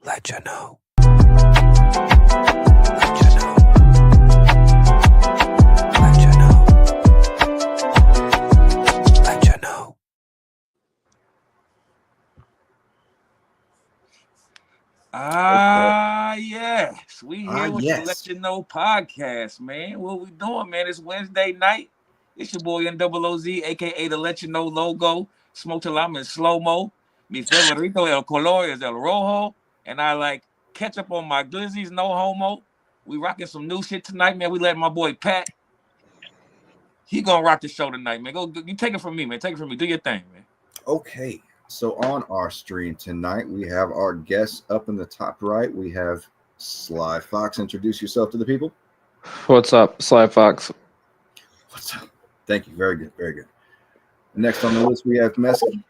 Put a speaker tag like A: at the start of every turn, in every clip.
A: Let you know. Let you know. Let you know. Let you know.
B: Yes. We here with the Let You Know podcast, man. What we doing, man? It's Wednesday night. It's your boy NOOZ, aka the Let You Know logo. Smoke till I'm in slow-mo. Mi favorito el color is el rojo. And I like ketchup on my glizzies, no homo. We rocking some new shit tonight, man. We let my boy Pat. He gonna rock the show tonight, man. Go, you take it from me, man. Take it from me. Do your thing, man.
C: Okay. So on our stream tonight, we have our guests up in the top right. We have Sly Fox. Introduce yourself to the people.
D: What's up, Sly Fox?
C: What's up? Thank you. Very good. Very good. Next on the list, we have Mesky.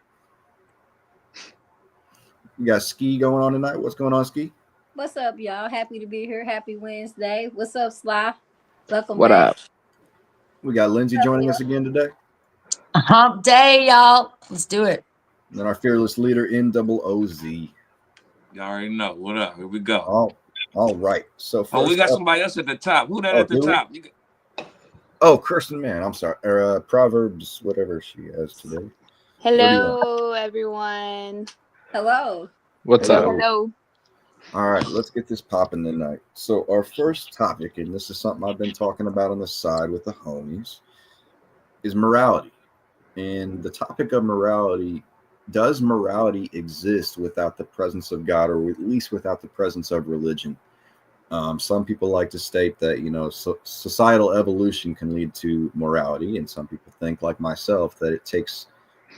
C: We got Ski going on tonight. What's going on, Ski?
E: What's up, y'all? Happy to be here. Happy Wednesday. What's up, Sly? Welcome
D: What
E: back.
D: up?
C: We got Lindsay joining us again today.
F: Hump day, y'all. Let's do it.
C: And then our fearless leader, NOOZ.
B: You already know. What up? Here we go.
C: All right. So
B: first we got somebody else at the top. Who that at the top?
C: Kirsten Mann. I'm sorry. Proverbs, whatever she has today.
G: Hello, everyone.
E: Hello.
D: What's up?
G: Hello.
C: All right, let's get this popping tonight. So our first topic, and this is something I've been talking about on the side with the homies, is morality. And the topic of morality, does morality exist without the presence of God, or at least without the presence of religion? Some people like to state that, societal evolution can lead to morality. And some people think, like myself, that it takes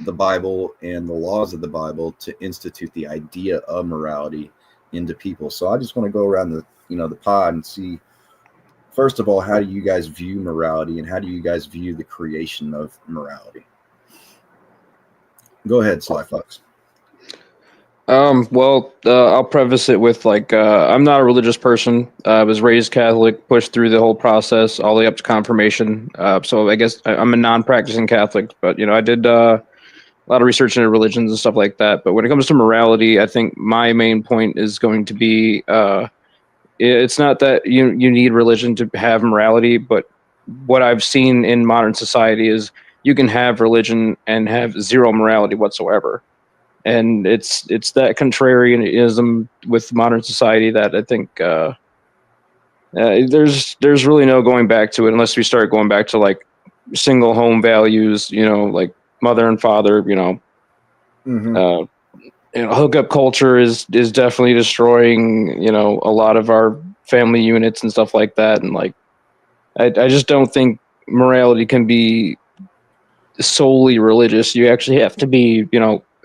C: the Bible and the laws of the Bible to institute the idea of morality into people. So I just want to go around the pod and see, first of all, how do you guys view morality, and how do you guys view the creation of morality? Go ahead, Sly Fox.
D: I'll preface it with I'm not a religious person. I was raised Catholic, pushed through the whole process all the way up to confirmation. So I guess I'm a non-practicing Catholic, but I did a lot of research into religions and stuff like that. But when it comes to morality, I think my main point is going to be it's not that you need religion to have morality, but what I've seen in modern society is you can have religion and have zero morality whatsoever. And it's that contrarianism with modern society that I think there's really no going back to it unless we start going back to like single home values, like mother and father, hookup culture is definitely destroying, a lot of our family units and stuff like that. And like, I just don't think morality can be solely religious. You actually have to be,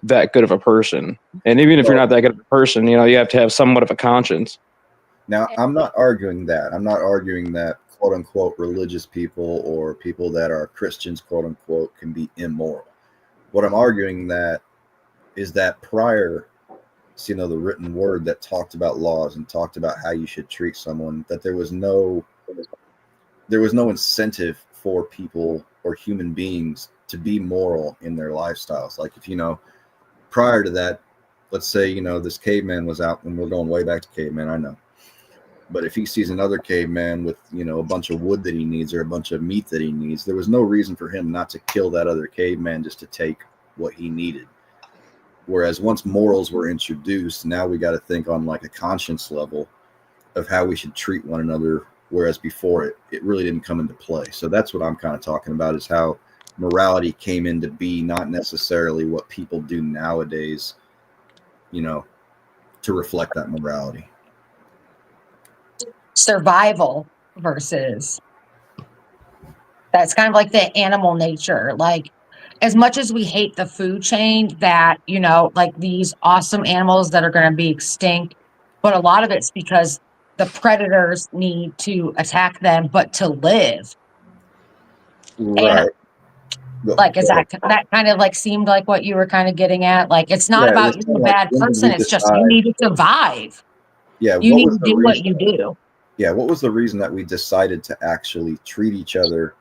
D: that good of a person. And even if you're not that good of a person, you have to have somewhat of a conscience.
C: Now, I'm not arguing that. I'm not arguing that quote unquote religious people or people that are Christians, quote unquote, can be immoral. What I'm arguing that is that prior to, the written word that talked about laws and talked about how you should treat someone, that there was no incentive for people or human beings to be moral in their lifestyles. Like if, prior to that, let's say, this caveman was out, and we're going way back to caveman, I know. But if he sees another caveman with, a bunch of wood that he needs or a bunch of meat that he needs, there was no reason for him not to kill that other caveman just to take what he needed. Whereas once morals were introduced, now we got to think on like a conscience level of how we should treat one another. Whereas before it really didn't come into play. So that's what I'm kind of talking about, is how morality came into be, not necessarily what people do nowadays, to reflect that morality.
F: Survival versus, that's kind of like the animal nature. Like, as much as we hate the food chain that, like these awesome animals that are going to be extinct, but a lot of it's because the predators need to attack them, but to live.
C: Right.
F: And like, is that kind of like seemed like what you were kind of getting at? Like, it's not about you a bad person. It's just you need to survive.
C: Yeah.
F: You need to do what you do.
C: Yeah. What was the reason that we decided to actually treat each other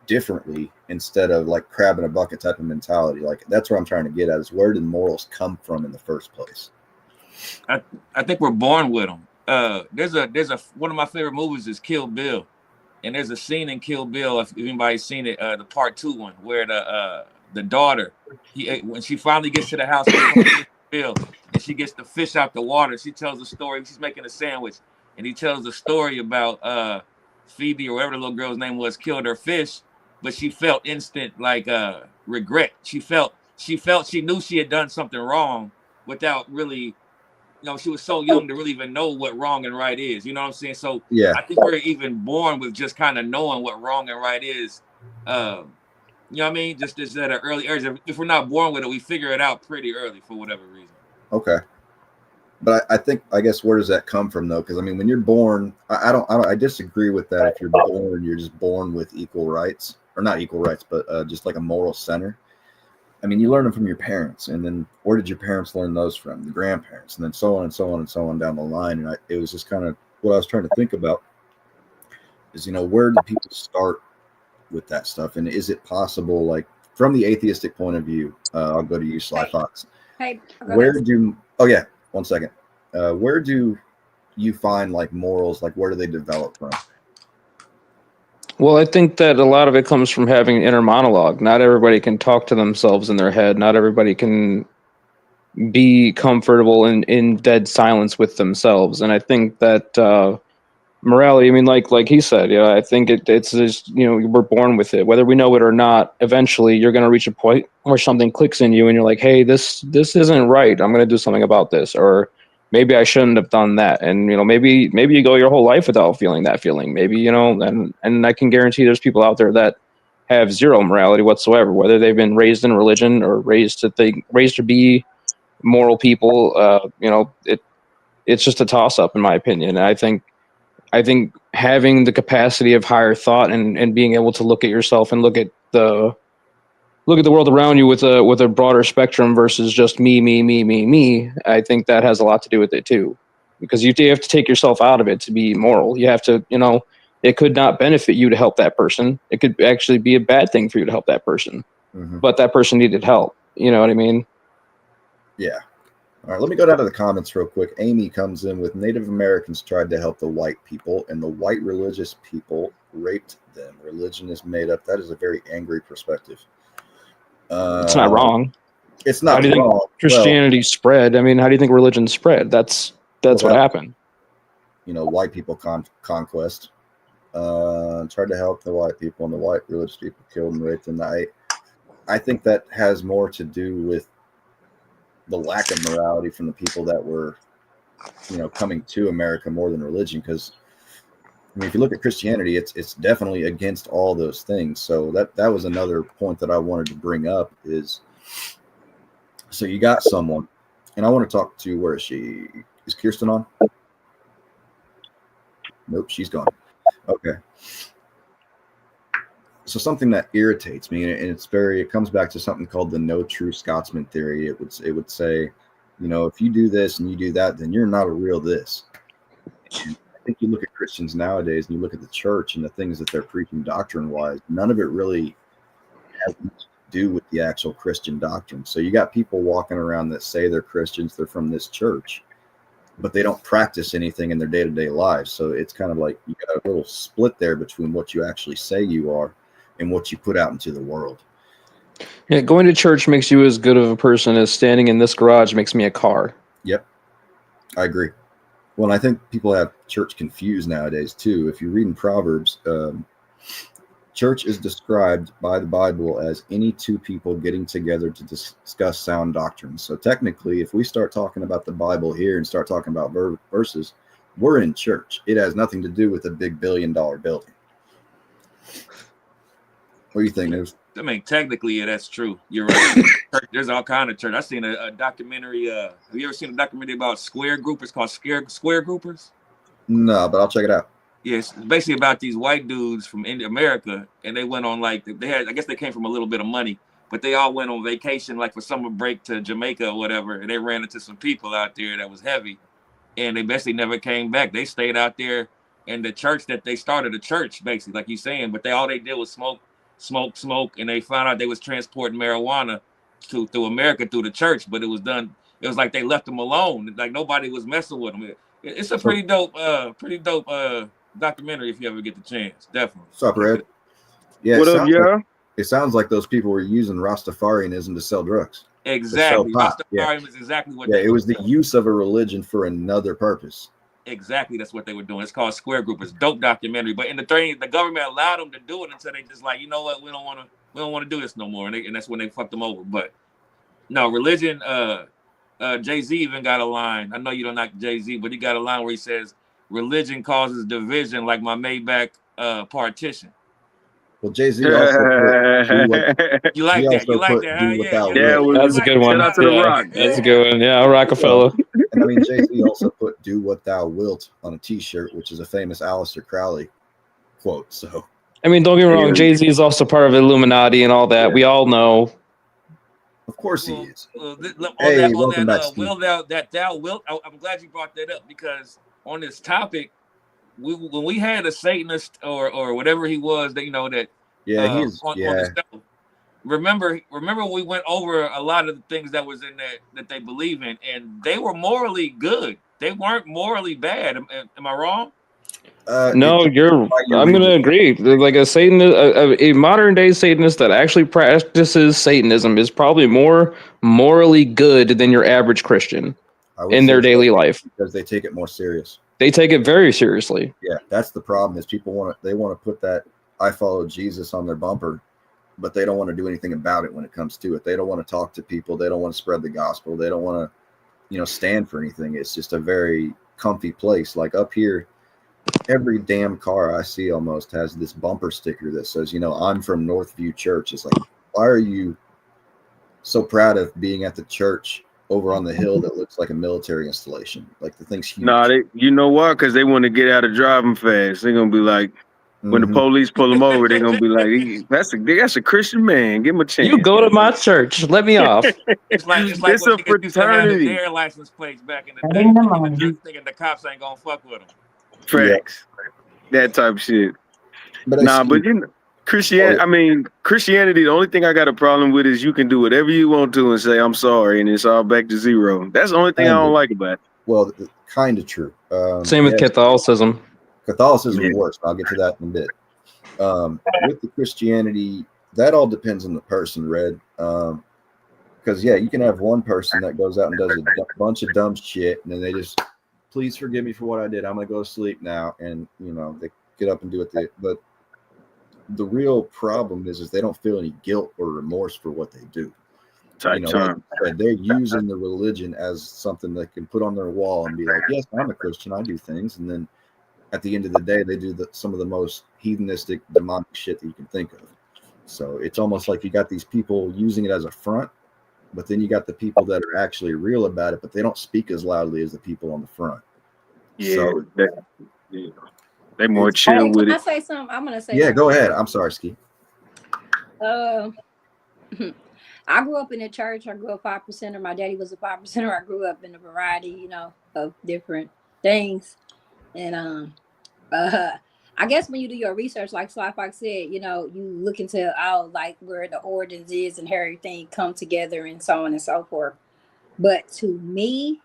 C: differently instead of like crab in a bucket type of mentality? Like, that's what I'm trying to get at, is where did morals come from in the first place?
B: I think we're born with them. There's a one of my favorite movies is Kill Bill, and there's a scene in Kill Bill, if anybody's seen it, the part 2 one, where the daughter, when she finally gets to the house with Bill, and she gets the fish out the water, she tells a story. She's making a sandwich, and he tells a story about Phoebe or whatever the little girl's name was killed her fish, but she felt instant like regret. She knew she had done something wrong without really, she was so young to really even know what wrong and right is. You know what I'm saying? So
C: Yeah.
B: I think we're even born with just kind of knowing what wrong and right is. You know what I mean? Just at an early age. If we're not born with it, we figure it out pretty early for whatever reason.
C: Okay. But I guess where does that come from though? Because I mean, when you're born, I disagree with that. If you're born, you're just born with equal rights, or not equal rights, but just like a moral center. I mean, you learn them from your parents, and then where did your parents learn those from? The grandparents, and then so on and so on and so on down the line. And it was just kind of what I was trying to think about is, where do people start with that stuff? And is it possible, like from the atheistic point of view, I'll go to you, Sly Fox.
E: Hey,
C: One second. Where do you find like morals? Like where do they develop from?
D: Well, I think that a lot of it comes from having an inner monologue. Not everybody can talk to themselves in their head. Not everybody can be comfortable in dead silence with themselves. And I think that morality, I mean, like he said, I think it's just, we're born with it. Whether we know it or not, eventually you're going to reach a point where something clicks in you and you're like, hey, this isn't right. I'm going to do something about this. Or maybe I shouldn't have done that. And, maybe you go your whole life without feeling that feeling. Maybe, and I can guarantee there's people out there that have zero morality whatsoever, whether they've been raised in religion or raised to be moral people. It's just a toss up in my opinion. And I think having the capacity of higher thought and being able to look at yourself and look at the world around you with a broader spectrum versus just me, I think that has a lot to do with it too, because you have to take yourself out of it to be moral. You have to, it could not benefit you to help that person. It could actually be a bad thing for you to help that person, but that person needed help. You know what I mean?
C: Yeah. All right, let me go down to the comments real quick. Amy comes in with Native Americans tried to help the white people, and the white religious people raped them. Religion is made up. That is a very angry perspective.
D: It's not wrong.
C: It's not
D: how do you
C: wrong.
D: Think Christianity spread? I mean, how do you think religion spread? That's what happened.
C: White people conquest. Tried to help the white people, and the white religious people killed and raped them. I think that has more to do with the lack of morality from the people that were, coming to America more than religion. Because I mean, if you look at Christianity, it's definitely against all those things. So that was another point that I wanted to bring up is, so you got someone, and I want to talk to, where is she? Is Kirsten on? Nope, she's gone. Okay. So something that irritates me, and it comes back to something called the no true Scotsman theory. It would say, if you do this and you do that, then you're not a real this. And I think you look at Christians nowadays and you look at the church and the things that they're preaching doctrine-wise, none of it really has much to do with the actual Christian doctrine. So you got people walking around that say they're Christians, they're from this church, but they don't practice anything in their day-to-day lives. So it's kind of like you got a little split there between what you actually say you are and what you put out into the world.
D: Yeah, going to church makes you as good of a person as standing in this garage makes me a car.
C: Yep, I agree. Well, I think people have church confused nowadays too. If you read in Proverbs, church is described by the Bible as any two people getting together to discuss sound doctrine. So technically, if we start talking about the Bible here and start talking about verses, we're in church. It has nothing to do with a big $1 billion building. What do you think, News?
B: I mean, technically, yeah, that's true. You're right. There's all kind of church. I've seen a documentary. Have you ever seen a documentary about square group? It's called Square Groupers.
C: No, but I'll check it out.
B: Yeah, it's basically about these white dudes from America, and they went on I guess they came from a little bit of money, but they all went on vacation, like for summer break to Jamaica or whatever, and they ran into some people out there that was heavy, and they basically never came back. They stayed out there in the church that they started a church, basically, like you're saying, but all they did was smoke, and they found out they was transporting marijuana through America through the church, but it was done it was like they left him alone. Like nobody was messing with him. It's a pretty dope documentary if you ever get the chance. Definitely.
C: What's up, Red? Yeah,
H: What up, y'all?
C: It sounds like those people were using Rastafarianism to sell drugs.
B: Exactly.
C: Rastafarianism
B: Yeah. is exactly what.
C: Yeah, it was the use of a religion for another purpose.
B: Exactly, that's what they were doing. It's called Square Group. It's a dope documentary. But in the thing, the government allowed them to do it until they just like, you know what, we don't want to do this no more, and that's when they fucked them over. But no, religion. Jay-Z even got a line. I know you don't like Jay-Z, but he got a line where he says, "Religion causes division, like my Maybach partition."
C: Well, Jay-Z also put,
B: you like that? You like that? Huh?
D: That's a good one.
H: Shout out to The Rock.
D: That's a good one. Yeah, Rockefeller.
C: And I mean, Jay-Z also put "Do what thou wilt" on a T-shirt, which is a famous Aleister Crowley quote. So,
D: I mean, don't get me wrong. Jay-Z is also part of Illuminati and all that.
C: Yeah.
D: We all know.
C: Of course he is.
B: Welcome back, Steve. Thou wilt. I'm glad you brought that up because on this topic, when we had a Satanist or whatever he was, that on the show. Remember we went over a lot of the things that was in that they believe in, and they were morally good. They weren't morally bad. Am I wrong?
D: No, I'm going to agree. Like a Satanist, a modern day Satanist that actually practices Satanism is probably more morally good than your average Christian in their daily life
C: because they take it more serious.
D: They take it very seriously.
C: Yeah, that's the problem. Is people want to put that "I follow Jesus" on their bumper, but they don't want to do anything about it when it comes to it. They don't want to talk to people. They don't want to spread the gospel. They don't want to, stand for anything. It's just a very comfy place. Like up here, every damn car I see almost has this bumper sticker that says, "I'm from Northview Church." It's like, why are you so proud of being at the church over on the hill that looks like a military installation? Like the thing's huge.
H: Nah, you know why? Because they want to get out of driving fast. They're gonna be like, when the police pull them over, they're gonna be like, "That's a Christian man. Give him a chance."
D: You go to my church. Let me off.
B: It's like
H: it's
B: when
H: a
B: niggas used to have their license plates back in the day. Thinking the cops ain't gonna fuck with them.
H: Facts. That type of shit.
C: But
H: Christianity, the only thing I got a problem with is you can do whatever you want to and say, "I'm sorry," and it's all back to zero. That's the only thing I don't like about it.
C: Well, kind of true.
D: Same with Catholicism.
C: Catholicism is worse. I'll get to that in a bit. With the Christianity, that all depends on the person, Red. Because, you can have one person that goes out and does a bunch of dumb shit, and then they just, "Please forgive me for what I did. I'm going to go to sleep now." And, they get up and do what they... But the real problem is they don't feel any guilt or remorse for what they do. Like they're using the religion as something they can put on their wall and be like, "Yes, I'm a Christian. I do things." And then at the end of the day, they do some of the most heathenistic, demonic shit that you can think of. So it's almost like you got these people using it as a front, but then you got the people that are actually real about it, but they don't speak as loudly as the people on the front.
H: Yeah, so, they more chill with it.
E: Can I say something? I'm gonna say.
C: Yeah, go ahead. I'm sorry, Ski.
E: I grew up in the church. I grew up 5%er. My daddy was a 5%er. I grew up in a variety, of different things. And I guess when you do your research, like Sly Fox said, you look into like where the origins is and how everything come together and so on and so forth. But to me,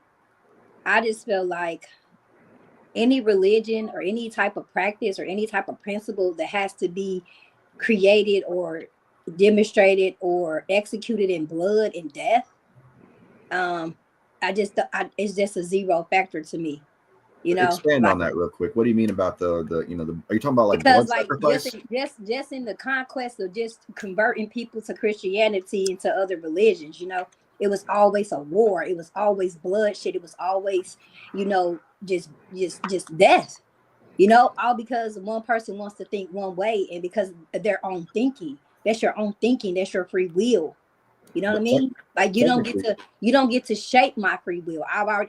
E: I just feel like any religion or any type of practice or any type of principle that has to be created or demonstrated or executed in blood and death, it's just a zero factor to me.
C: Expand on that real quick. What do you mean about the are you talking about like blood sacrifice?
E: Just in the conquest of just converting people to Christianity into other religions, it was always a war. It was always bloodshed. It was always, just death. All because one person wants to think one way and because of their own thinking. That's your own thinking. That's your free will. You know what I mean? Like you don't get to shape my free will.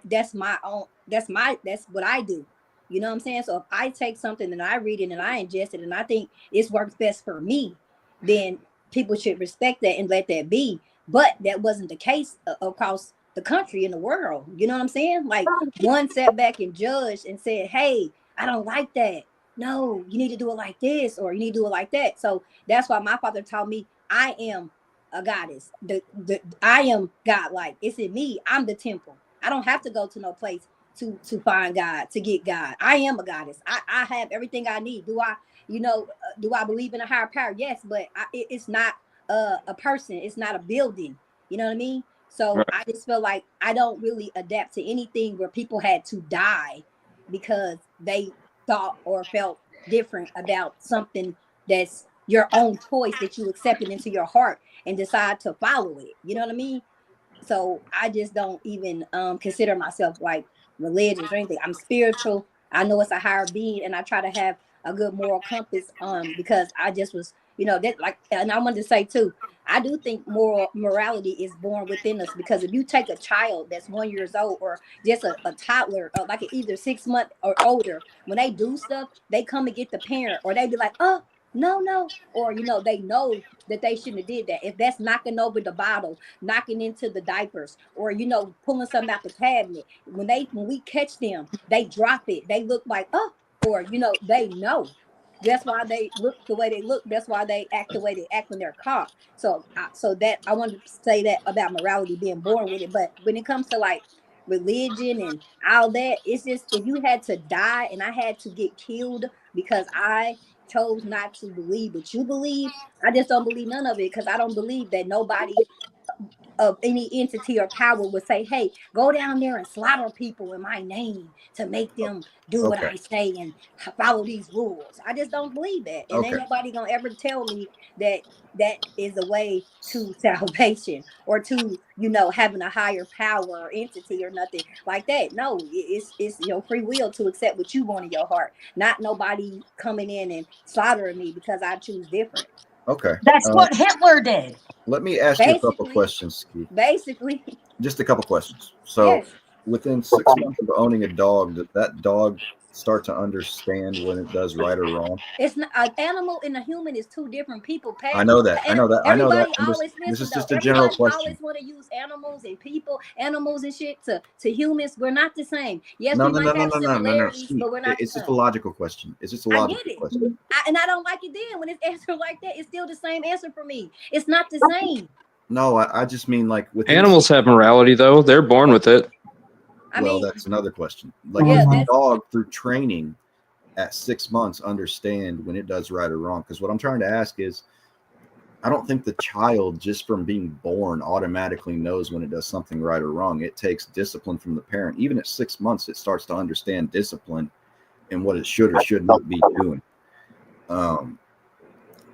E: That's what I do. You know what I'm saying? So if I take something and I read it and I ingest it and I think it works best for me, then people should respect that and let that be. But that wasn't the case across the country and the world. You know what I'm saying? Like one sat back and judged and said, "Hey, I don't like that. No, you need to do it like this or you need to do it like that." So that's why my father taught me I am a goddess. I am God. Like it's in me. I'm the temple. I don't have to go to no place to find God, to get God. I am a goddess. I have everything I need. Do I, do I believe in a higher power? Yes, but it's not a person. It's not a building. You know what I mean? So
B: Right.
E: I just feel like I don't really adapt to anything where people had to die because they thought or felt different about something that's your own choice that you accepted into your heart and decide to follow it. You know what I mean? So I just don't even consider myself like religious or anything. I'm spiritual. I know it's a higher being, and I try to have a good moral compass because I just was, that like, and I wanted to say too, I do think morality is born within us, because if you take a child that's 1 year old or just a toddler, like either 6 months or older, when they do stuff, they come and get the parent, or they be like, oh, no, or they know that they shouldn't have did that. If that's knocking over the bottle, knocking into the diapers, or pulling something out the cabinet, when we catch them, they drop it. They look like, oh, or they know. That's why they look the way they look. That's why they act the way they act when they're caught. So that I wanted to say that about morality being born with it. But when it comes to like religion and all that, it's just, if you had to die and I had to get killed because I chose not to believe what you believe, I just don't believe none of it, because I don't believe that nobody of any entity or power would say, hey, go down there and slaughter people in my name to make them do what I say and follow these rules. I just don't believe that. And ain't nobody gonna ever tell me that that is the way to salvation, or to having a higher power or entity or nothing like that. No, it's your free will to accept what you want in your heart, not nobody coming in and slaughtering me because I choose different.
C: Okay.
F: That's what Hitler did.
C: Let me ask you a couple questions, Ski.
E: Basically.
C: Just a couple questions. So
E: yes.
C: within 6 months of owning a dog, does that dog start to understand when it does right or wrong?
E: It's not an animal and a human is two different people.
C: I know that.
E: Everybody always
C: this is
E: listen
C: just
E: though.
C: a general
E: Everybody
C: question.
E: always want to use animals and people, animals and shit to humans. We're not the same. Yes,
C: No,
E: we might have similarities,
C: Steve,
E: but we're not.
C: It's just a logical question. It's just a logical question.
E: And I don't like it then when it's answered like that. It's still the same answer for me. It's not the same.
C: No, I just mean like with
D: animals have morality though. They're born with it.
C: Well, that's another question. Like, does the dog through training at 6 months understand when it does right or wrong? Because what I'm trying to ask is, I don't think the child just from being born automatically knows when it does something right or wrong. It takes discipline from the parent. Even at 6 months, it starts to understand discipline and what it should or should not be doing. And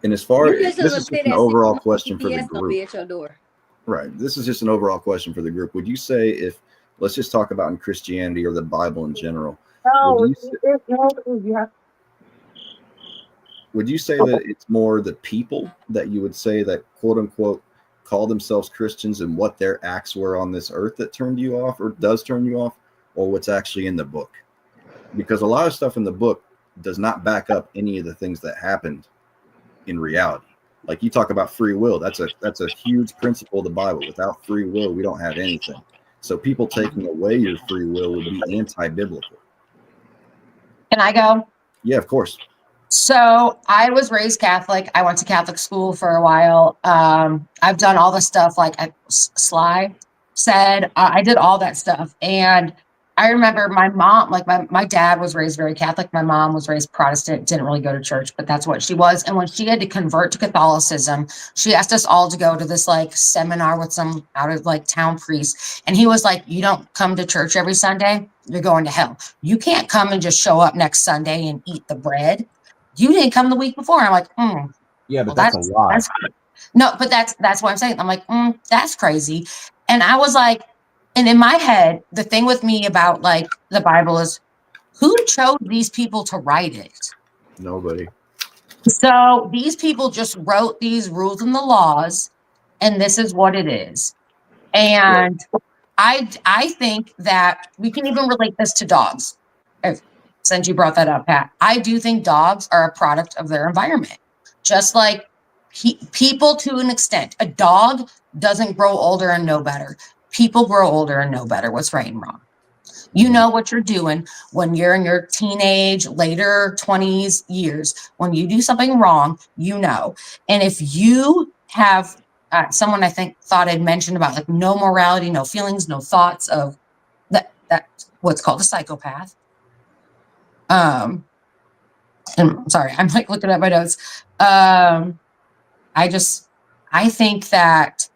C: as far as this is just an overall question for the group.
E: Be at your door.
C: Right. This is just an overall question for the group. Would you say, if let's just talk about in Christianity or the Bible in general, would you say that it's more the people that you would say that quote unquote call themselves Christians and what their acts were on this earth that turned you off or does turn you off, or what's actually in the book? Because a lot of stuff in the book does not back up any of the things that happened in reality. Like you talk about free will, that's a huge principle of the Bible. Without free will, we don't have anything. So people taking away your free will would be anti-biblical.
F: Can I go?
C: Yeah, of course.
F: So I was raised Catholic. I went to Catholic school for a while. I've done all the stuff like Sly said. I did all that stuff. And I remember my mom, like my dad was raised very Catholic. My mom was raised Protestant, didn't really go to church, but that's what she was. And when she had to convert to Catholicism, she asked us all to go to this like seminar with some out of like town priest. And he was like, you don't come to church every Sunday, you're going to hell. You can't come and just show up next Sunday and eat the bread. You didn't come the week before. I'm like,
C: yeah, but that's a lie.
F: No, but that's what I'm saying. I'm like, that's crazy. And I was like, and in my head, the thing with me about like the Bible is, who chose these people to write it?
C: Nobody.
F: So these people just wrote these rules and the laws, and this is what it is. And I think that we can even relate this to dogs. Since you brought that up, Pat, I do think dogs are a product of their environment, just like people to an extent. A dog doesn't grow older and know better. People grow older and know better what's right and wrong. You know what you're doing when you're in your teenage, later 20s years. When you do something wrong, you know. And if you have someone I think thought I'd mentioned about like no morality, no feelings, no thoughts of that's what's called a psychopath. And I'm sorry, I'm like looking at my notes. I think that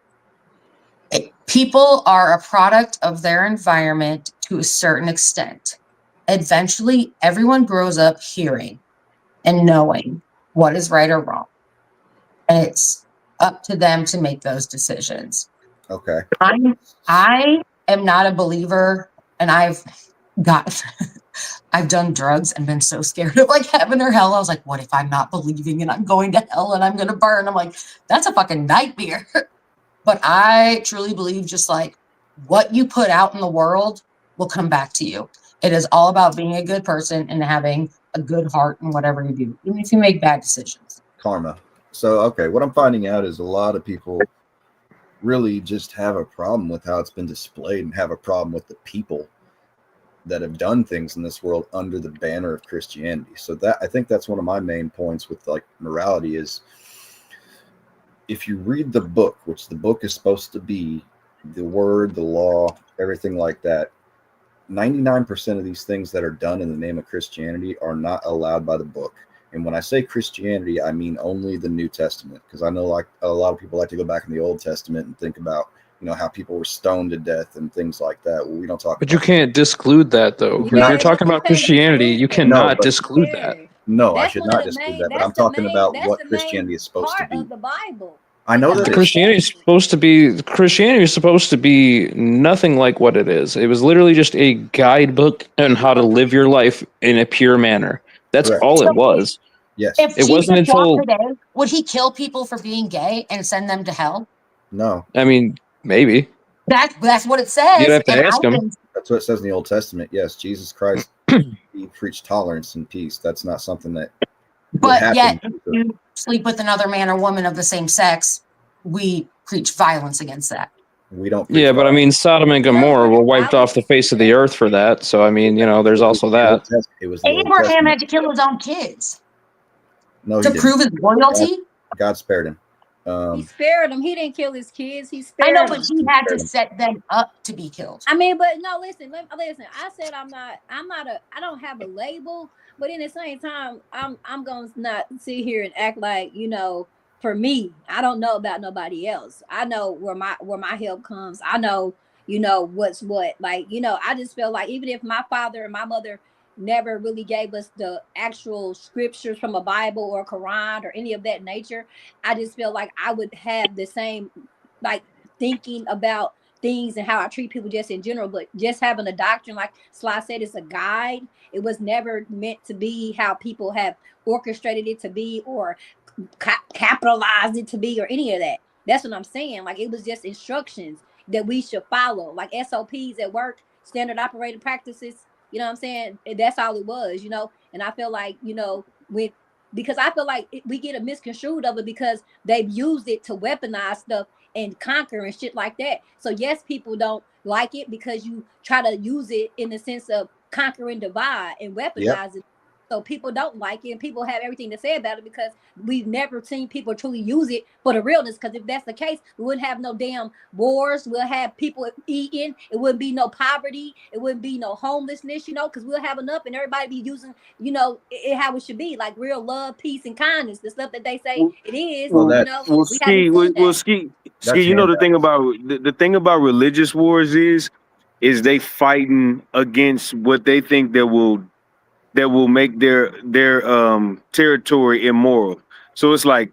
F: people are a product of their environment to a certain extent. Eventually, everyone grows up hearing and knowing what is right or wrong. And it's up to them to make those decisions.
C: Okay.
F: I am not a believer, and I've done drugs and been so scared of like heaven or hell. I was like, what if I'm not believing and I'm going to hell and I'm going to burn? I'm like, that's a fucking nightmare. But I truly believe just like what you put out in the world will come back to you. It is all about being a good person and having a good heart in whatever you do, even if you make bad decisions.
C: Karma. So, okay, what I'm finding out is a lot of people really just have a problem with how it's been displayed and have a problem with the people that have done things in this world under the banner of Christianity. So that, I think that's one of my main points with like morality is if you read the book, which the book is supposed to be the word, the law, everything like that, 99% of these things that are done in the name of Christianity are not allowed by the book. And when I say Christianity, I mean only the New Testament, because I know like a lot of people like to go back in the Old Testament and think about, you know, how people were stoned to death and things like that. Well, we don't talk
D: But
C: about
D: you can't disclude that, though. If you're talking about Christianity, you cannot disclude that.
C: No, I should not disclude that. But I'm talking about what Christianity is supposed to be.
E: Of the Bible.
C: I know that
D: Christianity is supposed to be nothing like what it is. It was literally just a guidebook on how to live your life in a pure manner. That's
C: Correct.
D: all it was.
C: Yes.
F: If
D: It wasn't
F: Jesus walked
D: until
F: today, would he kill people for being gay and send them to hell?
C: No.
D: I mean, maybe.
F: That's what it says.
D: You'd have to
F: and
D: ask
F: I
D: him.
F: think-
C: That's what it says in the Old Testament. Yes, Jesus Christ, he preached tolerance and peace. That's not something that would
F: But
C: happen.
F: yet, if you sleep with another man or woman of the same sex, we preach violence against that.
C: We don't.
D: Yeah, but I mean, Sodom and Gomorrah were wiped off the face of the earth for that. So, I mean, you know, there's also that.
C: It was the Old
F: Abraham
C: Testament.
F: had to kill his own kids
C: No,
F: to
C: he
F: prove his
C: didn't.
F: loyalty.
C: God spared him.
E: He spared them. He didn't kill his kids. He spared
F: I know,
E: them.
F: but he had to set them up to be killed.
E: I mean, but no, listen. I said I don't have a label, but in the same time, I'm gonna not sit here and act like, you know, for me, I don't know about nobody else. I know where my help comes. I know, you know, what's what. Like, you know, I just feel like even if my father and my mother never really gave us the actual scriptures from a Bible or Quran or any of that nature, I just feel like I would have the same like thinking about things and how I treat people just in general. But just having a doctrine, like Sly said, it's a guide. It was never meant to be how people have orchestrated it to be or capitalized it to be or any of that. That's what I'm saying. Like, it was just instructions that we should follow, like SOPs at work, standard operating practices. You know what I'm saying? That's all it was, you know. And I feel like, you know, because I feel like we get a misconstrued of it because they've used it to weaponize stuff and conquer and shit like that. So yes, people don't like it because you try to use it in the sense of conquer and divide and weaponize it. So people don't like it, and people have everything to say about it because we've never seen people truly use it for the realness. Because if that's the case, we wouldn't have no damn wars. We'll have people eating. It wouldn't be no poverty. It wouldn't be no homelessness, you know, because we'll have enough and everybody be using, you know, it how it should be, like real love, peace, and kindness, the stuff that they say it is.
C: Well,
E: you know,
H: Well, Ski, you know, the thing about religious wars is they fighting against what they think that will make their territory immoral. So it's like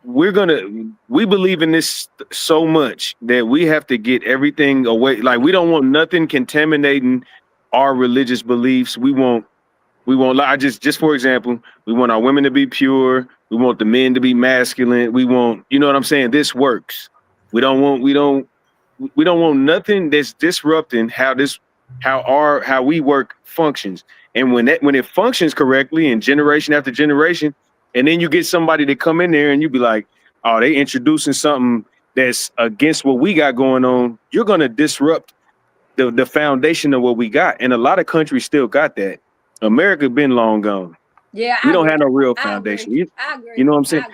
H: we believe in this so much that we have to get everything away. Like, we don't want nothing contaminating our religious beliefs. We won't lie. Just for example, we want our women to be pure. We want the men to be masculine. We want, you know what I'm saying? This works. We don't want nothing that's disrupting how we work functions. And when it functions correctly and generation after generation, and then you get somebody to come in there and you be like, oh, they introducing something that's against what we got going on, you're going to disrupt the foundation of what we got. And a lot of countries still got that. America been long gone.
E: Yeah,
H: we don't have no real foundation. You know what I'm saying?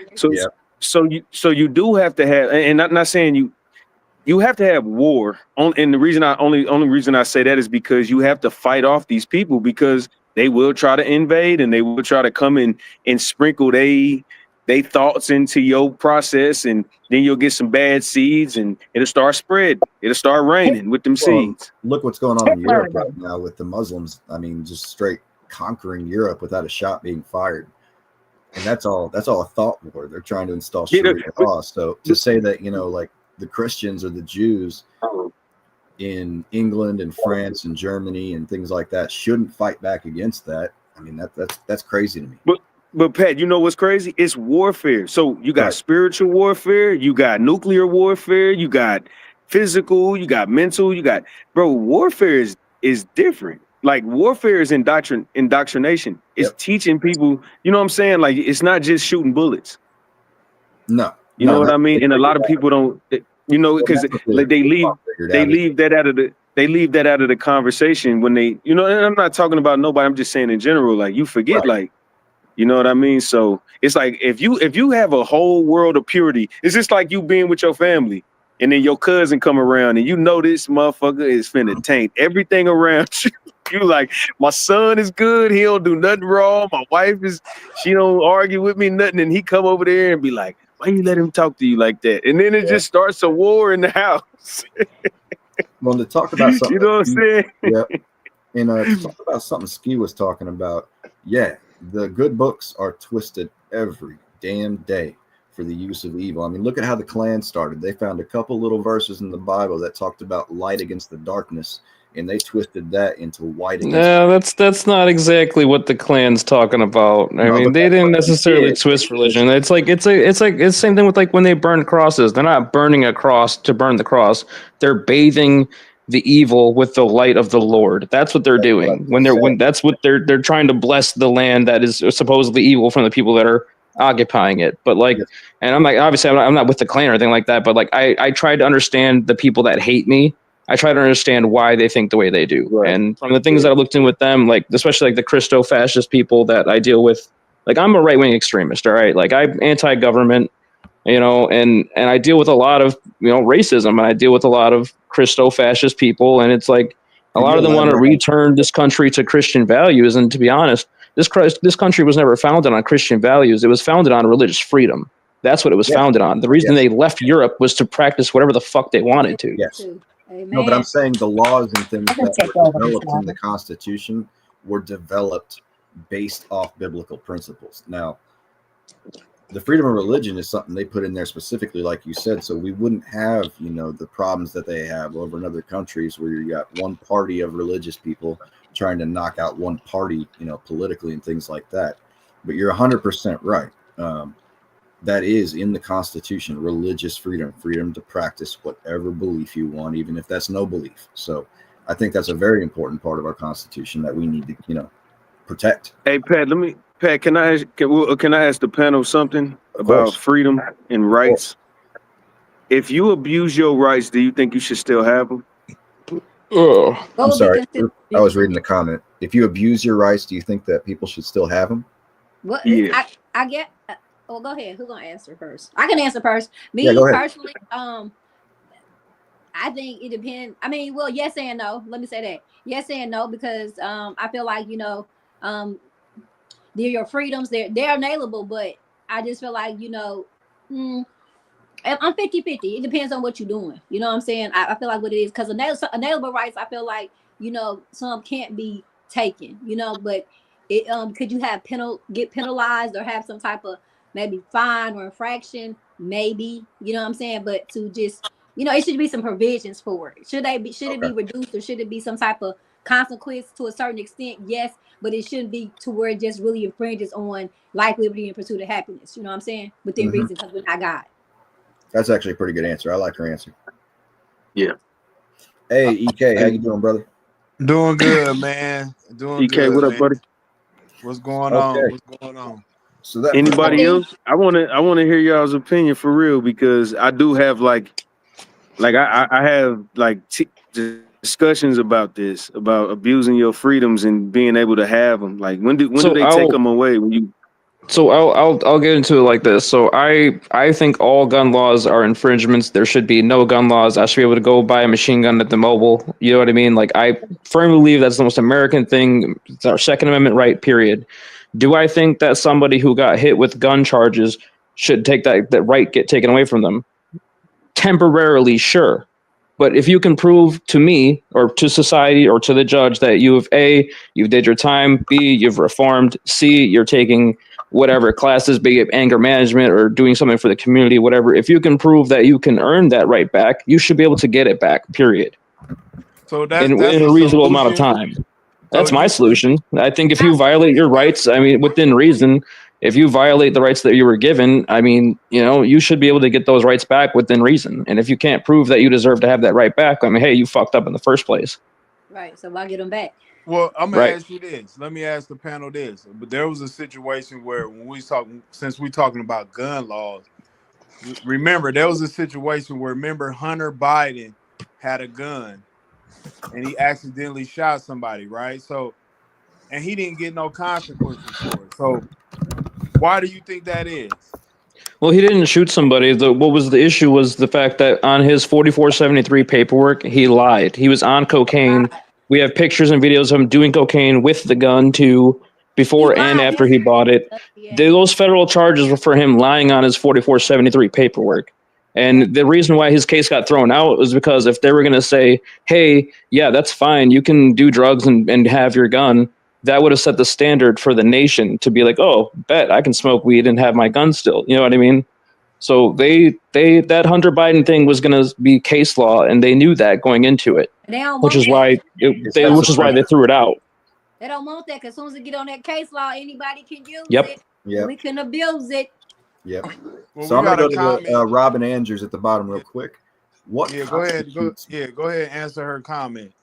H: So you do have to have, and not saying you have to have war. And the reason only reason I say that is because you have to fight off these people, because they will try to invade and they will try to come in and sprinkle they thoughts into your process, and then you'll get some bad seeds and it'll start spreading. It'll start raining with them seeds.
C: Look what's going on in Europe right now with the Muslims. I mean, just straight conquering Europe without a shot being fired. And that's all a thought war. They're trying to install Sharia law. So to say that, you know, like the Christians or the Jews in England and France and Germany and things like that shouldn't fight back against that. I mean, that's crazy to me.
H: But Pat, you know what's crazy? It's warfare. So you got spiritual warfare, you got nuclear warfare, you got physical, you got mental, you got warfare is different. Like warfare is indoctrination. It's teaching people, you know what I'm saying? Like it's not just shooting bullets.
C: No.
H: You know what I mean? And a lot of people don't, you know, because like they leave that out of the conversation when they, you know, and I'm not talking about nobody, I'm just saying in general, like you forget, like, you know what I mean? So it's like if you have a whole world of purity, it's just like you being with your family and then your cousin come around and you know this motherfucker is finna taint everything around you. You like, my son is good, he don't do nothing wrong. My wife she don't argue with me, nothing, and he come over there and be like, why you let him talk to you like that? And then it just starts a war in the house.
C: Well, to talk about something,
H: you know what I'm saying?
C: Yeah. And to talk about something Ski was talking about, the good books are twisted every damn day for the use of evil. I mean, look at how the Klan started. They found a couple little verses in the Bible that talked about light against the darkness, and they twisted that into white against.
D: No, that's not exactly what the Klan's talking about. I mean, they didn't necessarily twist religion. It's the same thing with like when they burn crosses. They're not burning a cross to burn the cross. They're bathing the evil with the light of the Lord. That's what they're doing. They're trying to bless the land that is supposedly evil from the people that are occupying it. But like, and I'm like, obviously I'm not with the Klan or anything like that, but like I try to understand the people that hate me. I try to understand why they think the way they do. Right. And from the things that I looked in with them, like especially like the Christo-fascist people that I deal with, like I'm a right-wing extremist, all right? Like I'm anti-government, you know, and I deal with a lot of, you know, racism, and I deal with a lot of Christo-fascist people, and it's like a lot of them want to return this country to Christian values. And to be honest, this country was never founded on Christian values. It was founded on religious freedom. That's what it was founded on. The reason they left Europe was to practice whatever the fuck they wanted to.
C: Yes. Amen. No, but I'm saying the laws and things that were developed in the Constitution were developed based off biblical principles. Now, the freedom of religion is something they put in there specifically, like you said, so we wouldn't have, you know, the problems that they have over in other countries where you got one party of religious people trying to knock out one party, you know, politically and things like that. But you're 100% right. That is in the Constitution, religious freedom to practice whatever belief you want, even if that's no belief. So I think that's a very important part of our Constitution that we need to, you know, protect.
H: Hey, Pat, can I ask the panel something about freedom and rights? If you abuse your rights, do you think you should still have them?
C: Oh, I'm sorry. I was reading the comment. If you abuse your rights, do you think that people should still have them?
E: What? Yeah. I get. Well, go ahead. Who's gonna answer first? I can answer first. Me personally, I think it depends. I mean, well, yes and no. Let me say that. Yes and no, because I feel like, you know, they're your freedoms. They're inalienable, but I just feel like, you know, I'm 50-50. It depends on what you're doing. You know what I'm saying? I feel like what it is, because inalienable rights, I feel like, you know, some can't be taken, you know, but it could you have get penalized or have some type of maybe fine or infraction, maybe, you know what I'm saying? But to just, you know, it should be some provisions for it. Should it be reduced, or should it be some type of consequence to a certain extent? Yes, but it shouldn't be to where it just really infringes on life, liberty, and pursuit of happiness. You know what I'm saying? Within reason, because we're not God.
C: That's actually a pretty good answer. I like her answer.
H: Yeah.
C: Hey, EK, how you doing, brother?
I: Doing good, man. Doing
H: EK,
I: good.
H: what up,
I: man.
H: buddy?
I: What's going on? What's going on?
C: So that
H: anybody else? I want to hear y'all's opinion for real, because I do have I have discussions about this, about abusing your freedoms and being able to have them. Like when do they take them away? When you
D: So I'll get into it like this. So I think all gun laws are infringements. There should be no gun laws. I should be able to go buy a machine gun at the mobile. You know what I mean? Like I firmly believe that's the most American thing. It's our Second Amendment right. Period. Do I think that somebody who got hit with gun charges should take that right get taken away from them? Temporarily, sure. But if you can prove to me or to society or to the judge that you've did your time, B, you've reformed, C, you're taking whatever classes, be it anger management or doing something for the community, whatever. If you can prove that you can earn that right back, you should be able to get it back, period.
I: So that's
D: in a reasonable amount of time. That's my solution. I think if you violate your rights, I mean, within reason, if you violate the rights that you were given, I mean, you should be able to get those rights back within reason. And if you can't prove that you deserve to have that right back, I mean, hey, you fucked up in the first place.
E: Right. So why get them back?
I: Well, I'm gonna ask you this. Let me ask the panel this. But there was a situation where since we're talking about gun laws, remember there was a situation where Hunter Biden had a gun and he accidentally shot somebody, right? So, and he didn't get no consequences for it. So why do you think that is?
D: Well, he didn't shoot somebody. What was the issue was the fact that on his 4473 paperwork, he lied. He was on cocaine. We have pictures and videos of him doing cocaine with the gun too, before and after he bought it. Those federal charges were for him lying on his 4473 paperwork. And the reason why his case got thrown out was because if they were going to say, hey, yeah, that's fine, you can do drugs and have your gun, that would have set the standard for the nation to be like, oh, bet I can smoke weed and have my gun still. You know what I mean? So that Hunter Biden thing was going to be case law, and they knew that going into it, which is why they threw it out.
E: They don't want that because as soon as they get on that case law, anybody can use
D: Yep.
E: it.
C: Yep.
E: We can abuse it.
C: Yep.
I: Well,
C: So I'm going to go to Robin Andrews at the bottom real quick.
I: Go ahead and answer her comment.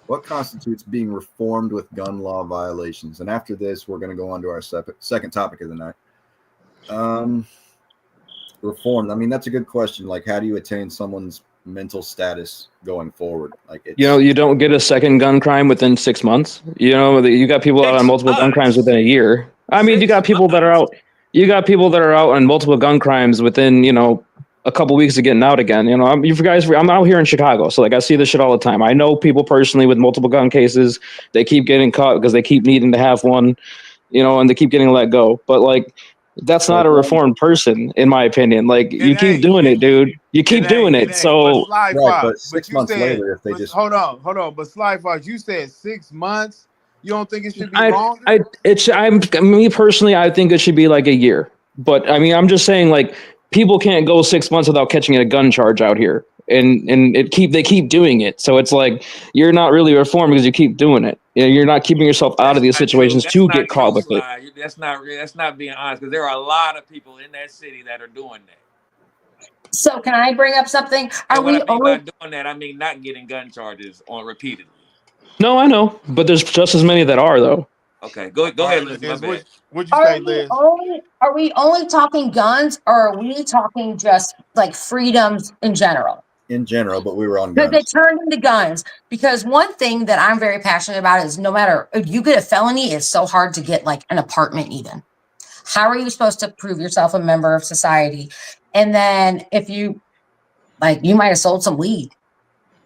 C: What constitutes being reformed with gun law violations? And after this, we're going to go on to our second topic of the night. Reformed. I mean, that's a good question. Like, how do you attain someone's mental status going forward? Like,
D: you don't get a second gun crime within 6 months. You got people out on multiple gun crimes within a year. I mean, you got people that are out. You got people that are out on multiple gun crimes within, a couple weeks of getting out again. I'm out here in Chicago, so like I see this shit all the time. I know people personally with multiple gun cases. They keep getting caught because they keep needing to have one, and they keep getting let go. But like, that's not a reformed person, in my opinion. Like, you keep doing it, dude. You keep doing it. So,
C: but 6 months later, if they just
I: hold on. But Sly Fox, you said 6 months. You don't think it should be longer?
D: Me personally, I think it should be like a year. But I mean, I'm just saying, like, people can't go 6 months without catching a gun charge out here, and they keep doing it. So it's like you're not really reformed because you keep doing it. You're not keeping yourself out of these situations to get caught with it.
B: That's not being honest, because there are a lot of people in that city that are doing that.
F: So can I bring up something?
B: Are we only doing that? I mean, not getting gun charges on repeatedly.
D: No, I know, but there's just as many that are though.
B: Okay, go ahead, Liz.
I: What'd you say, Liz?
F: Are we only talking guns, or are we talking just like freedoms in general?
C: In general, but we were on guns.
F: Because they turned into guns. Because one thing that I'm very passionate about is no matter if you get a felony, it's so hard to get like an apartment even. How are you supposed to prove yourself a member of society? And then if you might have sold some weed,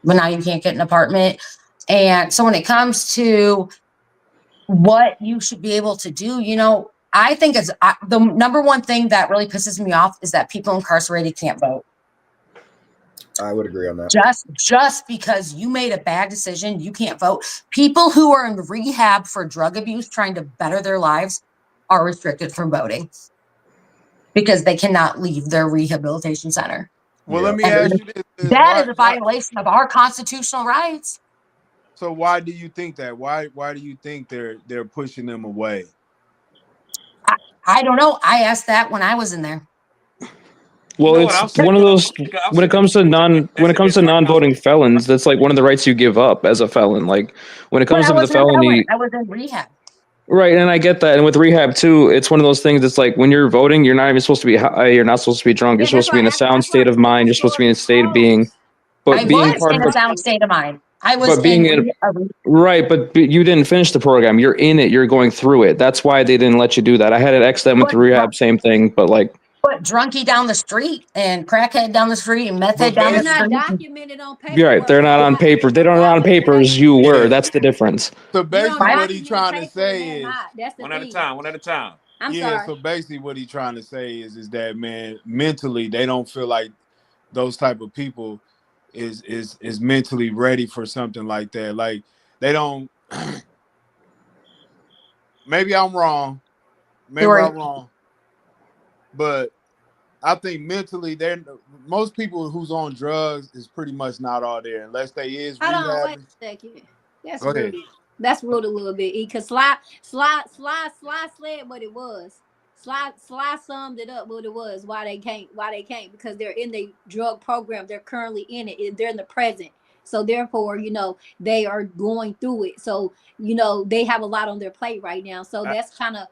F: but now you can't get an apartment. And so when it comes to what you should be able to do, I think the number one thing that really pisses me off is that people incarcerated can't vote.
C: I would agree on that.
F: Just because you made a bad decision, you can't vote. People who are in rehab for drug abuse trying to better their lives are restricted from voting because they cannot leave their rehabilitation center.
I: Well, let me ask you this.
F: That is a violation of our constitutional rights.
I: So why do you think that? Why do you think they're pushing them away?
F: I don't know. I asked that when I was in there.
D: Well, it's one of those when it comes to non-voting felons, that's like one of the rights you give up as a felon. Like when it comes to the felony,
F: I was in rehab.
D: Right, and I get that. And with rehab too, it's one of those things that's like when you're voting, you're not even supposed to be high, you're not supposed to be drunk, you're supposed to be in a sound state of mind, you're supposed to be in a state of being.
F: But I was in a sound state of mind. I was
D: But being
F: in
D: right, but you didn't finish the program. You're in it. You're going through it. That's why they didn't let you do that. I had an ex that went to rehab, same thing. But like,
F: but drunkie down the street and crackhead down the street and meth head
I: But
F: down
E: They're
F: the
E: not
F: street.
E: documented on
D: you're right.
E: paperwork.
D: They're not on paper. They don't on papers. You were.
I: Yeah.
D: That's the difference.
I: So
E: You don't
I: basically, what he
E: document
I: trying to
E: paper
I: say
E: and
I: is,
E: not. That's the
B: One at a
E: thing.
B: time. One at a time.
E: I'm
I: yeah.
E: sorry.
I: So basically, what he trying to say is that, man, mentally they don't feel like those type of people is mentally ready for something like that. Like they don't. Maybe I'm wrong. Maybe I'm wrong. But I think mentally, most people who's on drugs is pretty much not all there, unless they is
E: Hold on, wait
I: rehabbing.
E: a second. That's
I: Go ahead.
E: rude. That's rude a little bit. Because Sly said what it was. Sly summed it up what it was. Why they can't? Because they're in the drug program. They're currently in it. They're in the present. So therefore, they are going through it. So they have a lot on their plate right now. So that's kind of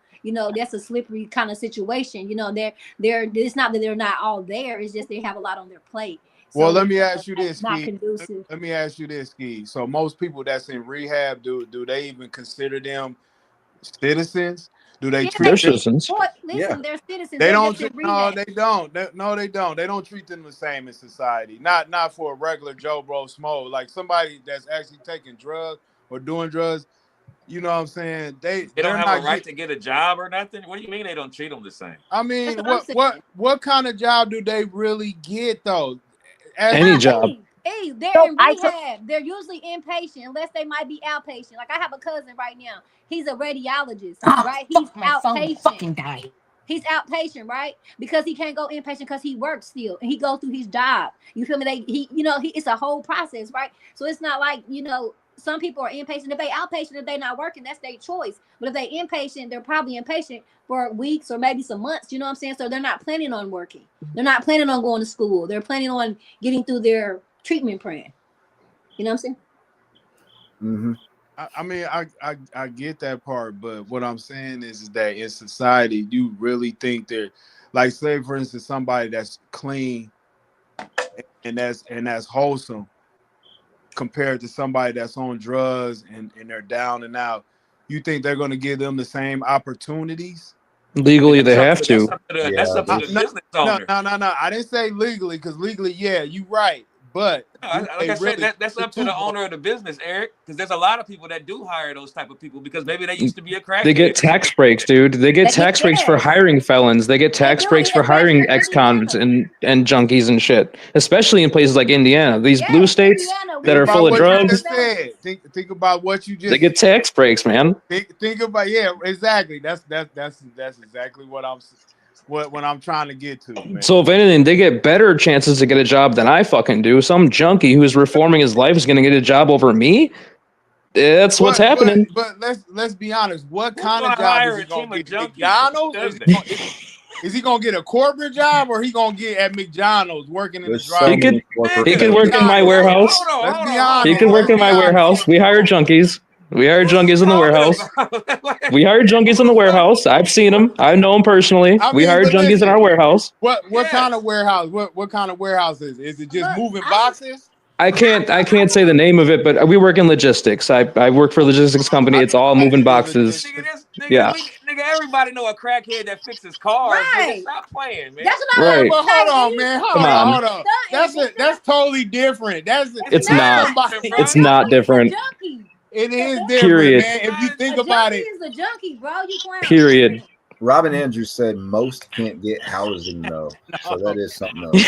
E: that's a slippery kind of situation. They're it's not that they're not all there. It's just they have a lot on their plate. So
I: Well, let me ask you this,
E: not
I: Ski.
E: conducive.
I: Let me ask you this, Ski. So most people that's in rehab, do they even consider them citizens? Do they treat
D: They're
I: them?
D: citizens.
E: Listen, they're citizens.
I: They
E: They're
I: don't.
E: just in
I: No,
E: rehab.
I: they don't. No, they don't. They don't treat them the same in society. Not for a regular Joe Bro Smo. Like somebody that's actually taking drugs or doing drugs. You know what I'm saying?
B: They
I: They're
B: don't have
I: not
B: a right to get a job or nothing. What do you mean they don't treat them the same?
I: I mean,
E: That's what I'm
I: what kind of job do they really get though?
D: Any job.
E: Hey, they're
F: So
E: in rehab. They're usually inpatient unless they might be outpatient. Like I have a cousin right now. He's a radiologist, right? He's outpatient. He's outpatient, right? Because he can't go inpatient because he works still and he goes through his job. You feel me? It's a whole process, right? So it's not like, some people are inpatient. If they outpatient, if they're not working, that's their choice. But if they inpatient, they're probably inpatient for weeks or maybe some months. You know what I'm saying? So they're not planning on working. They're not planning on going to school. They're planning on getting through their treatment plan. You know what I'm saying?
C: Mm-hmm.
I: I mean, I get that part, but what I'm saying is that in society, you really think that, like, say for instance, somebody that's clean and that's wholesome compared to somebody that's on drugs and they're down and out, you think they're going to give them the same opportunities?
D: Legally, they have to.
B: That's up to the business owner.
I: No. I didn't say legally, because legally, yeah, you're right. But
B: like I said, that's up to the owner of the business, Eric. Because there's a lot of people that do hire those type of people because maybe they used to be a crackhead.
D: They get tax breaks, dude. They get tax breaks for hiring felons. They get tax breaks for hiring ex-convicts and junkies and shit. Especially in places like Indiana, these blue states that are full of drugs.
I: Think about what you just.
D: They get tax breaks, man.
I: Think about exactly. That's exactly what I'm trying to get to, man.
D: So if anything, they get better chances to get a job than I fucking do. Some junkie who's reforming his life is going to get a job over me. That's what's happening.
I: But let's be honest. What kind of job is he going to get? McDonald's? Is he going to get a corporate job or he going to get at McDonald's working in the drive?
D: He could work in my warehouse.
I: Let's be honest.
D: He could work in my warehouse. We hire junkies. We hire junkies in the warehouse. We hire junkies in the warehouse. I've seen them. I know them personally. We hire junkies in our warehouse.
I: What kind of warehouse? What kind of warehouse is it? Is it just moving boxes?
D: I can't say the name of it, but we work in logistics. I work for a logistics company. It's all moving boxes. Yeah.
B: Nigga, everybody know a crackhead that fixes cars. Right. Stop playing, man.
E: That's what I'm
I: But hold on, man. Hold on. That's totally different.
D: It's not. It's not different.
I: It is different,
D: Period.
I: man. If you think about it.
E: Is a junkie, bro. You clown.
D: Period.
C: Robin Andrews said most can't get housing though, so that is something else.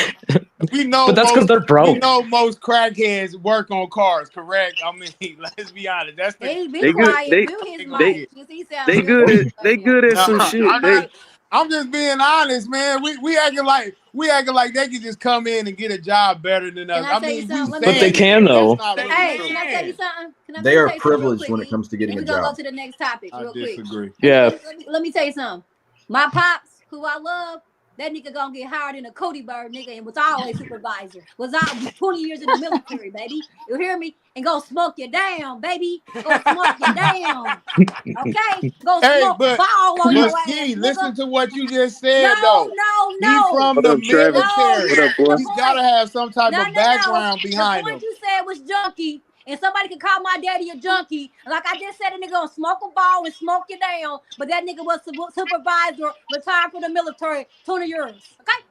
I: We know,
D: but that's because they're broke.
I: We know most crackheads work on cars, correct? I mean, let's be honest. That's
G: they good at some shit.
I: I'm just being honest, man. We acting like they can just come in and get a job better than us. I mean,
D: but they can though.
E: Hey, can I tell you something?
C: They are privileged when it comes to getting a job.
E: We're gonna go to the next topic real quick.
D: Yeah.
E: Let me tell you something. My pops, who I love, that nigga gonna get hired in a Cody Bird, nigga, and was always supervisor. Was out 20 years in the military, baby. You hear me? And go smoke you down, baby. Go smoke you down. Okay? Go smoke ball on your ass.
I: Listen to what you just said, though.
E: No.
I: He's from the military. He's gotta have some type of background behind him.
E: The point you said was junkie. And somebody could call my daddy a junkie. Like I just said, a nigga gonna smoke a ball and smoke you down. But that nigga was supervisor, retired from the military, 20 years. Okay?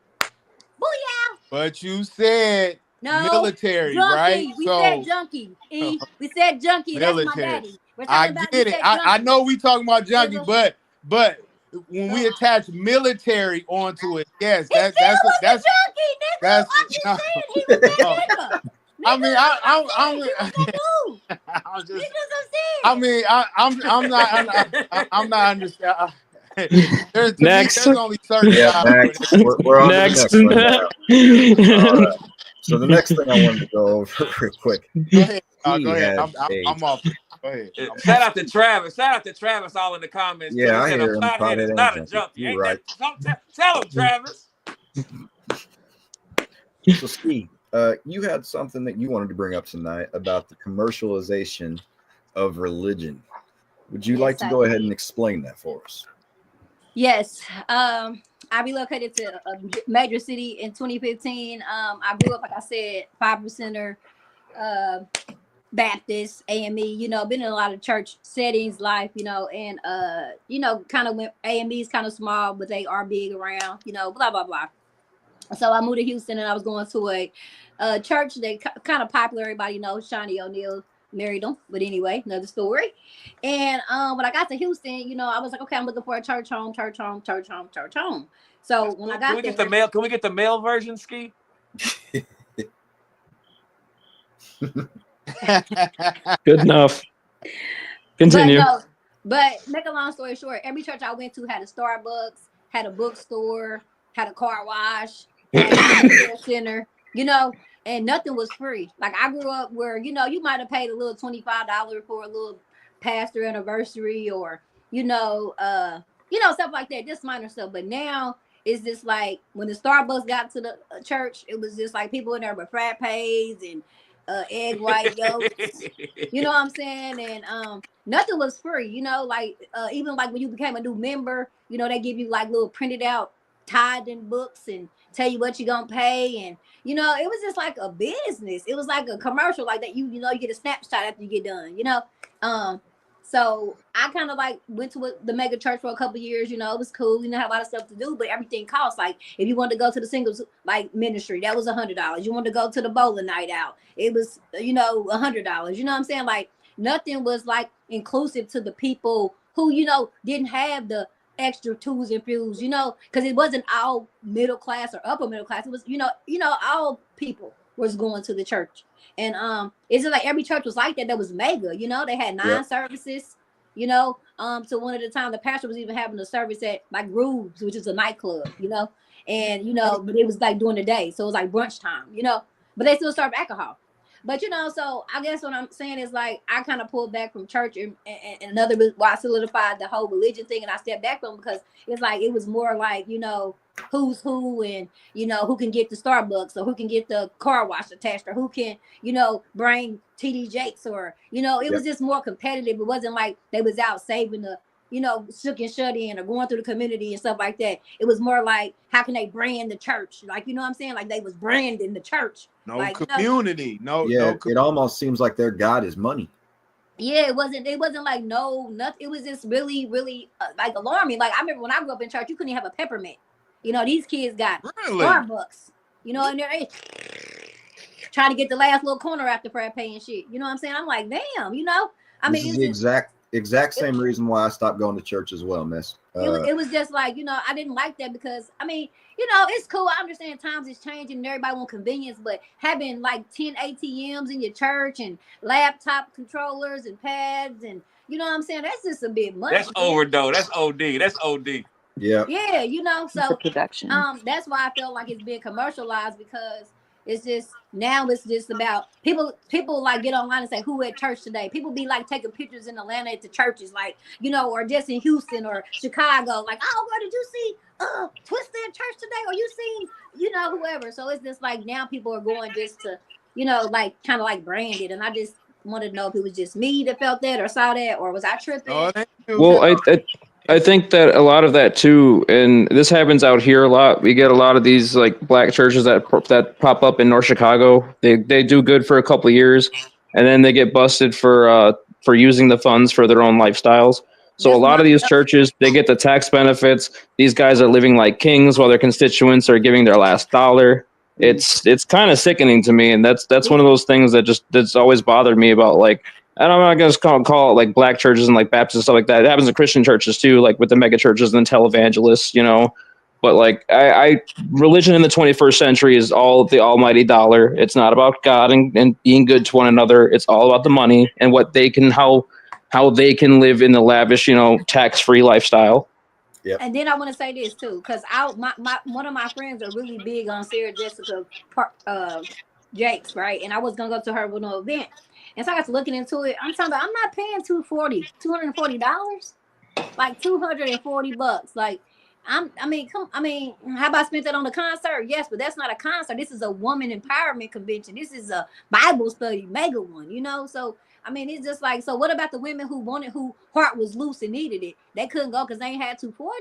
E: Booyah!
I: But you said military,
E: junkie.
I: right?
E: We said junkie. We said junkie.
I: Military.
E: That's my daddy. We're
I: I
E: talking about
I: get it. I know we talking about junkie,
E: Nigga.
I: but when we attach military onto it, yes,
E: that's
I: that's
E: junkie, nigga.
I: that's
E: I'm just saying he was that nigga.
I: I mean, I'm not understanding.
D: Next.
I: There's only certain
C: next. We're on
D: Next.
C: to the next one now. All right. So the next thing I wanted to go over real quick.
I: Go ahead. Go ahead. I'm off. Go ahead.
B: Shout out to Travis. Shout out to Travis all in the comments.
C: Yeah, I
B: said
C: hear
B: a
C: him.
B: flathead is not a junkie.
C: You're right.
B: Tell him, Travis.
C: So, Steve, you had something that you wanted to bring up tonight about the commercialization of religion. Would you like to go ahead and explain that for us?
E: Yes. I relocated to a major city in 2015. I grew up, like I said, 5%er, Baptist, AME, you know, been in a lot of church settings, life, you know, and, you know, kind of went, AME is kind of small, but they are big around, you know, blah, blah, blah. So I moved to Houston and I was going to a church that kind of popular. Everybody knows Shawnee O'Neal married them. But anyway, another story. And when I got to Houston, you know, I was like, okay, I'm looking for a church home. So when I got
B: Can we get the male version, Ski?
D: Good enough. Continue.
E: But make a long story short, every church I went to had a Starbucks, had a bookstore, had a car wash, had a care center, you know, and nothing was free. Like I grew up where, you know, you might have paid a little $25 for a little pastor anniversary or, stuff like that, just minor stuff. But now it's just like when the Starbucks got to the church, it was just like people in there with frappes and egg white yolks, you know what I'm saying? And nothing was free, you know, like even like when you became a new member, you know, they give you like little printed out tithing books and tell you what you're gonna pay. And you know, it was just like a business. It was like a commercial like that. You get a snapshot after you get done, you know. So I kind of like went to the mega church for a couple of years, you know. It was cool, you know, had a lot of stuff to do, but everything costs. Like if you wanted to go to the singles like ministry, that was $100. You wanted to go to the bowling night out, it was, you know, $100. You know what I'm saying? Like nothing was like inclusive to the people who, you know, didn't have the extra tools and fuels, you know, because it wasn't all middle class or upper middle class. It was, you know, all people was going to the church. And it's just like every church was like that. That was mega, you know. They had 9 services, you know. So one at a time, the pastor was even having a service at like Grooves, which is a nightclub, you know. And you know, but it was like during the day, so it was like brunch time, you know. But they still serve alcohol. But you know, so I guess what I'm saying is like I kind of pulled back from church and another why I solidified the whole religion thing, and I stepped back from because it's like it was more like, you know, who's who, and you know who can get the Starbucks or who can get the car wash attached or who can, you know, bring TD Jakes, or you know, it was just more competitive. It wasn't like they was out saving the, you know, shook and shut in or going through the community and stuff like that. It was more like how can they brand the church, like, you know what I'm saying, like they was branding the church.
I: No
E: like,
I: community,
C: it almost seems like their God is money.
E: Yeah, it wasn't like nothing. It was just really, really like alarming. Like I remember when I grew up in church, you couldn't even have a peppermint. You know, these kids got Starbucks, you know, and they're trying to get the last little corner after frappe and shit. You know what I'm saying? I'm like, damn, you know. I mean,
C: it's the exact same reason why I stopped going to church as well, miss.
E: It was just like, you know, I didn't like that because, I mean, you know, it's cool. I understand times is changing and everybody want convenience, but having like 10 ATMs in your church and laptop controllers and pads and, you know what I'm saying? That's just a bit much.
B: That's overdose. That's OD. That's OD.
C: Yeah.
E: Yeah, you know, so
J: production.
E: That's why I feel like it's being commercialized, because it's just now it's just about people like get online and say who at church today. People be like taking pictures in Atlanta at the churches, like, you know, or just in Houston or Chicago, like, oh, girl, did you see Twister at church today? Or you seen, you know, whoever. So it's just like now people are going just to, you know, like kind of like branded. And I just wanted to know if it was just me that felt that or saw that, or was I tripping?
D: Well, I think that a lot of that too, and this happens out here a lot. We get a lot of these like black churches that pop up in North Chicago. They do good for a couple of years, and then they get busted for using the funds for their own lifestyles. So a lot of these churches, they get the tax benefits. These guys are living like kings while their constituents are giving their last dollar. It's kind of sickening to me, and that's one of those things that's always bothered me about, like, and I'm not gonna call it like black churches and like Baptists and stuff like that. It happens in Christian churches too, like with the mega churches and televangelists, you know. But like religion in the 21st century is all the almighty dollar. It's not about God and being good to one another. It's all about the money and what they can how they can live in the lavish, you know, tax-free lifestyle.
C: Yep.
E: And then I want to say this too, because one of my friends are really big on Sarah Jessica Jakes, right? And I was gonna go to her with no event, and so I got to looking into it. I'm talking about I'm not paying $240, like $240. Like how about I spent that on the concert? Yes, but that's not a concert. This is a woman empowerment convention. This is a Bible study, mega one, you know. So I mean, it's just like, so what about the women who heart was loose and needed it? They couldn't go because they ain't had 240.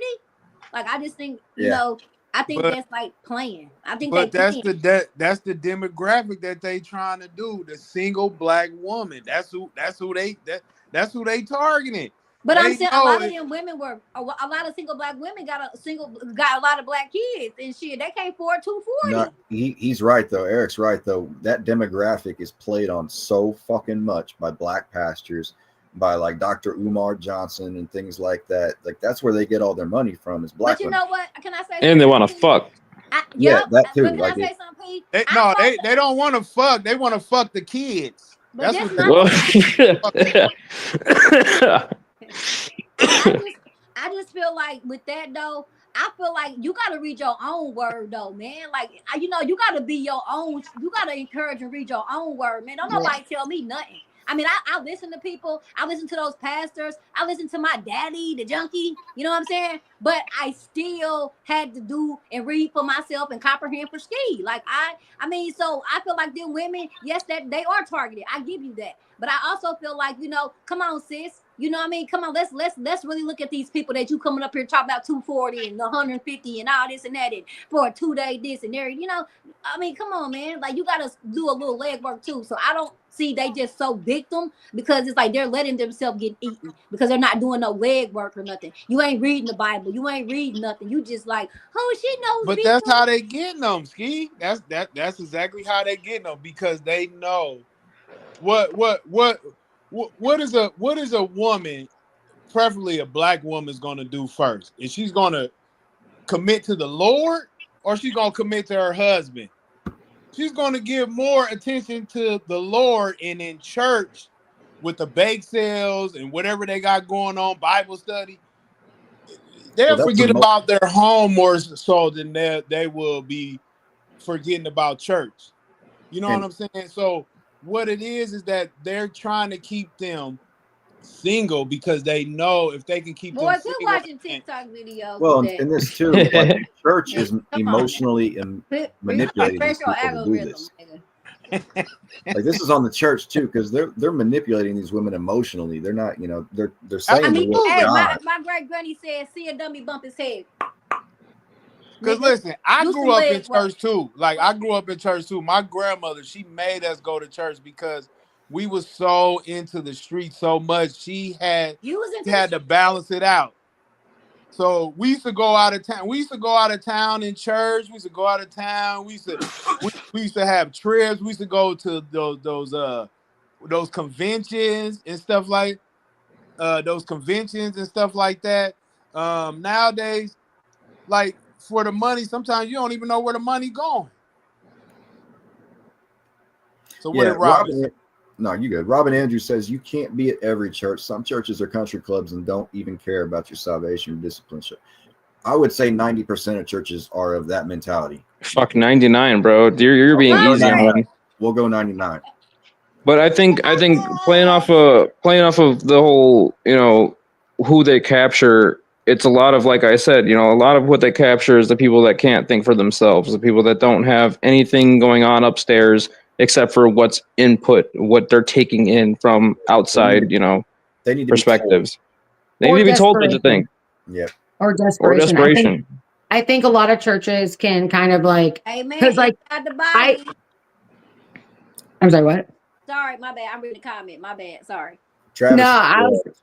E: Like, I just think, you know, I think that's like playing. I think that's the
I: demographic that they trying to do. The single black woman. That's who they targeting.
E: But I'm saying a lot of them women a lot of single black women got a lot of black kids and shit. They can't afford 240.
C: No, he's right though. Eric's right though. That demographic is played on so fucking much by black pastors, by like Dr. Umar Johnson and things like that. Like that's where they get all their money from is black.
E: But you know what? Can I say?
D: And they want to fuck.
C: That too.
E: Can I say something, Pete?
I: They don't want to fuck. They want to fuck the kids.
E: But
I: that's
E: what. I just feel like with that though, I feel like you got to read your own word though, man. Like, you know, you got to be your own. You got to encourage and read your own word, man. Don't nobody tell me nothing. I mean, I listen to people. I listen to those pastors. I listen to my daddy, the junkie. You know what I'm saying? But I still had to do and read for myself and comprehend for ski. Like I mean, so I feel like them women, yes, that they are targeted. I give you that. But I also feel like, you know, come on, sis. You know what I mean? Come on, let's really look at these people that you coming up here talking about 240 and 150 and all this and that and for a 2-day this and there. You know, I mean, come on, man. Like you gotta do a little leg work too. So I don't see they just so victim because it's like they're letting themselves get eaten because they're not doing no leg work or nothing. You ain't reading the Bible. You ain't reading nothing. You just like, oh, she knows.
I: But that's how they getting them, Ski. That's exactly how they getting them because they know what is a woman, preferably a black woman, is going to do first? Is she's going to commit to the Lord or she's going to commit to her husband? She's going to give more attention to the Lord and in church with the bake sales and whatever they got going on, Bible study. They'll forget about their home more so than they will be forgetting about church. You know what I'm saying? So what it is that they're trying to keep them single because they know if they can keep them single.
E: Boy, watching TikTok videos.
C: Well, and this too, like the church is emotionally manipulating these people to do this. Like this is on the church too, because they're manipulating these women emotionally. They're not, you know, they're saying
E: my great granny said, "See a dummy bump his head."
I: Because listen, I grew up in church too. Like I grew up in church too. My grandmother, she made us go to church because we was so into the street so much. She had to balance it out. So we used to go out of town. We used to go out of town in church. We used to go out of town. We used to have trips. We used to go to those conventions and stuff like that. Nowadays, like for the money, sometimes you don't even know where the money going. So what did Robin?
C: No, you good. Robin Andrews says you can't be at every church. Some churches are country clubs and don't even care about your salvation or discipline. I would say 90% of churches are of that mentality.
D: Fuck 99, bro. You're being easy on them.
C: We'll go 99.
D: But I think playing off of the whole, you know, who they capture, it's a lot of, like I said, you know, a lot of what they capture is the people that can't think for themselves, the people that don't have anything going on upstairs except for what's input, what they're taking in from outside, you know,
C: they need to
D: perspectives. They need to be told what to think.
C: Yeah.
F: Or desperation. I think a lot of churches can kind of like, because like, I'm sorry, what?
E: Sorry, my bad. I'm reading the comment. My bad. Sorry.
C: Travis,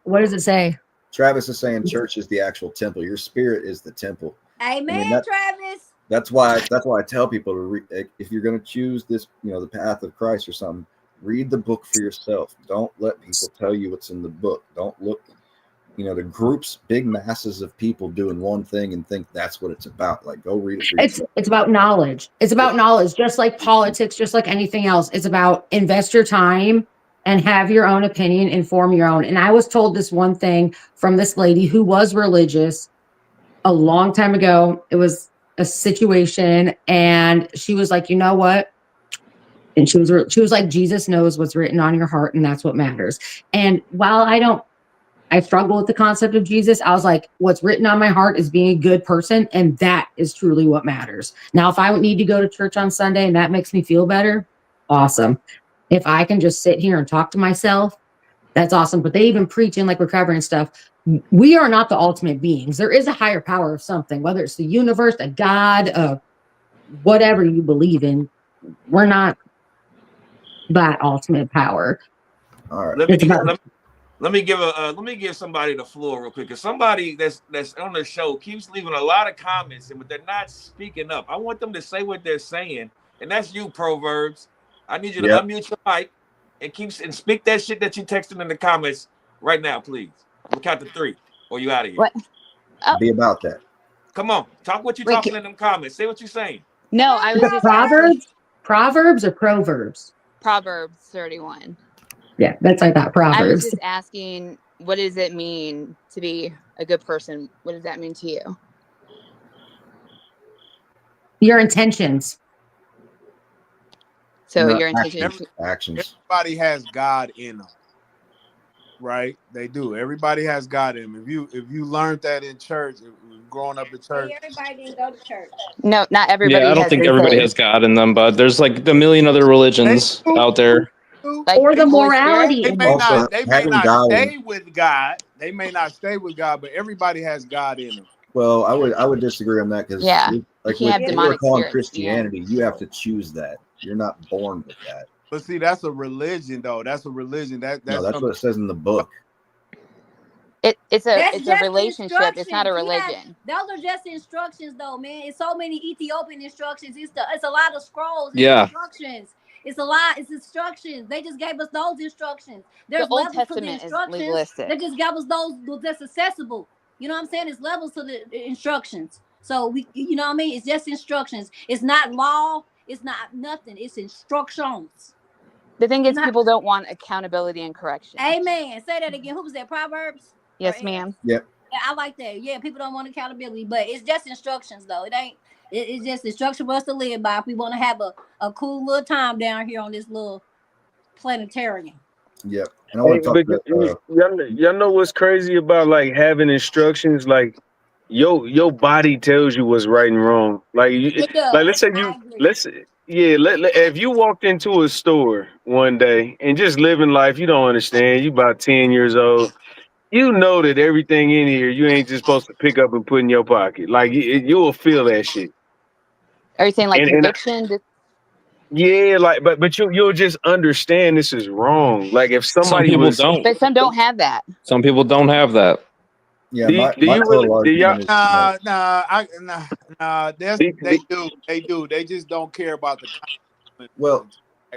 F: What does it say?
C: Travis is saying church is the actual temple. Your spirit is the temple.
E: Amen, Travis.
C: That's why I tell people to if you're going to choose this, the path of Christ or something, read the book for yourself. Don't let people tell you what's in the book. Don't look, the groups, big masses of people doing one thing and think that's what it's about. Like, go read it for yourself.
F: It's about knowledge. It's about knowledge, just like politics, just like anything else. It's about invest your time and have your own opinion, inform your own. And I was told this one thing from this lady who was religious a long time ago. It was a situation, and she was like, you know what? And she was like, Jesus knows what's written on your heart, and that's what matters. And while I struggle with the concept of Jesus, I was like, what's written on my heart is being a good person, and that is truly what matters. Now, if I need to go to church on Sunday and that makes me feel better, awesome. If I can just sit here and talk to myself, that's awesome. But they even preach in like recovery and stuff. We are not the ultimate beings. There is a higher power of something, whether it's the universe, a God, whatever you believe in. We're not that ultimate power.
C: All right.
B: Let me give somebody the floor real quick. Cause somebody that's on the show keeps leaving a lot of comments, but they're not speaking up. I want them to say what they're saying, and that's you, Proverbs. I need you to unmute your mic and speak that shit that you texted in the comments right now, please. We'll count to 3, or you out of here.
J: What? Oh.
C: Be about that.
B: Come on, talk what you're talking in them comments. Say what you're saying.
J: No, I was just
F: Proverbs or Proverbs?
J: Proverbs 31.
F: Yeah, that's like that. Proverbs.
J: I was just asking, what does it mean to be a good person? What does that mean to you?
F: Your intentions.
J: So your intentions.
C: Actions.
I: Everybody has God in them, right? They do. Everybody has God in them. If you learned that in church, growing up in church.
E: Everybody didn't go to church.
J: No, not everybody.
D: Yeah, I don't think everybody has God in them, but there's like a million other religions out there.
J: Like
F: or the morality.
I: They may not stay with God. They may not stay with God, but everybody has God in them.
C: Well, I would disagree on that because like
J: you have demonic spirits,
C: Christianity, you have to choose that. You're not born with that.
I: But see, that's a religion, though. That's a religion. That's
C: what it says in the book.
J: It's a relationship. It's not a religion.
E: Those are just instructions, though, man. It's so many Ethiopian instructions. It's a lot of scrolls. Instructions. It's a lot. It's instructions. They just gave us those instructions. There's
J: the Old
E: levels
J: Testament
E: to the instructions.
J: is legalistic.
E: They just gave us those that's accessible. You know what I'm saying? It's levels to the instructions. So you know what I mean? It's just instructions. It's not law. It's not nothing. It's instructions.
J: The thing is, people don't want accountability and correction.
E: Amen. Say that again. Who was that? Proverbs?
J: Yes, ma'am.
C: Yep.
E: Yeah, I like that. Yeah, people don't want accountability, but it's just instructions, though. It ain't. It's just instruction for us to live by if we want to have a cool little time down here on this little planetarium.
C: Yep. And I want to talk
H: about y'all know what's crazy about like having instructions? Like your body tells you what's right and wrong. Like let's say if you walked into a store one day and just living life, you don't understand. You about 10 years old. You know that everything in here you ain't just supposed to pick up and put in your pocket. Like you will feel that shit.
J: Are you saying like conviction?
H: Yeah, like but you'll just understand this is wrong. Like if somebody
D: don't,
J: but some don't have that.
D: Some people don't have that.
C: Yeah,
I: they do. They just don't care about the content.
C: Well,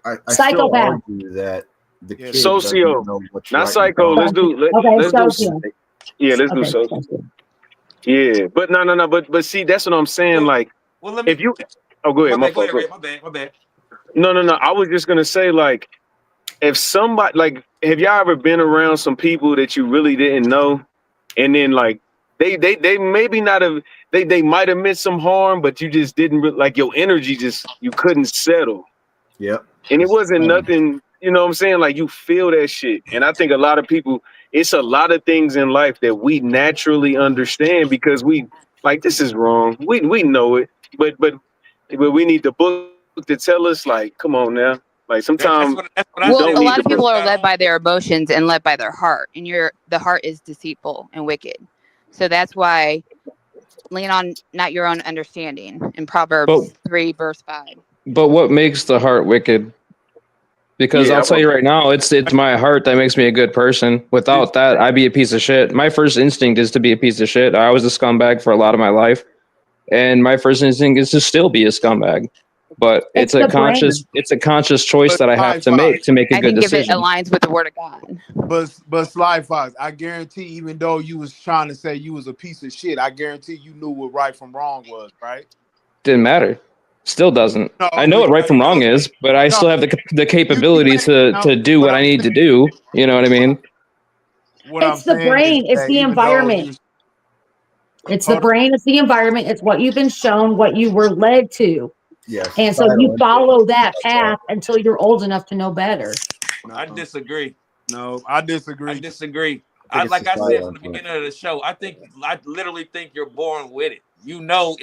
C: I still argue that the kid
H: socio,
C: know what's
H: not
C: right
H: psycho. Let's do socio. Yeah, but no. But see, that's what I'm saying. Like, go ahead. My bad. No. I was just gonna say, like, if somebody, like, have y'all ever been around some people that you really didn't know, and then like they maybe not have, they might have meant some harm, but you just didn't like your energy you couldn't settle.
C: Yep.
H: And it wasn't nothing. You know what I'm saying? Like you feel that shit. And I think a lot of people, it's a lot of things in life that we naturally understand because we like, this is wrong. We know it, but we need the book to tell us like, come on now. Like sometimes
J: a lot of people are led by their emotions and led by their heart, and the heart is deceitful and wicked. So that's why lean on not your own understanding in Proverbs 3 verse 5.
D: But what makes the heart wicked? Because I'll tell you right now, it's my heart that makes me a good person. Without that, I'd be a piece of shit. My first instinct is to be a piece of shit. I was a scumbag for a lot of my life, and my first instinct is to still be a scumbag. But it's a conscious choice that I have to make a good decision.
J: If it aligns with the word of God.
I: But Sly Fox, I guarantee, even though you was trying to say you was a piece of shit, I guarantee you knew what right from wrong was, right?
D: Didn't matter. Still doesn't.
I: No,
D: I know what right from wrong is, but I still have the capability to do what I need to do. You know what I mean?
F: It's the brain. It's the environment. It's the brain. It's the environment. It's what you've been shown, what you were led to.
C: Yes.
F: And so you follow that path until you're old enough to know better.
B: I disagree.
I: No, I disagree.
B: I disagree. Like I said from the beginning of the show, I literally think you're born with it. You know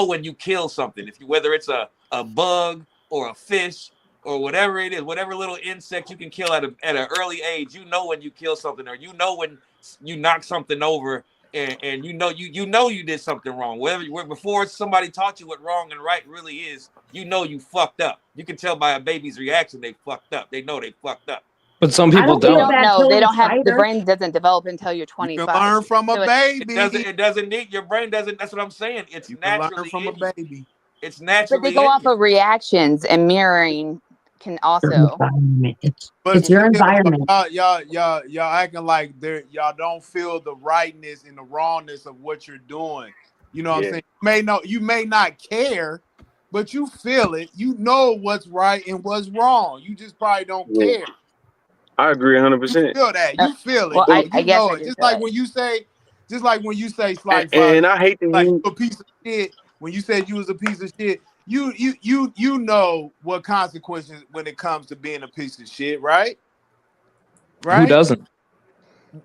B: when you kill something, whether it's a bug or a fish or whatever it is, whatever little insect you can kill at an early age, you know when you kill something, or you know when you knock something over, and you know you did something wrong. Before somebody taught you what wrong and right really is, you know you fucked up. You can tell by a baby's reaction they fucked up. They know they fucked up.
D: But some people don't.
J: No, they don't have. The brain doesn't develop until you're 25.
I: You can learn from a baby.
B: It doesn't need your brain doesn't. That's what I'm saying. It's naturally
I: from a baby.
B: It's naturally.
J: But they go off of reactions, and mirroring can also.
F: It's your environment.
I: Y'all acting like y'all don't feel the rightness and the wrongness of what you're doing. You know what I'm saying? You may not care, but you feel it. You know what's right and what's wrong. You just probably don't care.
H: I agree 100%.
I: You feel that. You feel it.
J: Well, I guess
I: know it. Just like when you say, Sly Fox,
H: and I hate to
I: like a piece of shit. When you said you was a piece of shit, you know what consequences when it comes to being a piece of shit, right?
D: Who doesn't?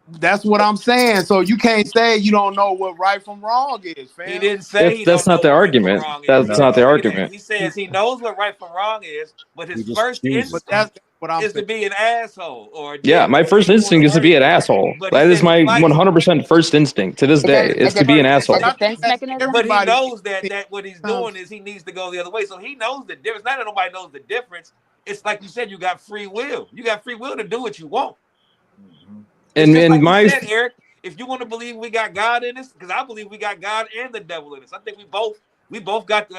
I: That's what I'm saying. So you can't say you don't know what right from wrong is, fam.
B: He didn't say
D: that's not the argument. That's not the argument.
B: He says he knows what right from wrong is, but his first instinct is to be an asshole.
D: My first instinct is to be an asshole. That is my 100% first instinct to this day, is to be an asshole.
B: But he knows that what he's doing is he needs to go the other way. So he knows the difference. Not that nobody knows the difference. It's like you said, you got free will. You got free will to do what you want.
D: And
B: like
D: my
B: you said, Eric, if you want to believe we got God in us, because I believe we got God and the devil in us. I think we both got the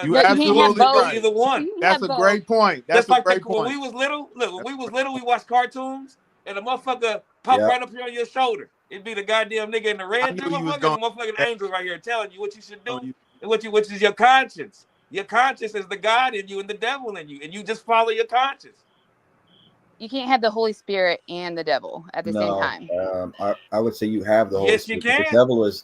B: either one.
I: That's a great point. That's a great point.
B: When we was little, we watched cartoons and the motherfucker pop right up here on your shoulder. It'd be the goddamn nigga in the red motherfucking angel right here telling you what you should do and which is your conscience. Your conscience is the God in you and the devil in you, and you just follow your conscience.
J: You can't have the Holy Spirit and the devil at the same time.
C: I would say you have the Holy
B: Yes,
C: Spirit.
B: you can.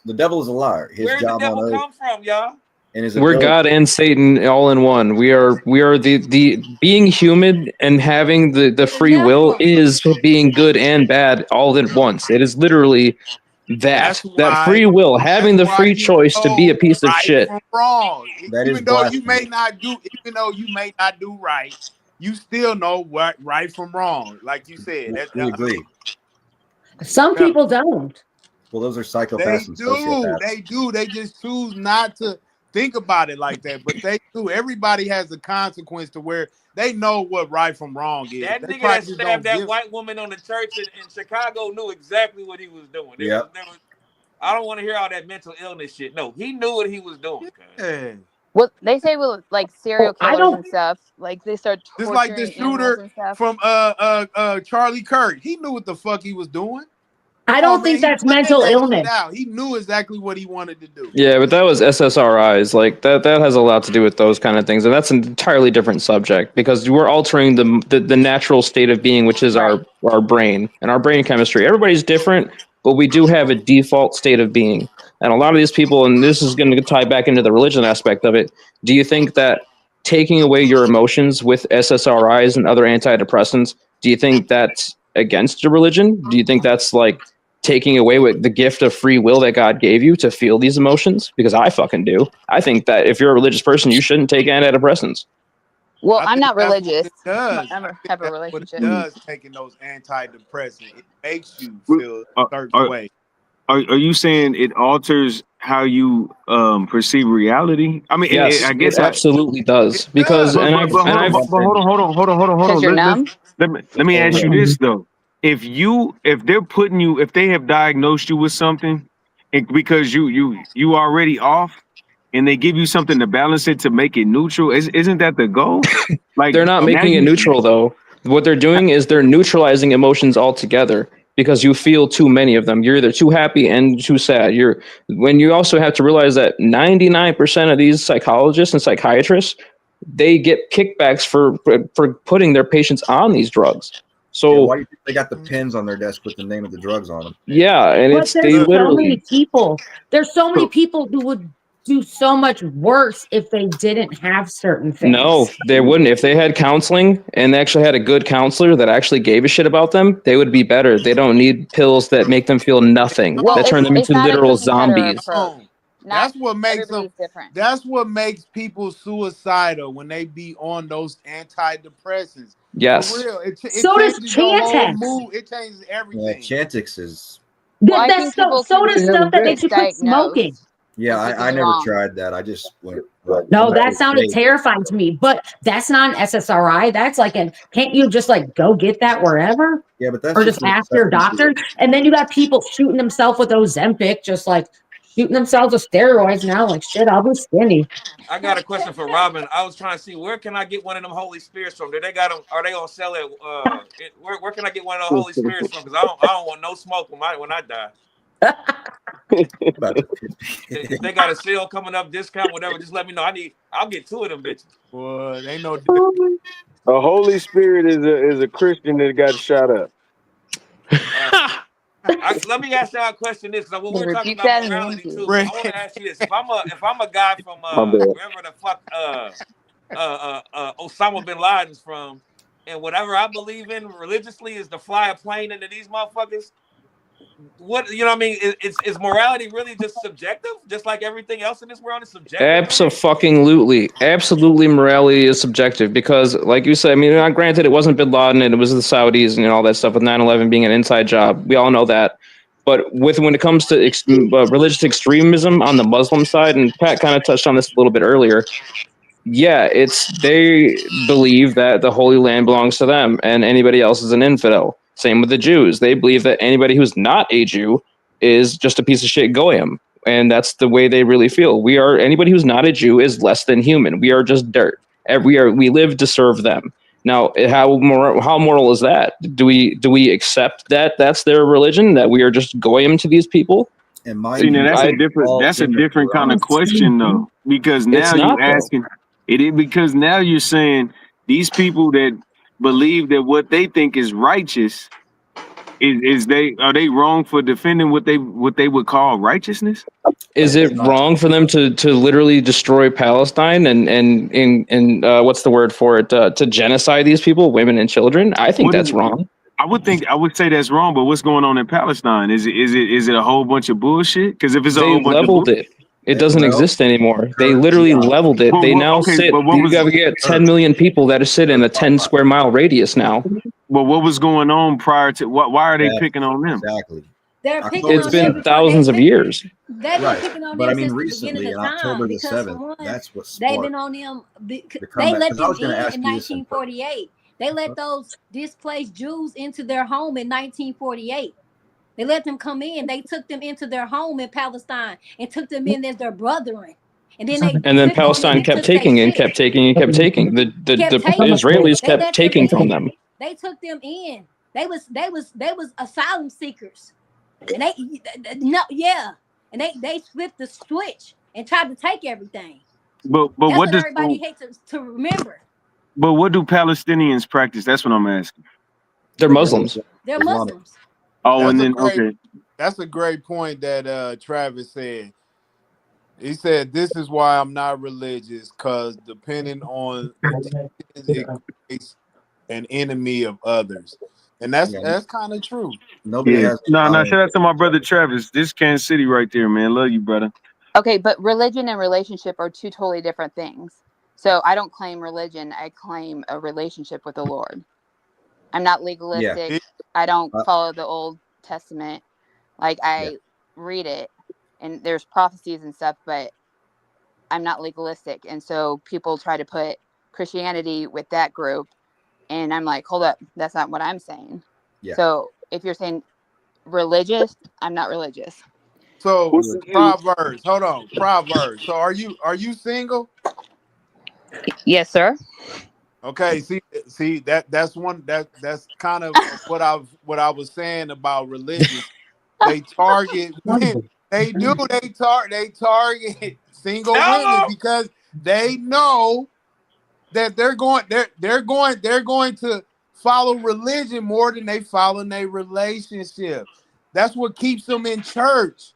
C: The devil is a liar.
B: Where did the devil come from, y'all?
C: We're
D: God and Satan all in one. We are the being human and having the free will is being good and bad all at once. It is literally that free will, having the free choice to be a piece of shit.
I: Wrong. Even though you may not do right, you still know what right from wrong. Like you said,
C: we agree.
F: Some people don't.
C: Well, those are psychopaths.
I: They do. They just choose not to think about it like that. But they do. Everybody has a consequence to where they know what right from wrong is.
B: That nigga that stabbed that white woman on the church in Chicago knew exactly what he was doing. I don't want to hear all that mental illness shit. No, he knew what he was doing.
J: Well, they say with like serial killers and stuff, like they start
I: just like the shooter from Charlie Kirk. He knew what the fuck he was doing.
F: I don't think that's mental illness.
I: He knew exactly what he wanted to do.
D: Yeah, but that was SSRIs. Like that has a lot to do with those kind of things, and that's an entirely different subject because we're altering the natural state of being, which is our brain and our brain chemistry. Everybody's different, but we do have a default state of being. And a lot of these people, and this is going to tie back into the religion aspect of it, do you think that taking away your emotions with SSRIs and other antidepressants, do you think that's against your religion? Do you think that's like taking away with the gift of free will that God gave you to feel these emotions? Because I fucking do. I think that if you're a religious person, you shouldn't take antidepressants.
J: Well, I'm not religious. I never have a relationship.
I: What it does, taking those antidepressants, it makes you feel a certain way.
H: Are you saying it alters how you perceive reality? I mean,
D: yes,
H: I guess
D: it absolutely does. Because
H: hold on.
J: Because you're numb.
H: Let me ask you this though. If they have diagnosed you with something because you already off and they give you something to balance it to make it neutral, isn't that the goal? Like
D: They're not
H: now
D: making it neutral though. What they're doing is they're neutralizing emotions altogether because you feel too many of them. You're either too happy and too sad. When you also have to realize that 99% of these psychologists and psychiatrists, they get kickbacks for putting their patients on these drugs. So
C: why do you think they got the pins on their desk with the name of the drugs on them?
D: yeah, and
F: But there's so many people. There's so many people who would do so much worse if they didn't have certain things.
D: No, they wouldn't. If they had counseling and they actually had a good counselor that actually gave a shit about them, they would be better. They don't need pills that make them feel nothing, that turn them into literal zombies.
I: That's what makes them.
J: Different.
I: That's what makes people suicidal when they be on those antidepressants.
D: Yes.
I: For real, it
F: So does
I: changes your whole
F: Chantix.
I: mood. It changes everything.
C: Chantix is.
J: Well,
F: That's so does stuff that they should quit smoking.
C: Yeah, I never tried that. I just went.
F: No, that sounded terrifying to me. But that's not an SSRI. That's like can't you just like go get that wherever?
C: Yeah, but that's
F: or just ask your doctor. And then you got people shooting themselves with Ozempic, just like shooting themselves with steroids now. Like shit, I'll be skinny.
B: I got a question for Robin. I was trying to see where can I get one of them Holy Spirits from? Do they got them? Are they gonna sell it? Where can I get one of those Holy Spirits from? Because I don't want no smoke when I die. If they got a sale coming up, discount, whatever, just let me know. I'll get 2 of them bitches.
I: Boy, ain't no.
H: A Holy Spirit is a Christian that got shot up.
B: Let me ask y'all a question. This because we're talking about morality too. I want to ask you this: if I'm a guy from wherever the fuck Osama bin Laden's from, and whatever I believe in religiously is to fly a plane into these motherfuckers. What you know what I mean? Is morality really just subjective? Just like everything else in this world is subjective?
D: Absolutely, morality is subjective because, like you said, I mean, granted, it wasn't bin Laden and it was the Saudis and all that stuff with 9/11 being an inside job. We all know that. But when it comes to religious extremism on the Muslim side, and Pat kind of touched on this a little bit earlier, yeah, they believe that the Holy Land belongs to them and anybody else is an infidel. Same with the Jews. They believe that anybody who's not a Jew is just a piece of shit goyim. And that's the way they really feel. Anybody who's not a Jew is less than human. We are just dirt. We live to serve them. Now, how moral is that? Do we accept that that's their religion, that we are just goyim to these people?
H: That's a different kind of question though. Because now you're asking because now you're saying these people that believe that what they think is righteous are they wrong for defending what they would call righteousness?
D: Is it wrong for them to literally destroy Palestine and what's the word for it, to genocide these people, women and children? I think that's wrong.
H: I would say that's wrong, but what's going on in Palestine? Is it a whole bunch of bullshit? Because if it's a whole bunch of bullshit,
D: it doesn't exist anymore. They literally leveled it. They now sit. You got to get 10 million people that sit in a 10 square mile radius now.
H: Well, what was going on prior to why are they picking on them?
C: Exactly.
D: It's been thousands of years.
E: They've been picking on them since
C: recently,
E: the beginning of time.
C: October the
E: Because
C: 7th,
E: for one,
C: that's what
E: they've been on them. They let them in 1948. They let those displaced Jews into their home in 1948. They let them come in. They took them into their home in Palestine and took them in as their brethren. And then
D: Palestine kept taking and kept taking and kept taking. The Israelis kept taking from them.
E: They took them in. They was asylum seekers. And they flipped the switch and tried to take everything.
H: But
E: that's
H: what does
E: everybody hates to remember?
H: But what do Palestinians practice? That's what I'm asking.
D: They're Muslims.
E: They're Muslims.
H: Oh,
I: that's a great point that Travis said. He said, "This is why I'm not religious, because depending on it's an enemy of others." And that's kind of true.
H: Nobody has no. Shout out to my brother Travis. This Kansas City right there, man. Love you, brother.
J: Okay, but religion and relationship are two totally different things. So I don't claim religion. I claim a relationship with the Lord. I'm not legalistic. Yeah. I don't follow the Old Testament. Like I read it, and there's prophecies and stuff, but I'm not legalistic. And so people try to put Christianity with that group And I'm like, hold up, that's not what I'm saying.
C: Yeah.
J: So if you're saying religious, I'm not religious.
I: So Proverbs, hold on, Proverbs. So are you single?
J: Yes, sir.
I: Okay, see that's kind of what I was saying about religion. They target when they target single women because they know that they're going to follow religion more than they follow their relationship. That's what keeps them in church.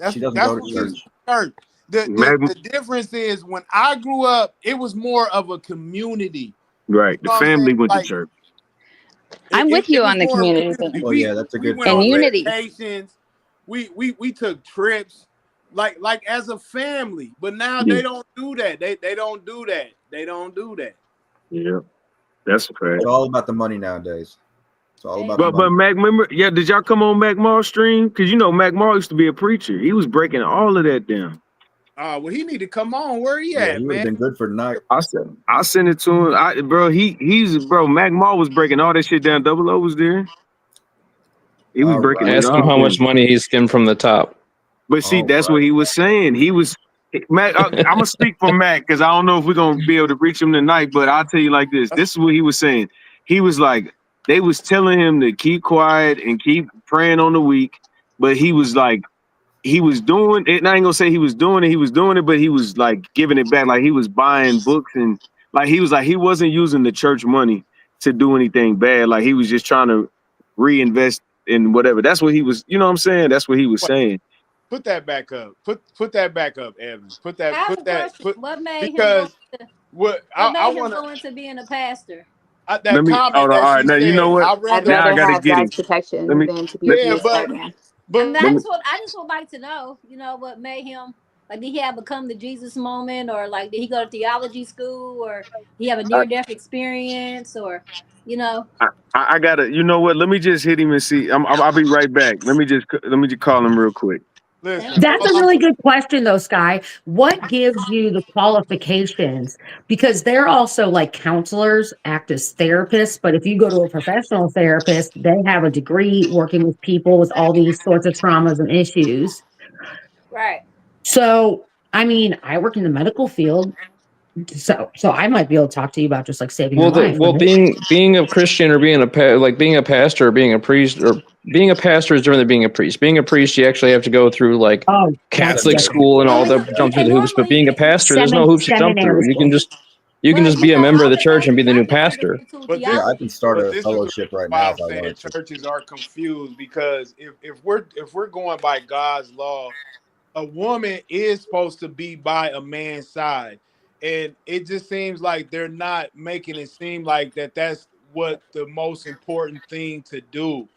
C: She doesn't
I: That's
C: go to
I: what
C: church.
I: keeps them in church. The difference is when I grew up, it was more of a community.
H: Right.
I: You
H: The
I: know what I'm
H: family
I: saying?
H: went to
I: Like,
H: church.
J: I'm with you
I: it was
J: on the
I: more of a
J: community
I: community.
J: thing.
C: Oh yeah, that's a
I: We
C: good
I: went
J: and
C: point.
I: on
J: unity.
I: vacations. We took trips like as a family. But now
H: Yeah.
I: they don't do that. They don't do that. They don't do that.
H: Yeah. That's a fact.
C: It's all about the money nowadays. It's all about the
H: But
C: money.
H: Mac, remember, yeah, did y'all come on Mac Mall stream? Because you know Mac Mall used to be a preacher. He was breaking all of that down.
I: Well, he need to come on. Where he
C: Yeah,
I: at,
C: he would have
I: man?
C: been good for tonight.
H: I sent it to him. Bro, Mac Mall was breaking all that shit down. Double O was there. He was
C: All
H: breaking
C: right.
H: it
D: Ask him
H: all
D: how much
H: down.
D: money he skimmed from the top.
H: But see,
C: All
H: that's what
C: right.
H: he was saying. He was Mac. I'm gonna speak for Mac because I don't know if we're gonna be able to reach him tonight. But I'll tell you like this. This is what he was saying. He was like, they was telling him to keep quiet and keep praying on the week, but he was like, he was doing it. And I ain't gonna say he was doing it, but he was like giving it back. Like he was buying books and like he was like he wasn't using the church money to do anything bad. Like he was just trying to reinvest in whatever. That's what he was, you know what I'm saying? That's what he was saying.
I: Put that back up. Put that back up, Evans.
E: I have a question. What made him
I: because what I
E: him
I: want
E: go into being a pastor?
I: that comment
H: Hold on.
I: that
H: All right.
I: she
H: Now, you know
I: said.
H: what?
I: I'd
J: I'd
I: rather
H: Now I
J: rather
H: got to
J: have
H: get him.
J: God's protection
H: Let me,
J: than to be
H: let,
J: a
I: yeah,
J: police program.
I: but
E: I mean,
H: let me,
E: I just would like to know, what made him like. Did he have a come to Jesus moment, or like did he go to theology school, or he have a
H: I,
E: near death experience, or
H: I gotta, you know what? Let me just hit him and see. I'll be right back. Let me just call him real quick.
I: listen,
E: Thank
F: That's
E: you.
F: a really good question, though, Sky. What gives you the qualifications? Because they're also like counselors, act as therapists. But if you go to a professional therapist, they have a degree working with people with all these sorts of traumas and issues.
E: Right.
F: So, I mean, I work in the medical field. So I might be able to talk to you about just like saving your life. Right?
D: Being a Christian or being being a pastor or being a priest or being a pastor is different than being a priest. Being a priest, you actually have to go through like
F: Oh, that's
D: Catholic
F: different.
D: school and all
E: Well,
D: the jump through
E: and
D: the hoops. But
E: normally,
D: being a pastor, there's no hoops to jump
F: Seminary
D: through. You can
F: school.
D: just be a member of the church and be the
E: I
D: new
E: can
D: pastor.
E: institute
I: but this
C: Yeah, I
E: theology.
C: can start
I: but
C: a
I: this is
C: fellowship right
I: why
C: now
I: I'm
C: if I
I: saying
C: wanted to.
I: churches are confused because if we're going by God's law, a woman is supposed to be by a man's side, and it just seems like they're not making it seem like that's what the most important thing to do.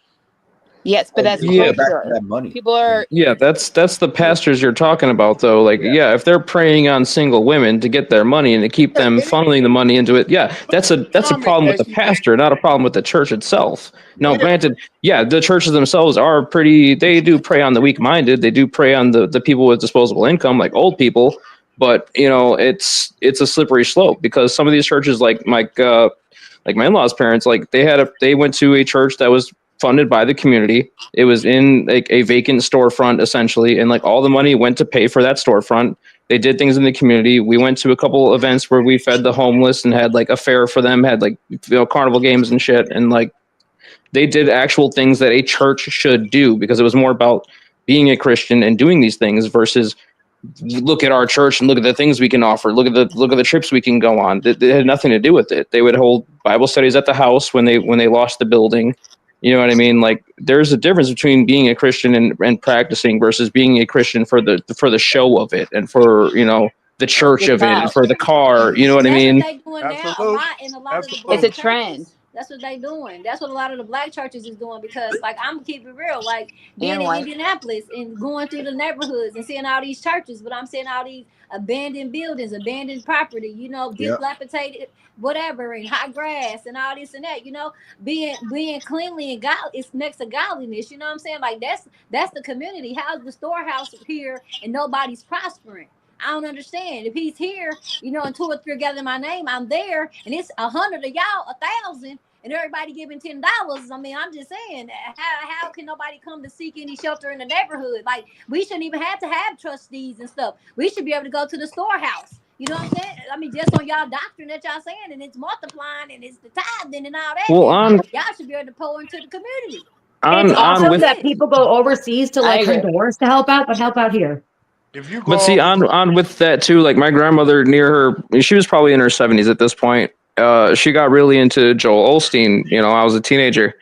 J: Yes, but
C: Oh,
J: that's
C: it goes
D: Yeah,
C: back to
J: culture.
C: that money.
J: People
C: I mean,
J: are
D: yeah, that's the pastors you're talking about though. Like,
C: yeah,
D: yeah, if they're preying on single women to get their money and to keep them
I: And
D: funneling the money into it, yeah, that's a
I: comment
D: problem with
I: that
D: the
I: she made,
D: pastor, not a problem with the church itself. Now,
C: right.
I: yeah,
D: granted, yeah, the churches themselves are pretty. They do prey on the weak-minded. They do prey on the people with disposable income, like old people. But it's a slippery slope because some of these churches, like my in-laws' parents, like they went to a church that was funded by the community. It was in like a vacant storefront essentially, and like all the money went to pay for that storefront. They did things in the community. We went to a couple events where we fed the homeless and had like a fair for them, had like carnival games and shit, and like they did actual things that a church should do because it was more about being a Christian and doing these things versus look at our church and look at the things we can offer. Look at the trips we can go on. It had nothing to do with it. They would hold Bible studies at the house when they lost the building. You know what I mean? Like there's a difference between being a Christian and practicing versus being a Christian for the show of it and for the church
J: the
D: of it and
J: clout.
D: for the car. You know what I
E: That's what
D: mean?
E: they doing now a
I: absolutely,
E: lot in a lot of the
J: It's
E: black
J: a
I: absolutely.
J: trend.
E: churches. That's what they doing. That's what a lot of the black churches is doing because like I'm gonna keep it real, like being
J: And
E: in
J: white.
E: Indianapolis and going through the neighborhoods and seeing all these churches, but I'm seeing all these abandoned buildings, abandoned property,
C: Yep.
E: dilapidated whatever and high grass and all this and that, being cleanly and God it's next to godliness, you know what I'm saying? Like that's the community. How's the storehouse here and nobody's prospering? I don't understand. If he's here, you know, and 2 or 3 are gathered in my name, I'm there, and it's 100 of y'all, 1,000, and everybody giving $10. I mean, I'm just saying, how can nobody come to seek any shelter in the neighborhood? Like, we shouldn't even have to have trustees and stuff. We should be able to go to the storehouse. You know what I'm saying? I mean, just on y'all doctrine that y'all saying, and it's multiplying, and it's the tithing and all that.
D: Well,
E: Y'all should be able to pour into the community.
F: It's awesome
D: with
F: that people go overseas to like Honduras to help out, but help out here.
I: If you go
D: But see, on with that too, like my grandmother near her, she was probably in her 70s at this point. She got really into Joel Osteen. You know, I was a teenager,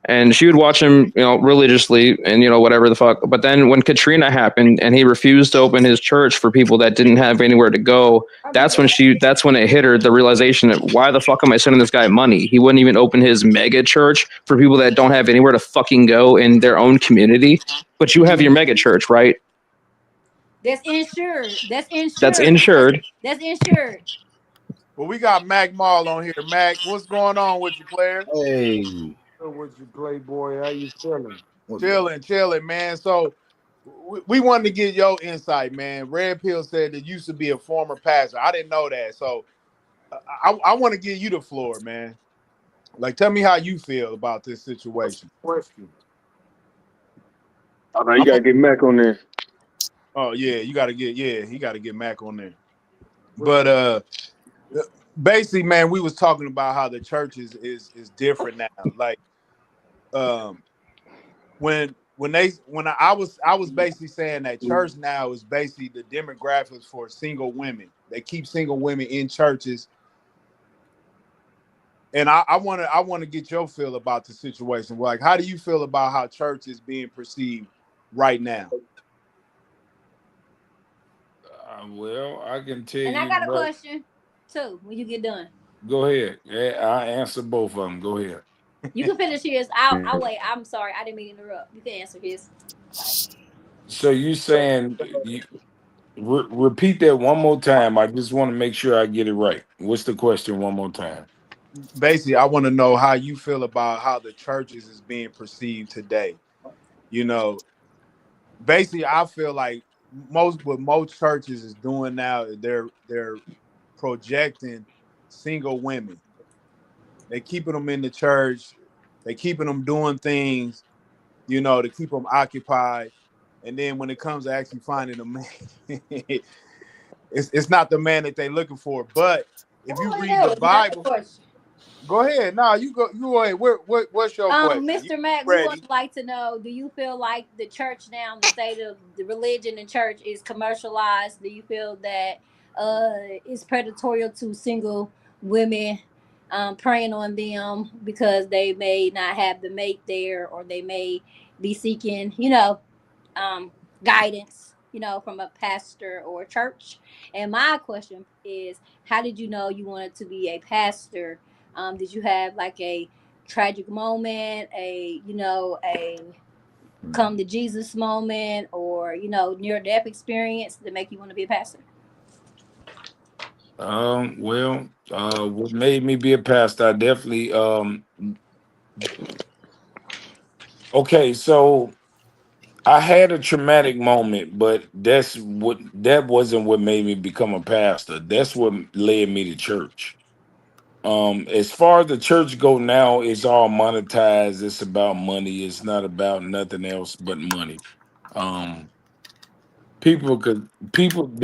D: and she would watch him, you know, religiously, and you know, whatever the fuck. But then when Katrina happened, and he refused to open his church for people that didn't have anywhere to go, that's when it hit her, the realization that why the fuck am I sending this guy money? He wouldn't even open his mega church for people that don't have anywhere to fucking go in their own community. But you have your mega church, right?
E: That's insured. That's insured.
D: That's insured.
E: That's insured.
I: Well, we got Mac Mall on here. Mac, what's going on with you, player?
C: Hey.
K: With you, Playboy? How you feeling?
I: Chilling, man. So we wanted to get your insight, man. Red Pill said that you used to be a former pastor. I didn't know that. So I want to give you the floor, man. Like, tell me how you feel about this situation.
K: Question.
H: Oh, no, you got to get Mac on there.
I: Oh, yeah, he got to get Mac on there. But basically, man, we was talking about how the church is different now. Like, when I was basically saying that church now is basically the demographics for single women. They keep single women in churches. And I want to get your feel about the situation. Like, how do you feel about how church is being perceived right now?
K: Well, I can tell you.
E: And I got a question too. When you get done,
K: go ahead. I answer both of them. Go ahead.
E: You can finish his. I'll wait. I'm sorry, I didn't mean to interrupt. You can answer his.
K: So you saying repeat that one more time? I just want to make sure I get it right. What's the question one more time?
I: Basically, I want to know how you feel about how the churches is being perceived today. You know, basically, I feel like most churches is doing now, they're projecting single women. They keeping them in the church. They keeping them doing things, you know, to keep them occupied. And then when it comes to actually finding a man, it's not the man that they're looking for. But if you read the Bible, go ahead. No, you go ahead. What's your question?
E: Mr. Mack, we would like to know, do you feel like the church now, the state of the religion and church is commercialized? Do you feel that it's predatory to single women, preying on them because they may not have the mate there, or they may be seeking, you know, guidance, you know, from a pastor or a church? And my question is, how did you know you wanted to be a pastor? Did you have like a tragic moment, a come to Jesus moment, or, you know, near death experience that make you want to be a pastor?
K: Well, what made me be a pastor, I definitely okay, so I had a traumatic moment, but that wasn't what made me become a pastor. That's what led me to church. As far as the church go now, it's all monetized. It's about money. It's not about nothing else but money. The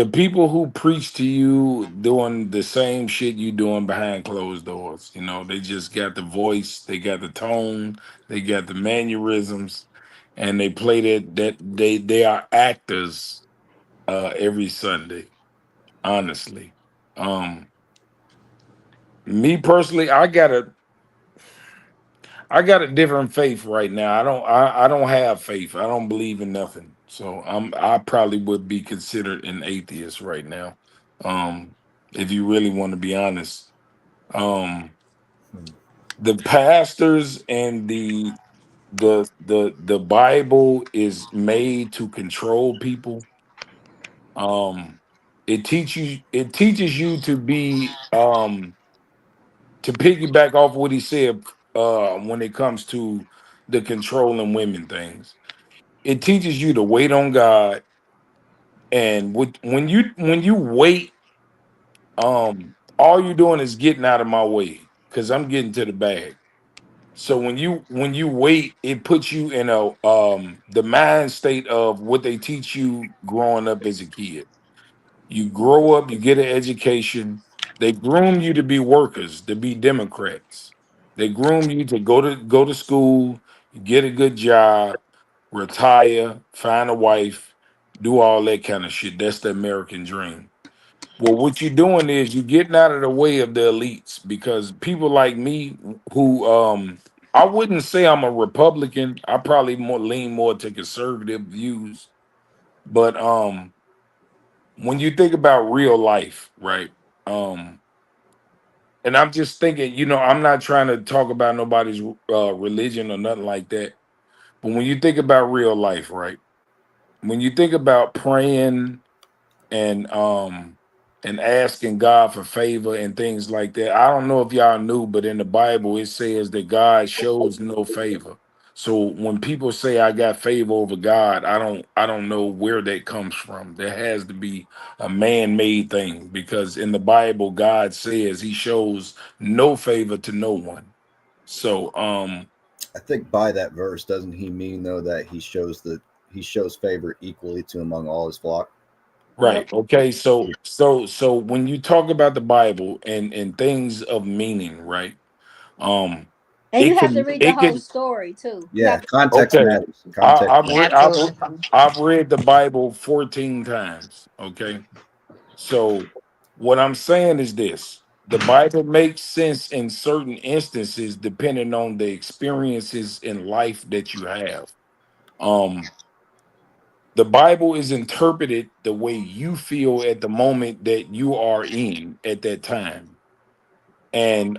K: people who preach to you doing the same shit you doing behind closed doors. You know, they just got the voice, they got the tone, they got the mannerisms, and they play that they are actors every Sunday. Honestly, me personally, I got a different faith right now. I don't have faith. I don't believe in nothing. So I probably would be considered an atheist right now. If you really want to be honest. The pastors and the Bible is made to control people. It teaches you to be to piggyback off what he said when it comes to the controlling women things. It teaches you to wait on God And when you wait, all you're doing is getting out of my way because I'm getting to the bag. So when you wait, it puts you in a the mind state of what they teach you growing up as a kid. You grow up, you get an education. They groom you to be workers, to be Democrats. They groom you to go to school, get a good job, retire, find a wife, do all that kind of shit. That's the American dream. Well, what you're doing is you're getting out of the way of the elites because people like me who I wouldn't say I'm a Republican. I probably lean more to conservative views. But when you think about real life, right? Um, and I'm just thinking, I'm not trying to talk about nobody's religion or nothing like that. But when you think about real life, right? When you think about praying and asking God for favor and things like that. I don't know if y'all knew, but in the Bible it says that God shows no favor. So when people say I got favor over God, I don't know where that comes from. There has to be a man-made thing because in the Bible God says he shows no favor to no one. So
C: I think by that verse, doesn't he mean though that he shows favor equally to among all his flock?
K: right. Okay. So when you talk about the Bible and things of meaning, right? Um,
E: And you
K: it
E: have to
K: can
E: read the
K: it
E: whole
K: can
E: story too. You
C: Yeah,
E: have to.
C: context
K: okay.
C: matters.
K: I,
C: Context
K: I've
C: matters.
K: read I've read the Bible 14 times. Okay. So what I'm saying is this: the Bible makes sense in certain instances depending on the experiences in life that you have. Um, the Bible is interpreted the way you feel at the moment that you are in at that time. And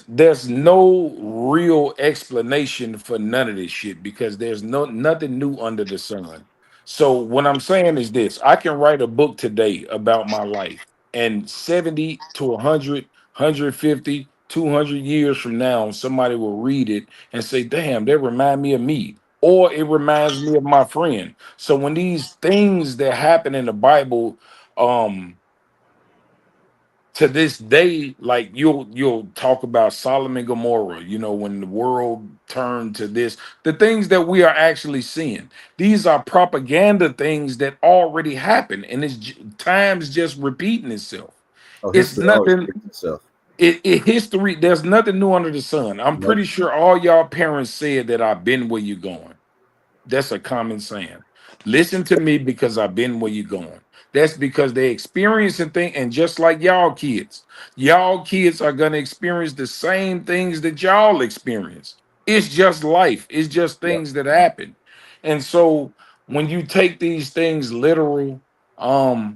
K: there's no real explanation for none of this shit because there's nothing new under the sun. So what I'm saying is this: I can write a book today about my life, and 70 to 100, 150, 200 years from now, somebody will read it and say, "Damn, that remind me of me." Or it reminds me of my friend. So when these things that happen in the Bible, um, to this day, like you'll talk about Solomon and Gomorrah, when the world turned to this, the things that we are actually seeing. These are propaganda things that already happened, and time's just repeating itself.
C: Oh,
K: It's
C: history always
K: nothing.
C: repeats itself.
K: History. There's nothing new under the sun. I'm
C: Nope.
K: pretty sure all y'all parents said that I've been where you're going. That's a common saying. Listen to me because I've been where you're going. That's because they experiencing things, and just like y'all kids are gonna experience the same things that y'all experience. It's just life. It's just
C: Yep.
K: things that happen. And so when you take these things literal, um,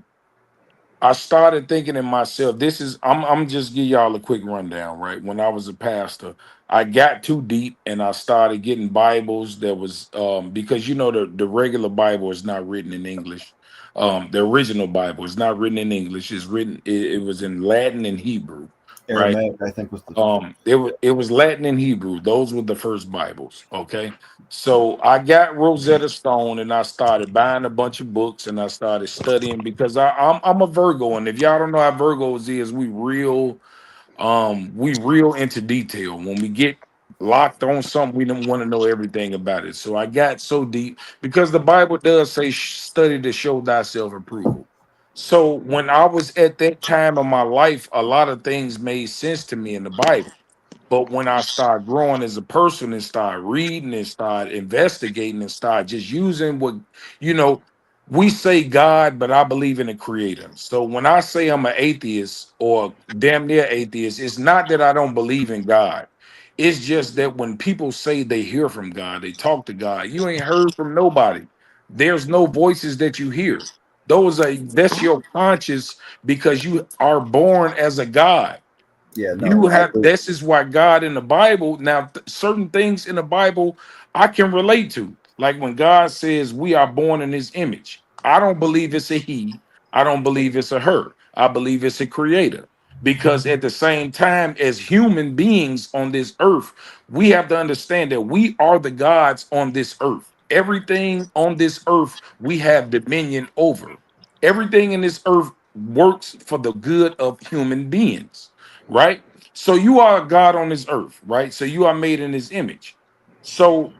K: I started thinking in myself, I'm just give y'all a quick rundown, right? When I was a pastor, I got too deep and I started getting Bibles that was because the regular Bible is not written in English. The original Bible is not written in English. It's written it was in Latin and Hebrew, right?
C: Aramaic, I think, was the
K: It was Latin and Hebrew. Those were the first Bibles. Okay. So I got Rosetta Stone and I started buying a bunch of books and I started studying because I'm a Virgo. And if y'all don't know how Virgos is, we real into detail. When we get locked on something, we don't want to know everything about it. So I got so deep because the Bible does say study to show thyself approval. So when I was at that time of my life, a lot of things made sense to me in the Bible. But when I start growing as a person and start reading and start investigating and start just using you know, we say God, but I believe in a creator. So when I say I'm an atheist or damn near atheist, it's not that I don't believe in God. It's just that when people say they hear from God, they talk to God, you ain't heard from nobody. There's no voices that you hear. That's your conscience because you are born as a God.
C: Yeah, no,
K: You
C: I
K: have
C: agree.
K: this is why God in the Bible now certain things in the Bible I can relate to, like when God says we are born in his image. I don't believe it's a he, I don't believe it's a her, I believe it's a creator, because at the same time as human beings on this earth we have to understand that we are the gods on this earth. Everything on this earth we have dominion over. Everything in this earth works for the good of human beings, right? So you are a God on this earth, right? So you are made in his image. So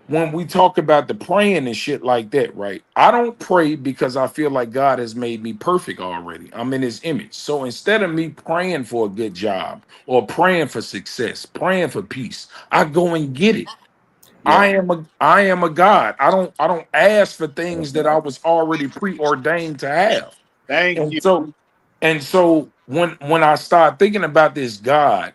K: when we talk about the praying and shit like that, right? I don't pray because I feel like God has made me perfect already. I'm in his image. So instead of me praying for a good job or praying for success, praying for peace, I go and get it.
C: Yeah.
K: I am a God. I don't ask for things that I was already preordained to have.
I: Thank
K: And
I: you.
K: so when I start thinking about this God,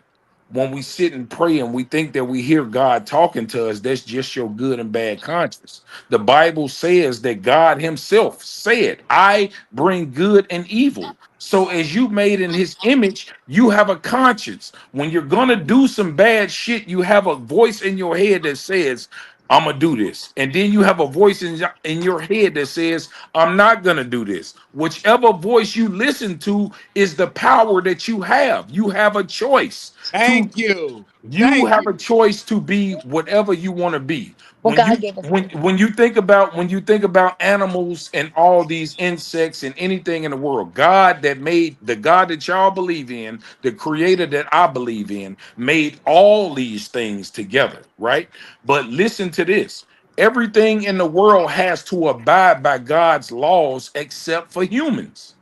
K: when we sit and pray and we think that we hear God talking to us, that's just your good and bad conscience. The Bible says that God himself said, I bring good and evil. So as you made in his image, you have a conscience. When you're gonna do some bad shit, you have a voice in your head that says, I'm gonna do this. And then you have a voice in your head that says, I'm not gonna do this. Whichever voice you listen to is the power that you have. You have a choice to
I: Thank you.
K: you
I: Thank
K: have
I: you.
K: a choice to be whatever you want to be.
J: Well,
K: When
J: God
K: you
J: gave us
K: when you think about animals and all these insects and anything in the world, God that made the God that y'all believe in, the creator that I believe in, made all these things together, right? But listen to this. Everything in the world has to abide by God's laws except for humans.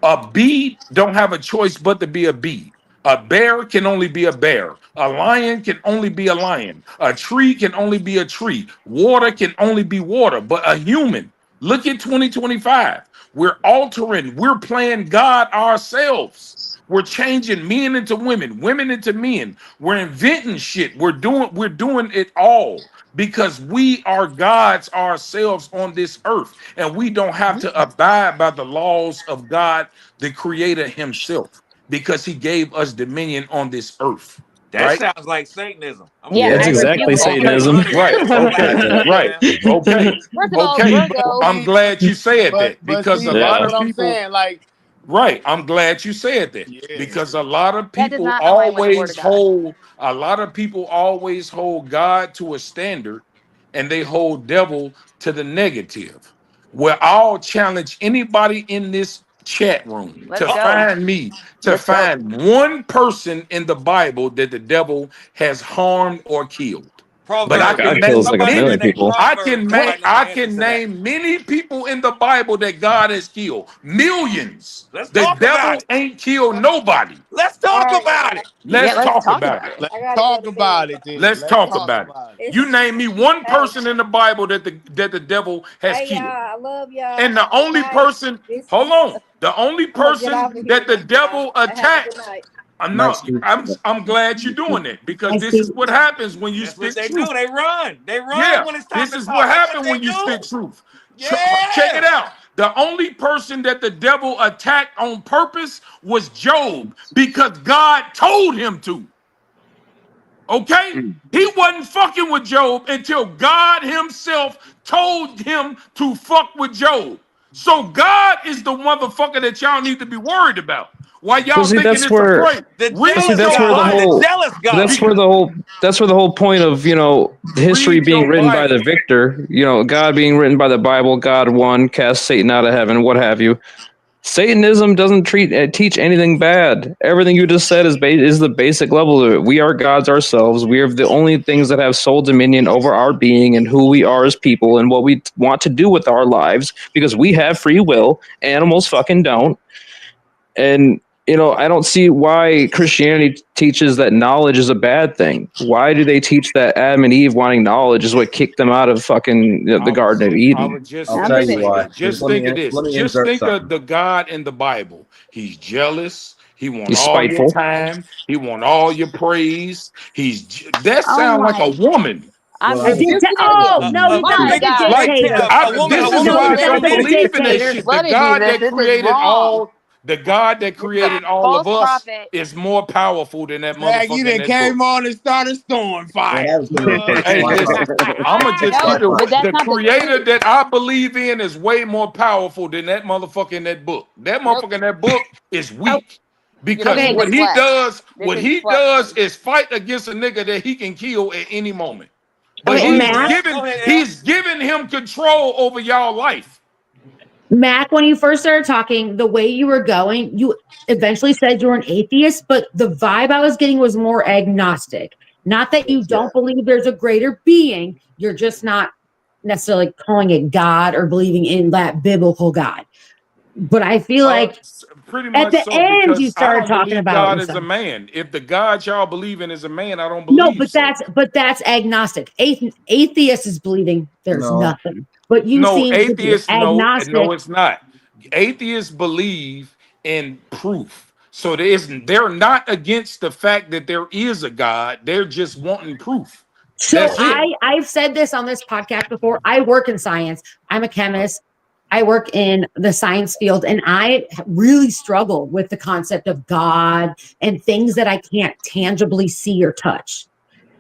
K: A bee don't have a choice but to be a bee. A bear can only be a bear. A lion can only be a lion. A tree can only be a tree. Water can only be water. But a human, look at 2025. We're altering, we're playing God ourselves. We're changing men into women, women into men. We're inventing shit. We're doing it all because we are gods ourselves on this earth, and we don't have to abide by the laws of God, the creator himself, because he gave us dominion on this earth,
B: That
K: right?
B: sounds like Satanism. I'm gonna
J: Yeah,
B: keep
D: That's
B: it
J: I
B: real.
J: rebuke
D: exactly
J: that.
K: Okay,
D: Satanism.
K: right, okay,
C: Exactly.
K: right,
B: Yeah.
K: okay,
J: First of all,
K: okay.
I: But
J: Virgo.
K: I'm
I: see,
K: glad you said that
I: but
K: because
I: see,
K: a
I: that's
K: lot
D: Yeah.
I: what
K: of
I: I'm
K: people,
I: saying. Like,
K: right, I'm glad you said that
I: yeah.
K: because a lot of
J: That does
K: people
J: not align with the word
K: always
J: of God.
K: hold God to a standard, and they hold devil to the negative. Where I'll challenge anybody in this chat room
J: Let's
K: to
J: go.
I: Let's go.
K: find one person in the Bible that the devil has harmed or killed. But I
B: Proverbs.
K: can
D: God
K: name
D: kills like a
B: Somebody
D: million
B: that
K: many.
B: named
D: people.
B: Proverbs.
J: What?
B: Somebody know the
K: I
B: answer
K: can
B: to that.
K: name many people in the Bible that God has killed. Millions.
B: Let's
K: The
B: talk about
K: devil
B: it.
K: ain't killed nobody.
B: Let's
E: All
B: talk
E: right,
B: about
E: y'all.
B: it.
J: Yeah,
K: Let's
J: let's
K: talk
J: talk
K: about
J: about
K: it.
J: it.
I: Let's
E: I gotta go
I: talk
E: to
I: about
E: bed.
I: it then.
K: Let's
I: Let's
K: talk
I: talk
K: about it.
I: about it.
K: You
E: It's
K: name me one
E: hey,
K: person in the Bible that the devil has
E: hey, y'all.
K: killed.
E: I love y'all.
K: And the
E: Good
K: only
E: night.
K: person,
E: This
K: hold on, the only
E: I'm gonna get
K: person
E: off of here
K: that the
E: now, y'all.
K: devil
E: Have a good
K: attacked.
E: night.
K: I'm
C: Night,
K: not.
C: Steve.
K: I'm glad you're doing that because
F: I
K: this is
F: see.
K: what happens when you
B: That's what
K: spit
B: they do.
K: truth.
B: They run. They run
K: Yeah,
B: when it's time
K: this
B: to
K: is
B: talk.
K: what
B: That's what
K: happened
B: they
K: when you spit
B: do.
K: truth. Check it
B: Yeah.
K: out. The only person that the devil attacked on purpose was Job because God told him to. Okay? He wasn't fucking with Job until God himself told him to fuck with Job. So God is the motherfucker that y'all need to be worried about. Why
D: Well,
K: y'all
D: see,
K: thinking
D: that's
K: it's a
D: where.
K: prank?
B: The
D: Well, see,
K: Read
B: jealous
D: that's
K: your
D: where the
B: God. The
K: Bible.
D: whole.
B: jealous God.
D: That's where
K: Because
D: the whole. That's where the whole point of history
K: read
D: being
K: your
D: written by the
K: Bible.
D: victor. God being written by the Bible. God won, cast Satan out of heaven. What have you? Satanism doesn't teach anything bad. Everything you just said is the basic level of it. We are gods ourselves. We are the only things that have sole dominion over our being and who we are as people and what we want to do with our lives because we have free will. Animals fucking don't. And I don't see why Christianity teaches that knowledge is a bad thing. Why do they teach that Adam and Eve wanting knowledge is what kicked them out of fucking the Garden of
K: I
D: Eden?
K: would just
C: I'll
J: I'll
C: tell
K: simply
J: give
C: you
J: it.
K: say
C: why.
K: that.
C: Because
K: Just think of this.
C: let me
K: Just
C: insert
K: think of
C: something.
K: the God in the Bible. He's jealous. He want
D: He's
K: all your
D: spiteful.
K: time. He want all your praise. That
J: Oh
K: sound like
J: my!
K: a woman.
J: I'm
C: Well,
F: A
C: I was,
J: rebuking it
F: oh
J: again.
F: no,
B: A,
F: he
B: a
J: My
F: doesn't.
B: big,
F: He's a
J: God,
B: big,
K: Like
F: dictator.
B: a woman,
F: This
B: a
K: this
F: is
K: is
B: woman
F: who
B: with
F: he
K: why I
F: is.
K: don't
F: He's a
K: believe in that
J: the
F: dictator.
K: shit. The
J: blood of
K: God
J: Jesus.
K: that
J: This is
K: created
J: wrong.
K: all, the God that created all of
J: False
K: us
J: prophet.
K: is more powerful than that
I: Zach, you
K: motherfucker in
I: done
K: that book.
I: came on and started storm
C: well,
I: fire.
C: I was getting ready to say it's
K: Hey,
C: my
K: listen,
C: fault.
K: I'm gonna just
C: It's my
K: keep
J: No,
K: it.
J: but
C: fault.
J: that's
K: The
J: not the
K: creator
J: truth.
K: that I believe in is way more powerful than that motherfucker in that book. That
J: Nope.
K: motherfucker in that book is
F: Oh,
K: weak
J: You're
K: because
J: looking at
F: okay.
J: the flesh. This
K: what
J: is
K: he does
J: fleshly.
K: is fight against a nigga that he can kill at any moment. But
F: Okay, Matt.
K: he's given him control over y'all life.
F: Mac, when you first started talking, the way you were going, you eventually said you were an atheist, but the vibe I was getting was more agnostic. Not that you don't believe there's a greater being, you're just not necessarily calling it God or believing in that biblical God. But I feel like
K: Pretty
F: at
K: much
F: the
K: so,
F: end you
K: because I
F: started
K: don't
F: talking
K: believe
F: about
K: God
F: and
K: is a
F: stuff.
K: man. If the God y'all believe in is a man, I don't
F: No,
K: believe
F: but that's agnostic. Atheist is believing there's
C: No.
F: nothing. But you
K: No,
F: seem to be
K: atheists, no,
F: agnostic.
K: it's not. Atheists believe in proof. So they're not against the fact that there is a God. They're just wanting proof.
F: So
K: That's it.
F: I've said this on this podcast before. I work in science. I'm a chemist. I work in the science field, and I really struggle with the concept of God and things that I can't tangibly see or touch.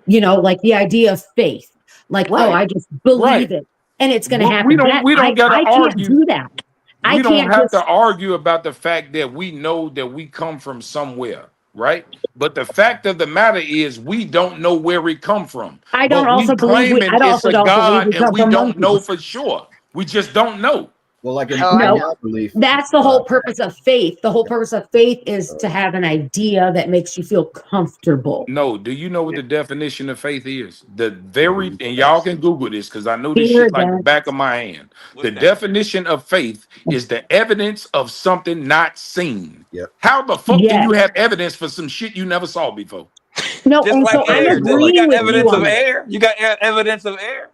F: You know, like the idea of faith. Like, oh, I just believe it and it's going to
K: We
F: happen.
K: don't gotta
F: I can't
K: argue.
F: do that. I
K: We don't
F: can't
K: have
F: just.
K: to argue about the fact that we know that we come from somewhere, right? But the fact of the matter is we don't know where we come from.
F: I don't
K: But we
F: also believe we.
K: claiming
F: I
K: it's
F: also
K: a
F: don't believe
K: God
F: we
K: and
F: come
K: we
F: from
K: don't know
F: monkeys.
K: for sure. We just don't know.
C: Well, like in
J: Oh, I
F: No,
J: know.
C: my belief,
F: that's the whole purpose of faith. The whole purpose of faith is to have an idea that makes you feel comfortable.
K: No, do you know what the definition of faith is? The very, and y'all can Google this because I know this
F: Fear
K: shit like the
F: that.
K: back of my hand. The
B: that?
K: definition of faith is the evidence of something not seen.
C: Yep.
K: How the fuck can you
F: Yes.
K: have evidence for some shit you never saw before?
F: No,
B: Just
F: and
B: like
F: so I'm
B: air. You
F: agreeing
B: got
F: with you
B: evidence of
F: on that.
B: air. You got evidence of air.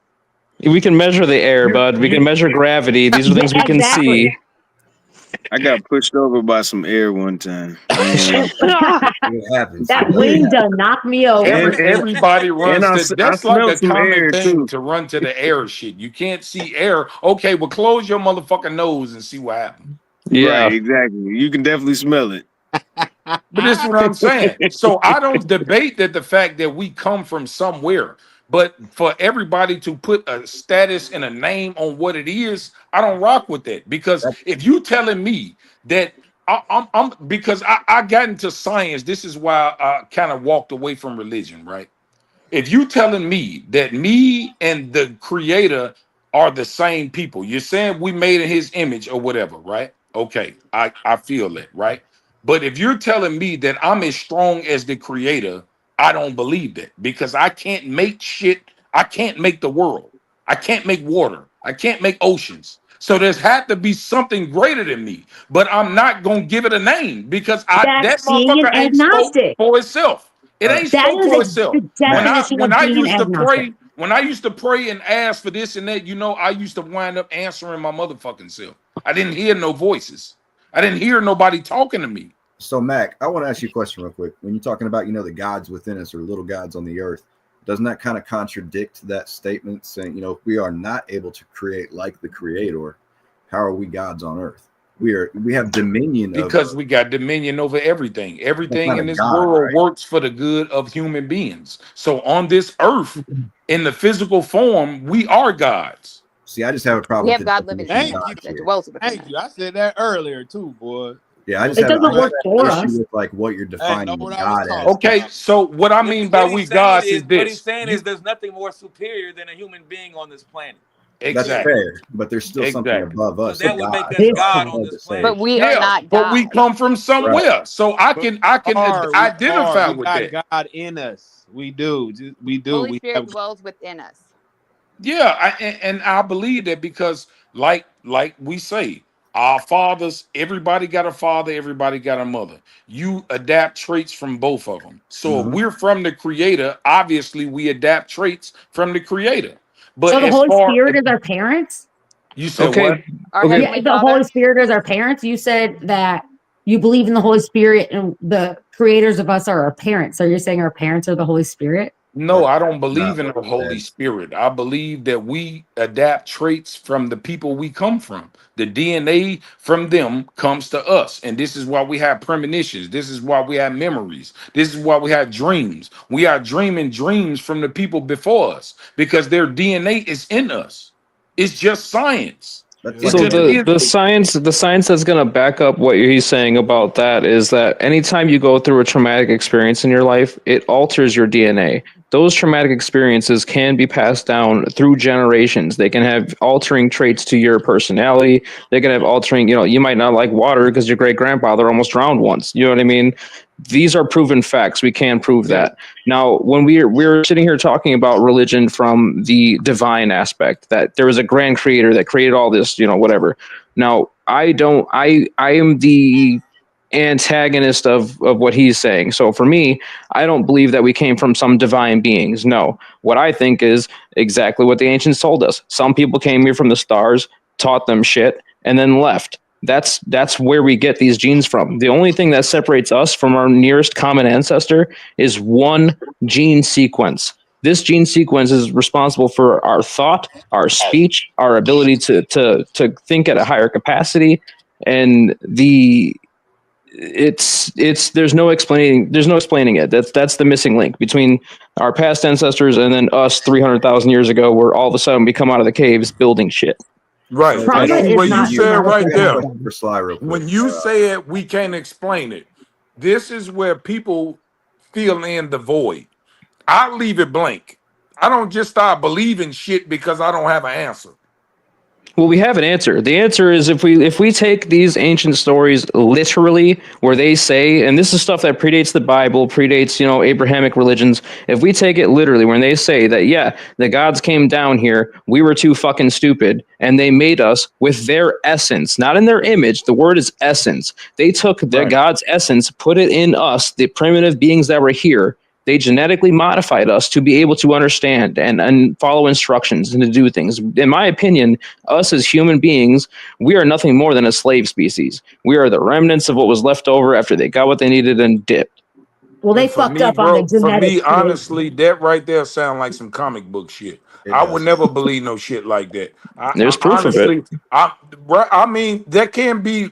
D: We can measure the air, bud. We can measure gravity. These are things we can
F: Exactly.
D: see.
H: I got pushed over by some air one time. I ain't
C: It happens.
F: That wind done knocked me over.
K: Everybody runs
H: I
K: to. That's like
H: smelled
K: a
H: some
K: common
H: air
K: thing
H: too.
K: to run to the air shit. You can't see air. Okay, well, close your motherfucking nose and see what happens.
H: Right,
D: Yeah.
H: exactly. You can definitely smell it.
K: But this is what I'm saying. So I don't debate that the fact that we come from somewhere, but for everybody to put a status and a name on what it is, I don't rock with that. Because if you telling me that I'm because I got into science, this is why I kind of walked away from religion, right? If you telling me that me and the creator are the same people, you're saying we made in his image or whatever, right? Okay, I feel that, right? But if you're telling me that I'm as strong as the creator, I don't believe that because I can't make shit. I can't make the world. I can't make water. I can't make oceans. So there's had to be something greater than me. But I'm not gonna give it a name because that
F: That's being an
K: motherfucker ain't spoke
F: agnostic.
K: for itself. It ain't
F: That
K: spoke
F: is
K: for itself.
F: the definition
K: When
F: of
K: I
F: being an
K: used to
F: agnostic.
K: pray, when I used to pray and ask for this and that, I used to wind up answering my motherfucking self. I didn't hear no voices. I didn't hear nobody talking to me.
C: So, Mac, I want to ask you a question real quick. When you're talking about, the gods within us or little gods on the earth, doesn't that kind of contradict that statement saying, if we are not able to create like the creator, how are we gods on earth? We have dominion
K: because we got dominion over everything. Everything in this world works for the good of human beings. So on this earth, in the physical form, we are gods.
C: See, I just have a problem.
J: We have God living in us that dwells within us.
I: Thank you. I said that earlier too, boy.
C: Yeah, I just
F: it doesn't work for us.
C: With like what you're defining God as.
K: Okay, so what I mean by we gods is this.
B: What he's saying is there's nothing more superior than a human being on this planet.
C: Exactly. That's fair, but there's still something above us.
B: So that would make us God on this planet.
J: But we are not God.
K: But we come from somewhere, right. So I can identify with that.
I: God in us. We do.
J: Holy Spirit dwells within us.
K: Yeah, and I believe that because, like we say, our fathers, everybody got a father, everybody got a mother. You adapt traits from both of them. So if we're from the creator, obviously we adapt traits from the creator. But
F: so the Holy Spirit is our parents?
K: You said what?
F: Yeah, the Holy Spirit is our parents. You said that you believe in the Holy Spirit and the creators of us are our parents. So you're saying our parents are the Holy Spirit?
K: No, I don't believe in the Holy Spirit. I believe that we adapt traits from the people we come from. The DNA from them comes to us. And this is why we have premonitions. This is why we have memories. This is why we have dreams. We are dreaming dreams from the people before us because their DNA is in us. It's just science.
D: So the science that's going to back up what he's saying about that is that anytime you go through a traumatic experience in your life, it alters your DNA. Those traumatic experiences can be passed down through generations. They can have altering traits to your personality. They can have altering, you might not like water because your great grandfather almost drowned once. You know what I mean? These are proven facts. We can prove that. Now, when we're sitting here talking about religion from the divine aspect, that there was a grand creator that created all this, whatever. Now, I am the antagonist of what he's saying. So for me, I don't believe that we came from some divine beings. No. What I think is exactly what the ancients told us. Some people came here from the stars, taught them shit, and then left. That's where we get these genes from. The only thing that separates us from our nearest common ancestor is one gene sequence. This gene sequence is responsible for our thought, our speech, our ability to think at a higher capacity, and there's no explaining it. That's the missing link between our past ancestors and then us 300,000 years ago, where all of a sudden we come out of the caves building shit.
K: Right.
F: Trauma
K: And
F: is
K: what you
F: not
K: said right there,
C: For Sly, real quick.
K: when you said we can't explain it, this is where people fill in the void. I leave it blank. I don't just start believing shit because I don't have an answer.
D: Well, we have an answer. The answer is if we take these ancient stories literally, where they say, and this is stuff that predates the Bible, predates Abrahamic religions. If we take it literally, when they say that the gods came down here, we were too fucking stupid, and they made us with their essence, not in their image. The word is essence. They took the God's essence, put it in us, the primitive beings that were here. They genetically modified us to be able to understand and follow instructions and to do things. In my opinion, us as human beings, we are nothing more than a slave species. We are the remnants of what was left over after they got what they needed and dipped.
F: Well, they fucked up on the genetics.
K: For me, honestly, that right there sound like some comic book shit. I would never believe no shit like that.
D: There's proof of it.
K: I mean, there can be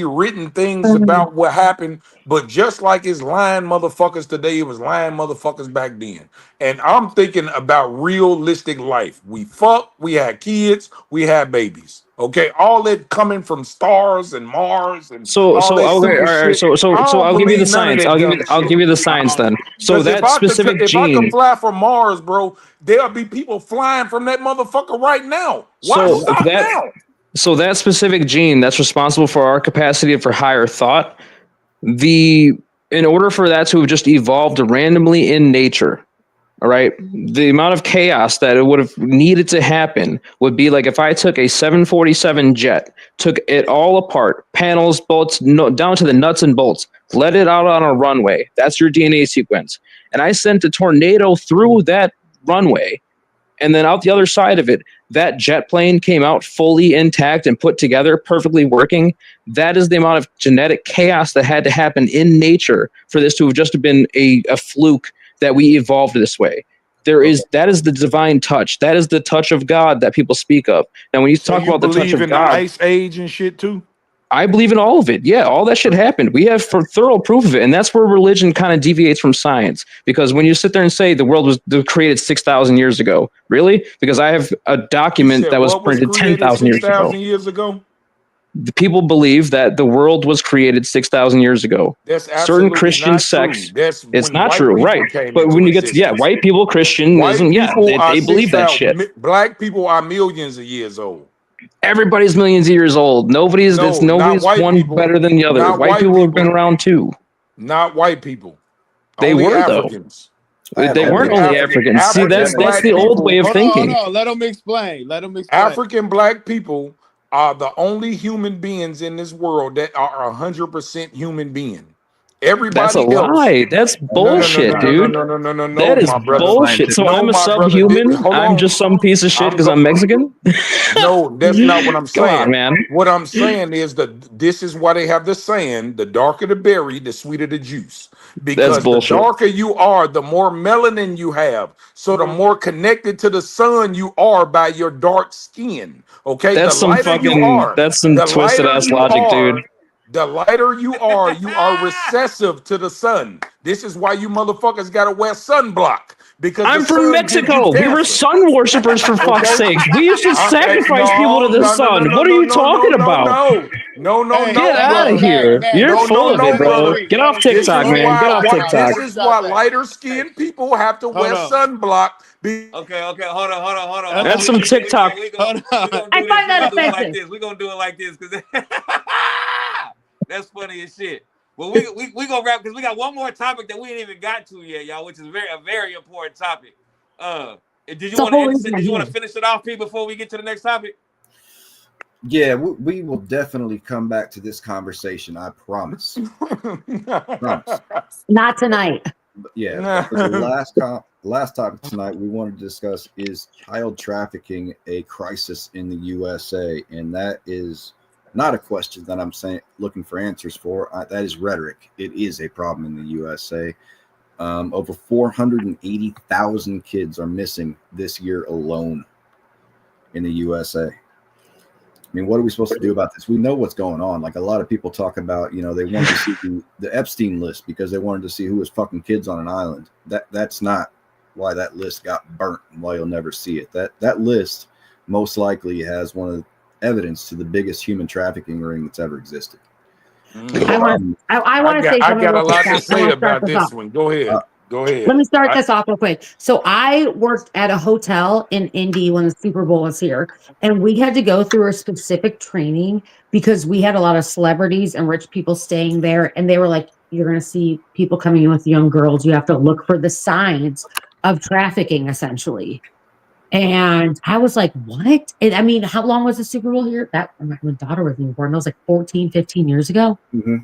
K: written things about what happened, but just like it's lying motherfuckers today, it was lying motherfuckers back then. And I'm thinking about realistic life. We fucked, we had kids, we had babies. Okay, all that coming from stars and Mars and
D: so I'll give you the science. I'll give you the science then. So that specific
K: if
D: gene.
K: I could fly from Mars, bro, there'll be people flying from that motherfucker right now. Why stop now?
D: So that specific gene that's responsible for our capacity for higher thought, in order for that to have just evolved randomly in nature, all right, the amount of chaos that it would have needed to happen would be like if I took a 747 jet, took it all apart, panels, bolts, down to the nuts and bolts, let it out on a runway. That's your DNA sequence. And I sent a tornado through that runway. And then out the other side of it, that jet plane came out fully intact and put together, perfectly working. That is the amount of genetic chaos that had to happen in nature for this to have just been a fluke that we evolved this way. That is the divine touch. That is the touch of God that people speak of. Now, when you talk about the touch of God,
K: in the Ice Age and shit too.
D: I believe in all of it. Yeah, all that shit happened. We have thorough proof of it. And that's where religion kind of deviates from science. Because when you sit there and say the world was created 6,000 years ago, really? Because I have a document that was printed 10,000 years ago. The people believe that the world was created 6,000 years ago.
K: That's
D: certain Christian sects. It's not true, right? But when you get to, white people, Christianism, they believe that shit.
K: Black people are millions of years old.
D: Everybody's millions of years old. Nobody's one
K: people.
D: better than the other. White people have been around too.
K: Not white people.
D: They
K: only
D: were
K: Africans.
D: They weren't only Africans. See, that's the old way of thinking.
I: Hold on. Let them explain.
K: African black people are the only human beings in this world that are 100% human being. Everybody
D: That's a lie. That's bullshit, dude.
K: No,
D: that is bullshit. So I'm a subhuman. I'm just some piece of shit because I'm Mexican.
K: No, that's not what I'm saying.
D: Come on, man.
K: What I'm saying is this is why they have the saying: the darker the berry, the sweeter the juice. Because the darker you are, the more melanin you have. So the more connected to the sun you are by your dark skin. Okay,
D: that's some twisted ass logic, dude.
K: The lighter you are recessive to the sun. This is why you motherfuckers gotta wear sunblock. because
D: I'm
K: the
D: from
K: sun gives you
D: Mexico. We were
K: cancer.
D: sun worshippers, for fuck's
K: Okay.
D: sake. We used to sacrifice people to the sun. What are you talking about? Get out of
K: brother.
D: here. You're full of it, bro.
K: brother.
D: Get off
K: This
D: TikTok,
K: is
D: man. Get off TikTok.
K: this is why lighter skinned people have to wear sunblock.
B: Okay, hold on.
D: That's some TikTok.
B: We gonna
F: I
B: do this.
F: find that
B: We gonna do it like
F: offensive.
B: this. We gonna do it like this because that's funny as shit. Well, we gonna wrap because we got one more topic that we ain't even got to yet, y'all, which is a very important topic. Did you want to finish it off, Pete, before we get to the next topic?
C: Yeah, we will definitely come back to this conversation. I promise. Promise.
F: Not tonight.
C: But yeah, the last topic tonight we wanted to discuss is child trafficking a crisis in the USA, and that is not a question that I'm looking for answers for. That is rhetoric. It is a problem in the USA. Over 480,000 kids are missing this year alone in the USA. I mean, what are we supposed to do about this? We know what's going on. Like a lot of people talk about, they wanted to see the Epstein list because they wanted to see who was fucking kids on an island. That's not why that list got burnt and why you'll never see it. That list most likely has one of the evidence to the biggest human trafficking ring that's ever existed.
F: I want to say something.
K: I got a
F: real
K: lot
F: quick.
K: to say about this one. Go ahead. Go ahead.
F: Let me start this off real quick. So I worked at a hotel in Indy when the Super Bowl was here, and we had to go through a specific training because we had a lot of celebrities and rich people staying there, and they were like, "You're going to see people coming in with young girls. You have to look for the signs of trafficking, essentially." And I was like, what? And I mean, how long was the Super Bowl here? That my daughter was even born. That was like 14, 15 years ago.
C: Mm-hmm.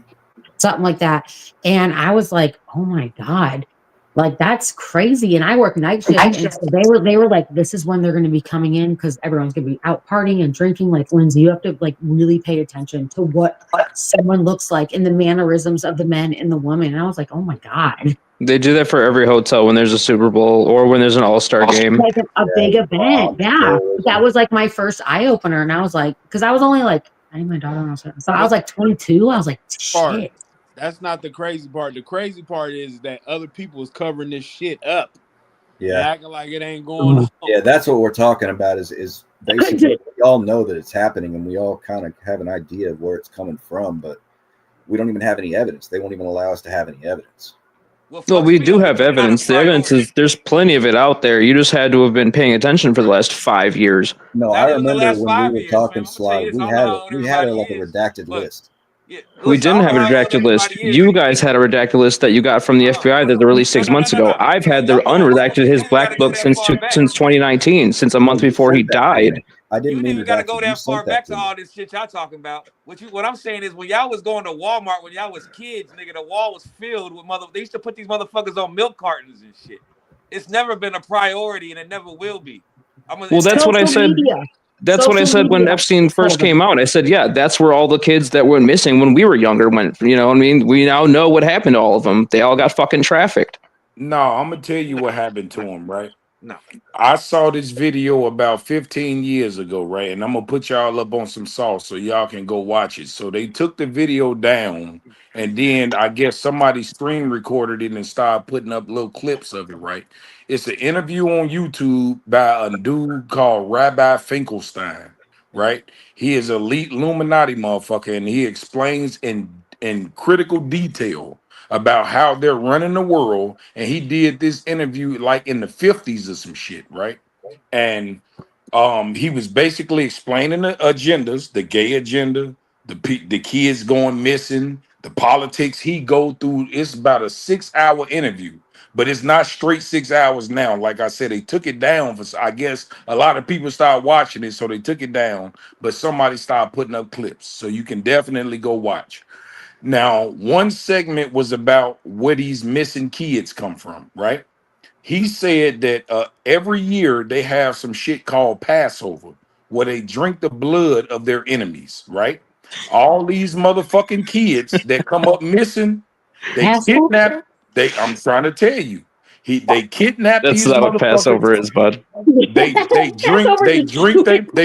F: Something like that. And I was like, oh my God. Like that's crazy. And I work night shift. And so they were like, this is when they're going to be coming in because everyone's going to be out partying and drinking. Like, Lindsay, you have to like really pay attention to what someone looks like and the mannerisms of the men and the woman. And I was like, oh my God.
D: They do that for every hotel when there's a Super Bowl or when there's an All-Star game.
F: Like a big event. Yeah. That was like my first eye opener. And I was like, because I was only like, I need my daughter on. So I was like 22. I was like, shit.
I: That's not the crazy part. The crazy part is that other people is covering this shit up.
C: Yeah.
I: Acting like it ain't going on.
C: Yeah, that's what we're talking about is basically we all know that it's happening and we all kind of have an idea of where it's coming from, but we don't even have any evidence. They won't even allow us to have any evidence.
D: Well, we do have evidence. The evidence is there's plenty of it out there. You just had to have been paying attention for the last 5 years.
C: No, I remember when we were talking Slide, we had like a redacted list.
B: Yeah,
D: we didn't have a redacted list. You guys had a redacted list that you got from the FBI that they released 6 months ago. I've had the unredacted his black book since 2019, since a month before he died.
C: I didn't
B: even
C: mean
B: got to go that far back to all this shit y'all talking about. What I'm saying is when y'all was going to Walmart when y'all was kids, nigga, the wall was filled with They used to put these motherfuckers on milk cartons and shit. It's never been a priority and it never will be.
D: Well, that's what I said. That's what I said when Epstein first came out. I said, yeah, that's where all the kids that went missing when we were younger went. You know what I mean? We now know what happened to all of them. They all got fucking trafficked.
K: No, I'm going to tell you what happened to them, right?
B: No.
K: I saw this video about 15 years ago, right? And I'm going to put y'all up on some sauce so y'all can go watch it. So they took the video down, and then I guess somebody screen recorded it and started putting up little clips of it, right? It's an interview on YouTube by a dude called Rabbi Finkelstein, right? He is elite Illuminati motherfucker, and he explains in critical detail about how they're running the world. And he did this interview like in the 50s or some shit, right? And he was basically explaining the agendas, the gay agenda, the kids going missing, the politics he go through. It's about a 6-hour interview, but it's not straight 6 hours now. Like I said, they took it down for, I guess a lot of people started watching it, so they took it down, but somebody started putting up clips, so you can definitely go watch. Now, one segment was about where these missing kids come from, right? He said that every year they have some shit called Passover, where they drink the blood of their enemies, right? All these motherfucking kids that come up missing, they kidnap. I'm trying to tell you, they kidnap
D: That's
K: these
D: not
K: motherfuckers.
D: what Passover is, bud.
K: They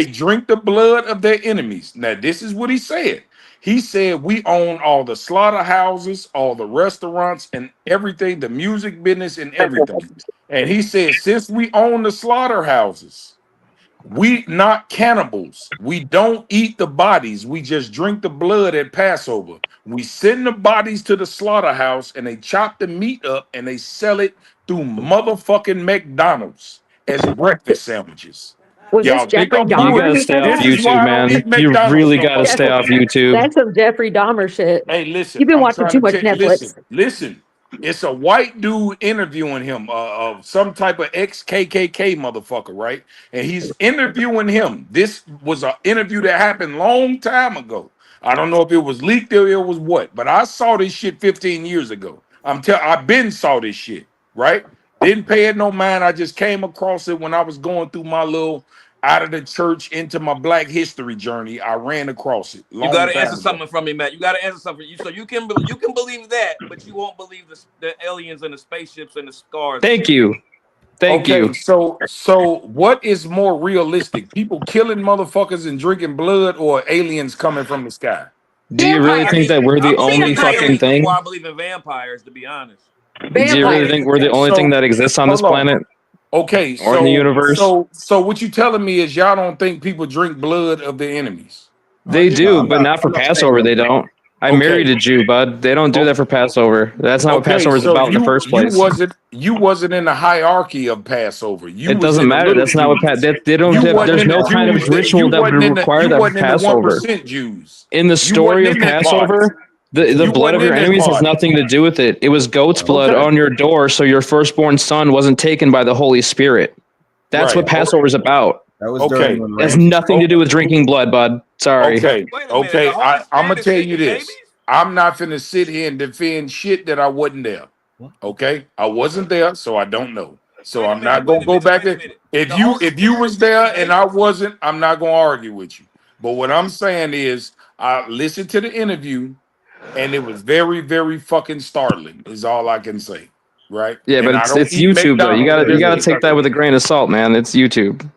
K: drink the blood of their enemies. Now, this is what he said. He said, we own all the slaughterhouses, all the restaurants and everything, the music business and everything. And he said, since we own the slaughterhouses, we not cannibals. We don't eat the bodies. We just drink the blood at Passover. We send the bodies to the slaughterhouse and they chop the meat up and they sell it through motherfucking McDonald's as breakfast sandwiches.
L: Was this
K: Y'all think
L: Jeffrey
K: I'm
D: You
L: Dahmer
K: good?
D: gotta
L: who
D: stay
L: said
D: off
K: This
L: that?
K: is
D: YouTube,
K: why I don't
D: man.
K: eat
D: You
K: McDonald's
D: really
K: no
D: gotta
K: more.
D: stay off YouTube.
L: That's some Jeffrey Dahmer shit.
K: Hey, listen,
L: You've been
K: I'm
L: watching
K: trying
L: too
K: to
L: much
K: tell you, listen,
L: Netflix.
K: listen. It's a white dude interviewing him, of some type of ex-KKK motherfucker, right? And he's interviewing him. This was an interview that happened long time ago. I don't know if it was leaked or it was what, but I saw this shit 15 years ago. I've been saw this shit, right? Didn't pay it no mind. I just came across it when I was going through my little out of the church into my Black history journey. I ran across it
B: You
K: long
B: got to
K: time
B: answer
K: ago.
B: something from me, Matt. You got to answer something. So you can believe that, but you won't believe the aliens and the spaceships and the scars.
D: Thank you. Thank
K: Okay,
D: you.
K: so what is more realistic? People killing motherfuckers and drinking blood, or aliens coming from the sky?
D: Do you really think that we're
B: I
D: the
B: believe
D: only
B: in
D: fucking
B: aliens before
D: thing?
B: I believe in vampires, to be honest.
D: Do you really think we're the only thing that exists on this
K: hold on.
D: planet
K: Okay,
D: or in the universe?
K: so what you telling me is y'all don't think people drink blood of their enemies?
D: They do, but not for Passover. They don't. I married a Jew, bud. They don't do that for Passover. That's not what
K: Okay,
D: Passover is
K: so
D: about in the first
K: you
D: place.
K: wasn't in the hierarchy of Passover. You
D: It
K: was
D: doesn't
K: in the
D: matter.
K: little
D: That's not what
K: Jews.
D: they don't
K: You
D: have.
K: wasn't
D: There's
K: in the
D: no kind of
K: Jews that
D: ritual that would require that for
K: you
D: Passover.
K: wasn't in the 1% Jews.
D: In the
K: You
D: story
K: wasn't
D: of
K: in that party.
D: Passover, the
K: You
D: blood of
K: wasn't
D: your
K: in that
D: enemies has
K: party.
D: nothing to do with it. It was goat's blood
K: Okay.
D: on your door, so your firstborn son wasn't taken by the Holy Spirit. That's what
K: Right.
D: Passover is about.
C: That was
K: Okay.
C: during when
D: It has
C: Ramses.
D: nothing to do with drinking blood, bud. Sorry.
K: Okay,
B: Wait a minute.
K: okay.
B: The Holy
K: I'm
B: Spirit
K: gonna
B: is
K: tell you
B: taking
K: this.
B: babies?
K: I'm not finna sit here and defend shit that I wasn't there. Okay, I wasn't there, so I don't know. So I'm not gonna go back there. If you was there and I wasn't, I'm not gonna argue with you. But what I'm saying is, I listened to the interview, and it was very, very fucking startling. Is all I can say. Right?
D: Yeah, but
K: And I
D: it's
K: don't eat
D: YouTube though. You
K: McDonald's.
D: gotta take that with a grain of salt, man. It's YouTube.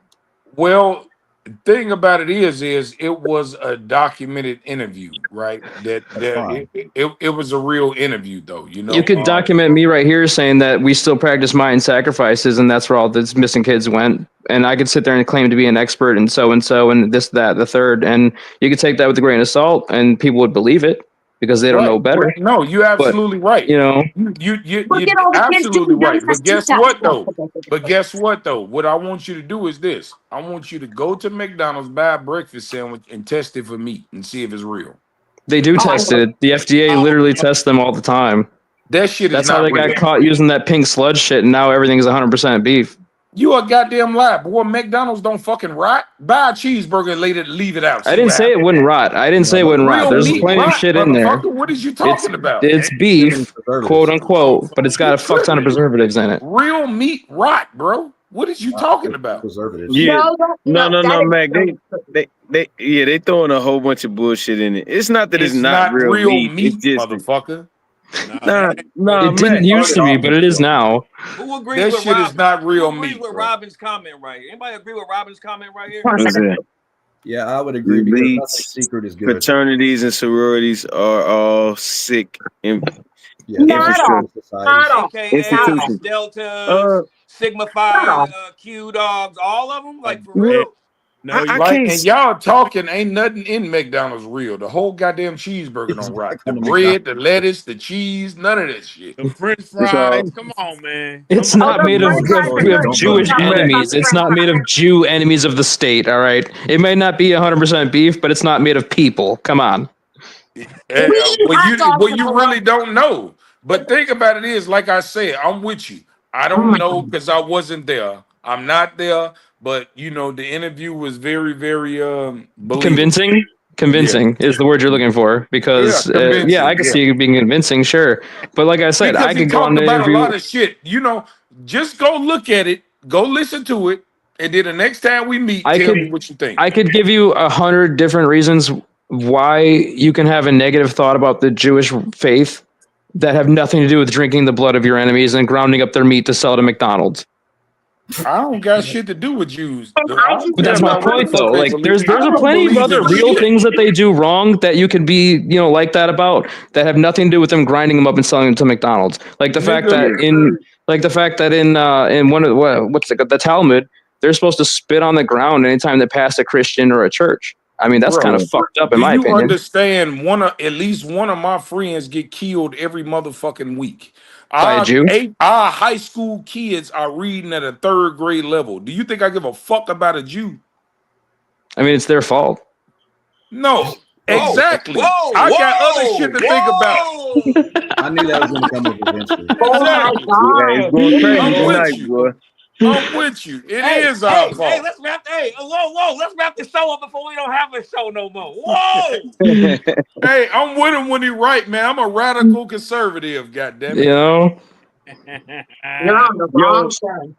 K: Well, the thing about it is it was a documented interview, right? It was a real interview, though. You know,
D: You could document me right here saying that we still practice Mayan sacrifices, and that's where all the missing kids went. And I could sit there and claim to be an expert and so and this, that, the third, and you could take that with a grain of salt, and people would believe it because they don't know better.
K: No, you're absolutely right.
D: You know,
K: you're
F: Look at all the kids
K: absolutely
F: doing
K: right.
F: dumb
K: But
F: stuff.
K: guess what, though? What I want you to do is this: I want you to go to McDonald's, buy a breakfast sandwich, and test it for meat and see if it's real.
D: they do test it. The FDA literally tests them all the time.
K: That shit is
D: That's
K: not
D: how they
K: real.
D: got caught using that pink sludge shit, and now everything's 100% beef.
K: You a goddamn lie, boy. McDonald's don't fucking rot. Buy a cheeseburger and leave it out.
D: I didn't say it wouldn't rot. I didn't say it wouldn't rot.
K: Real
D: There's
K: meat
D: plenty of
K: rot,
D: shit in there.
K: motherfucker. What is you talking about?
D: It's beef, quote unquote, but it's got a fuck ton of preservatives in it.
K: Real meat rot, bro. What is you talking about?
C: Preservatives.
H: Yeah.
F: No,
H: No, Mac. They throwing a whole bunch of bullshit in it. It's not that it's not real meat. It's just
K: motherfucker.
H: Nah,
D: It didn't
H: Mac.
D: used to be, but it is now.
B: Who agrees
K: That
B: with
K: shit
B: Robin?
K: is not real
B: Who agrees
K: meat,
B: with
K: bro.
B: Robin's comment right here? Anybody agree with Robin's comment right here?
H: What's that?
C: Yeah, I would agree because nothing
H: Elites,
C: secret is good.
H: fraternities and sororities are all sick
F: Not all.
B: AKA
H: institutions.
B: Deltas, Sigma Phi, Q Dogs, all of them? Like, for real?
I: No,
H: I
K: Right?
H: can't.
K: And y'all talking, ain't nothing in McDonald's real. The whole goddamn cheeseburger don't rot. The bread, the lettuce, the cheese, none of that shit.
I: the French
H: It's all-
I: fries. Come on, man.
D: It's
I: Come
D: not
I: on.
D: made of Jewish enemies. It's not made of Jew enemies of the state. All right. It may not be 100% beef, but it's not made of people. Come on.
K: Well, you really don't know. But think about it is, like I said, I'm with you. I don't know because I wasn't there. I'm not there. But you know, the interview was very, very believable.
D: Convincing is the word you're looking for because I can see it being convincing, sure. But like I said,
K: Because
D: I
K: he
D: could go on
K: talked
D: the
K: about
D: interview.
K: a lot of shit. You know, just go look at it, go listen to it, and then the next time we meet, tell me what you think.
D: I could give you 100 different reasons why you can have a negative thought about the Jewish faith that have nothing to do with drinking the blood of your enemies and grounding up their meat to sell to McDonald's.
K: I don't got shit to do with Jews.
D: But that's my point, though. Like, there's a plenty of other real things that they do wrong that you could be, like that about that have nothing to do with them grinding them up and selling them to McDonald's. Like the fact that Like the fact that in one of the Talmud, they're supposed to spit on the ground anytime they pass a Christian or a church. I mean, that's kind of
K: Bro,
D: fucked up in
K: do
D: my
K: you
D: opinion.
K: understand? At least one of my friends get killed every motherfucking week.
D: By a Jew?
K: Our high school kids are reading at a 3rd grade level. Do you think I give a fuck about a Jew?
D: I mean, it's their fault.
K: No, exactly. I got other shit to think about.
C: I knew that was going to come up eventually.
F: Oh my
K: Exactly.
H: Yeah, it's
F: God.
H: going crazy
K: I'm with
H: tonight,
K: you.
H: boy.
K: I'm with you. It is our fault.
B: Hey, let's wrap. Hey, whoa, let's wrap the show up before we don't have a show no more. Whoa.
K: Hey, I'm with him when he right, man. I'm a radical conservative. Goddamn it.
D: You know.
F: You're on the wrong show.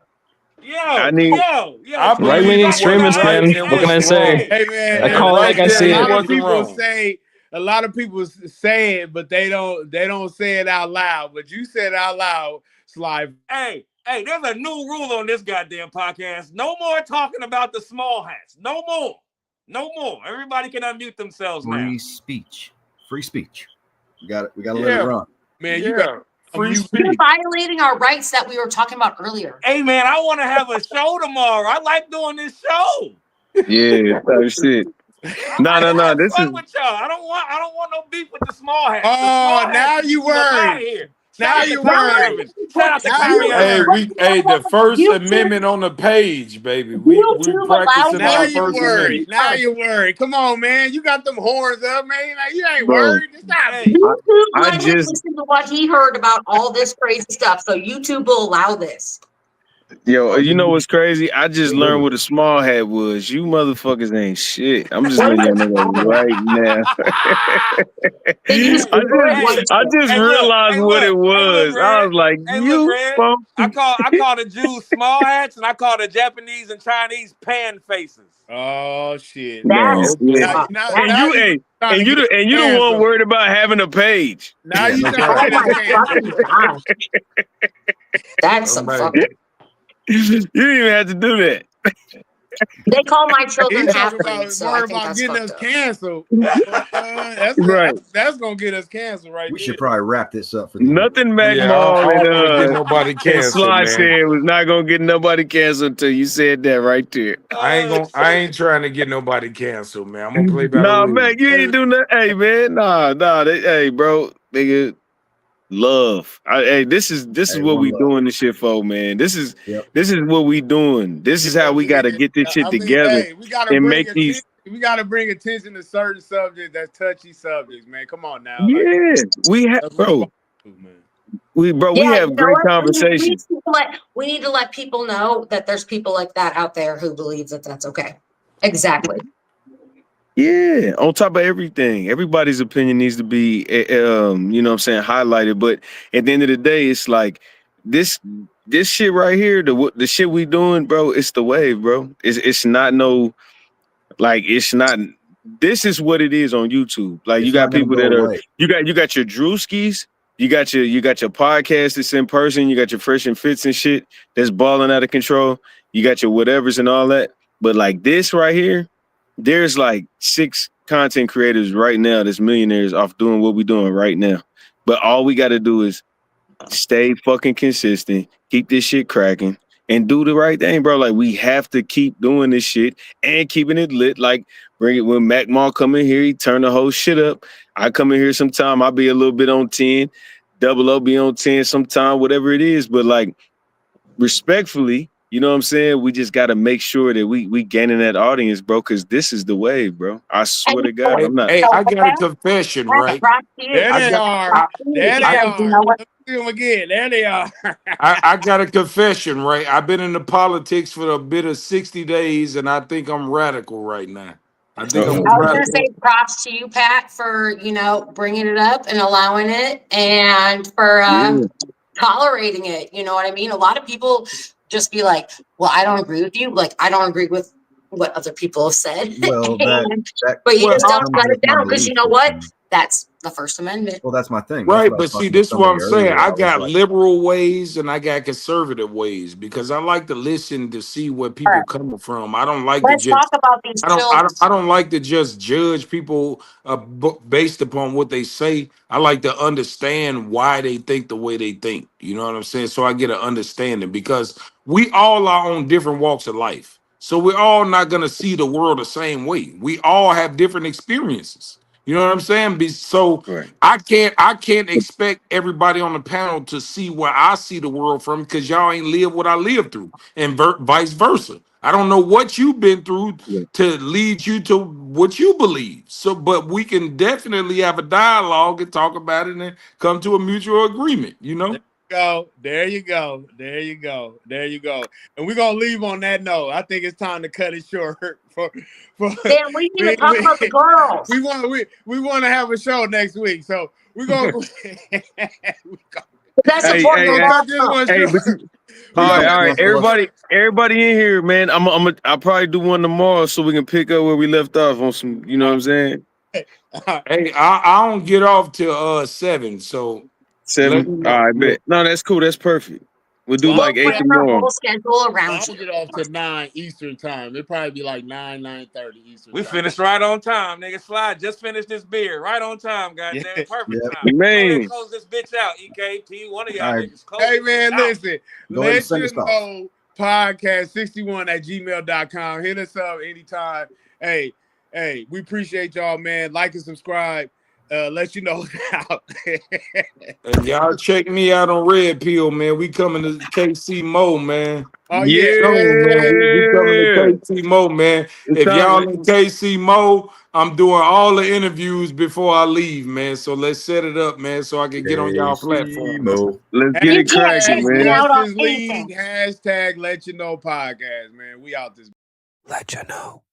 D: Right-wing extremists, man. What can I say?
I: Hey man,
D: I call it like I see
I: a lot
D: it.
I: of people say it, but they don't say it out loud. But you said it out loud, Sly.
B: Hey, there's a new rule on this goddamn podcast. No more talking about the small hats. No more. Everybody can unmute themselves now.
C: Free speech. We got to let it run.
I: Man, you got
K: free speech.
F: You're violating our rights that we were talking about earlier.
B: Hey man, I want to have a show tomorrow. I like doing this show.
H: Yeah, that shit. No. This is
B: with y'all. I don't want no beef with the small hats.
I: Oh, now you worried. Now you worried.
K: Hey, the First Amendment on the page, baby. We practicing our First Amendment.
I: Now you worried. Come on, man. You got them horns up, man. Like, you ain't
H: Bro.
I: worried. Stop.
F: YouTube let him listen to what he heard about all this crazy stuff. So YouTube will allow this.
H: Yo, you know what's crazy? I just learned what a small hat was. You motherfuckers ain't shit. I'm just letting y'all know that right now. I just realized what it was. I was like,
B: I call the Jews small hats, and I call the Japanese and Chinese pan faces.
I: Oh shit!
H: And you the one worried about having a page.
I: Now you
F: That's some fucking.
H: You didn't even have to do that.
F: They call my children
I: He's
F: half
I: talking about
F: breeds, so I think
I: about
F: that's
I: getting us
F: fucked up.
I: canceled. That's gonna get us canceled right
C: We
I: there.
C: should probably wrap this up for
H: Nothing Mac
K: Yeah,
H: Mall
K: I don't wanna get
H: and
K: nobody canceled,
H: Sly
K: man.
H: said was not gonna get nobody canceled until you said that right there.
K: I ain't trying to get nobody canceled, man. I'm gonna play by the
H: Nah,
K: rules.
H: man, you ain't do nothing. Hey, man, hey, bro, nigga, love. This is what we doing this shit for, man. This is what we doing. This is how we got to get this shit together
I: We
H: and make these.
I: We gotta bring attention to certain subjects that's touchy subjects, man. Come on now.
H: Yeah, we have, bro. We have great conversations.
F: We need to let people know that there's people like that out there who believe that that's okay. Exactly.
H: Yeah, on top of everything, everybody's opinion needs to be, you know what I'm saying, highlighted. But at the end of the day, it's like this shit right here, the shit we doing, bro. It's the wave, bro. It's not no, like, it's not. This is what it is on YouTube. Like, you got people that are, you got your Drewskis, you got your podcast that's in person, you got your Fresh and Fits and shit that's balling out of control. You got your whatevers and all that. But like this right here. There's like 6 content creators right now that's millionaires off doing what we're doing right now. But all we got to do is stay fucking consistent, keep this shit cracking, and do the right thing, bro. Like, we have to keep doing this shit and keeping it lit. Like, bring it when Mac Mall come in here, he turn the whole shit up. I come in here sometime, I'll be a little bit on 10, Double O be on 10 sometime, whatever it is. But like, respectfully, you know what I'm saying? We just got to make sure that we gaining that audience, bro, because this is the wave, bro. I swear to God, I'm not.
K: Hey, I got a confession, right?
I: There they are. There they are. See them again. There they are.
K: I got a confession, right? I've been into politics for a bit of 60 days, and I think I'm radical right now. I think I'm
F: I was going to
K: radical.
F: say props to you, Pat, for, bringing it up and allowing it and for tolerating it. You know what I mean? A lot of people just be like, well, I don't agree with you. Like, I don't agree with what other people have said.
C: Well,
F: but you just don't shut it down because you know what? That's the First Amendment.
C: Well, that's my thing.
K: Right, but see, this is what I'm saying. I got liberal ways and I got conservative ways because I like to listen to see where people coming from. I don't like
F: Let's talk about these children.
K: I don't like to just judge people based upon what they say. I like to understand why they think the way they think. You know what I'm saying? So I get an understanding because we all are on different walks of life. So we're all not going to see the world the same way. We all have different experiences. You know what I'm saying? So I can't expect everybody on the panel to see where I see the world from because y'all ain't lived what I lived through, and vice versa. I don't know what you've been through to lead you to what you believe. So, but we can definitely have a dialogue and talk about it and come to a mutual agreement. You know.
I: There you go. And we're gonna leave on that note. I think it's time to cut it short.
F: Damn, we need to talk about the girls.
I: We want to have a show next week, so we're gonna.
F: That's important.
H: All right, everybody in here, man. I'll probably do one tomorrow so we can pick up where we left off on some. You know what I'm saying?
K: Hey, I don't get off till 7, so
H: 7. All right, bet. No, that's cool. That's perfect. We'll do like 8 tomorrow.
F: Schedule around.
I: I'll get off to 9 Eastern time. It'll probably be like 9:30 Eastern.
B: We finished right on time, nigga. Slide just finished this beer right on time, goddamn, perfect time.
H: Man,
B: close this bitch out. EKT, one of y'all niggas.
I: Hey man, listen.
C: Let you
I: know podcast61@gmail.com. Hit us up anytime. Hey, we appreciate y'all, man. Like and subscribe. Let you know now.
K: And y'all check me out on Red Pill, man. We coming to KC Mo, man.
I: Oh yeah,
K: we coming to KC Mo, man. If y'all in KC Mo, I'm doing all the interviews before I leave, man. So let's set it up, man, so I can get on y'all platform.
H: Let's get it cracking, man.
I: League #Let You Know podcast, man. We out this.
A: Let you know.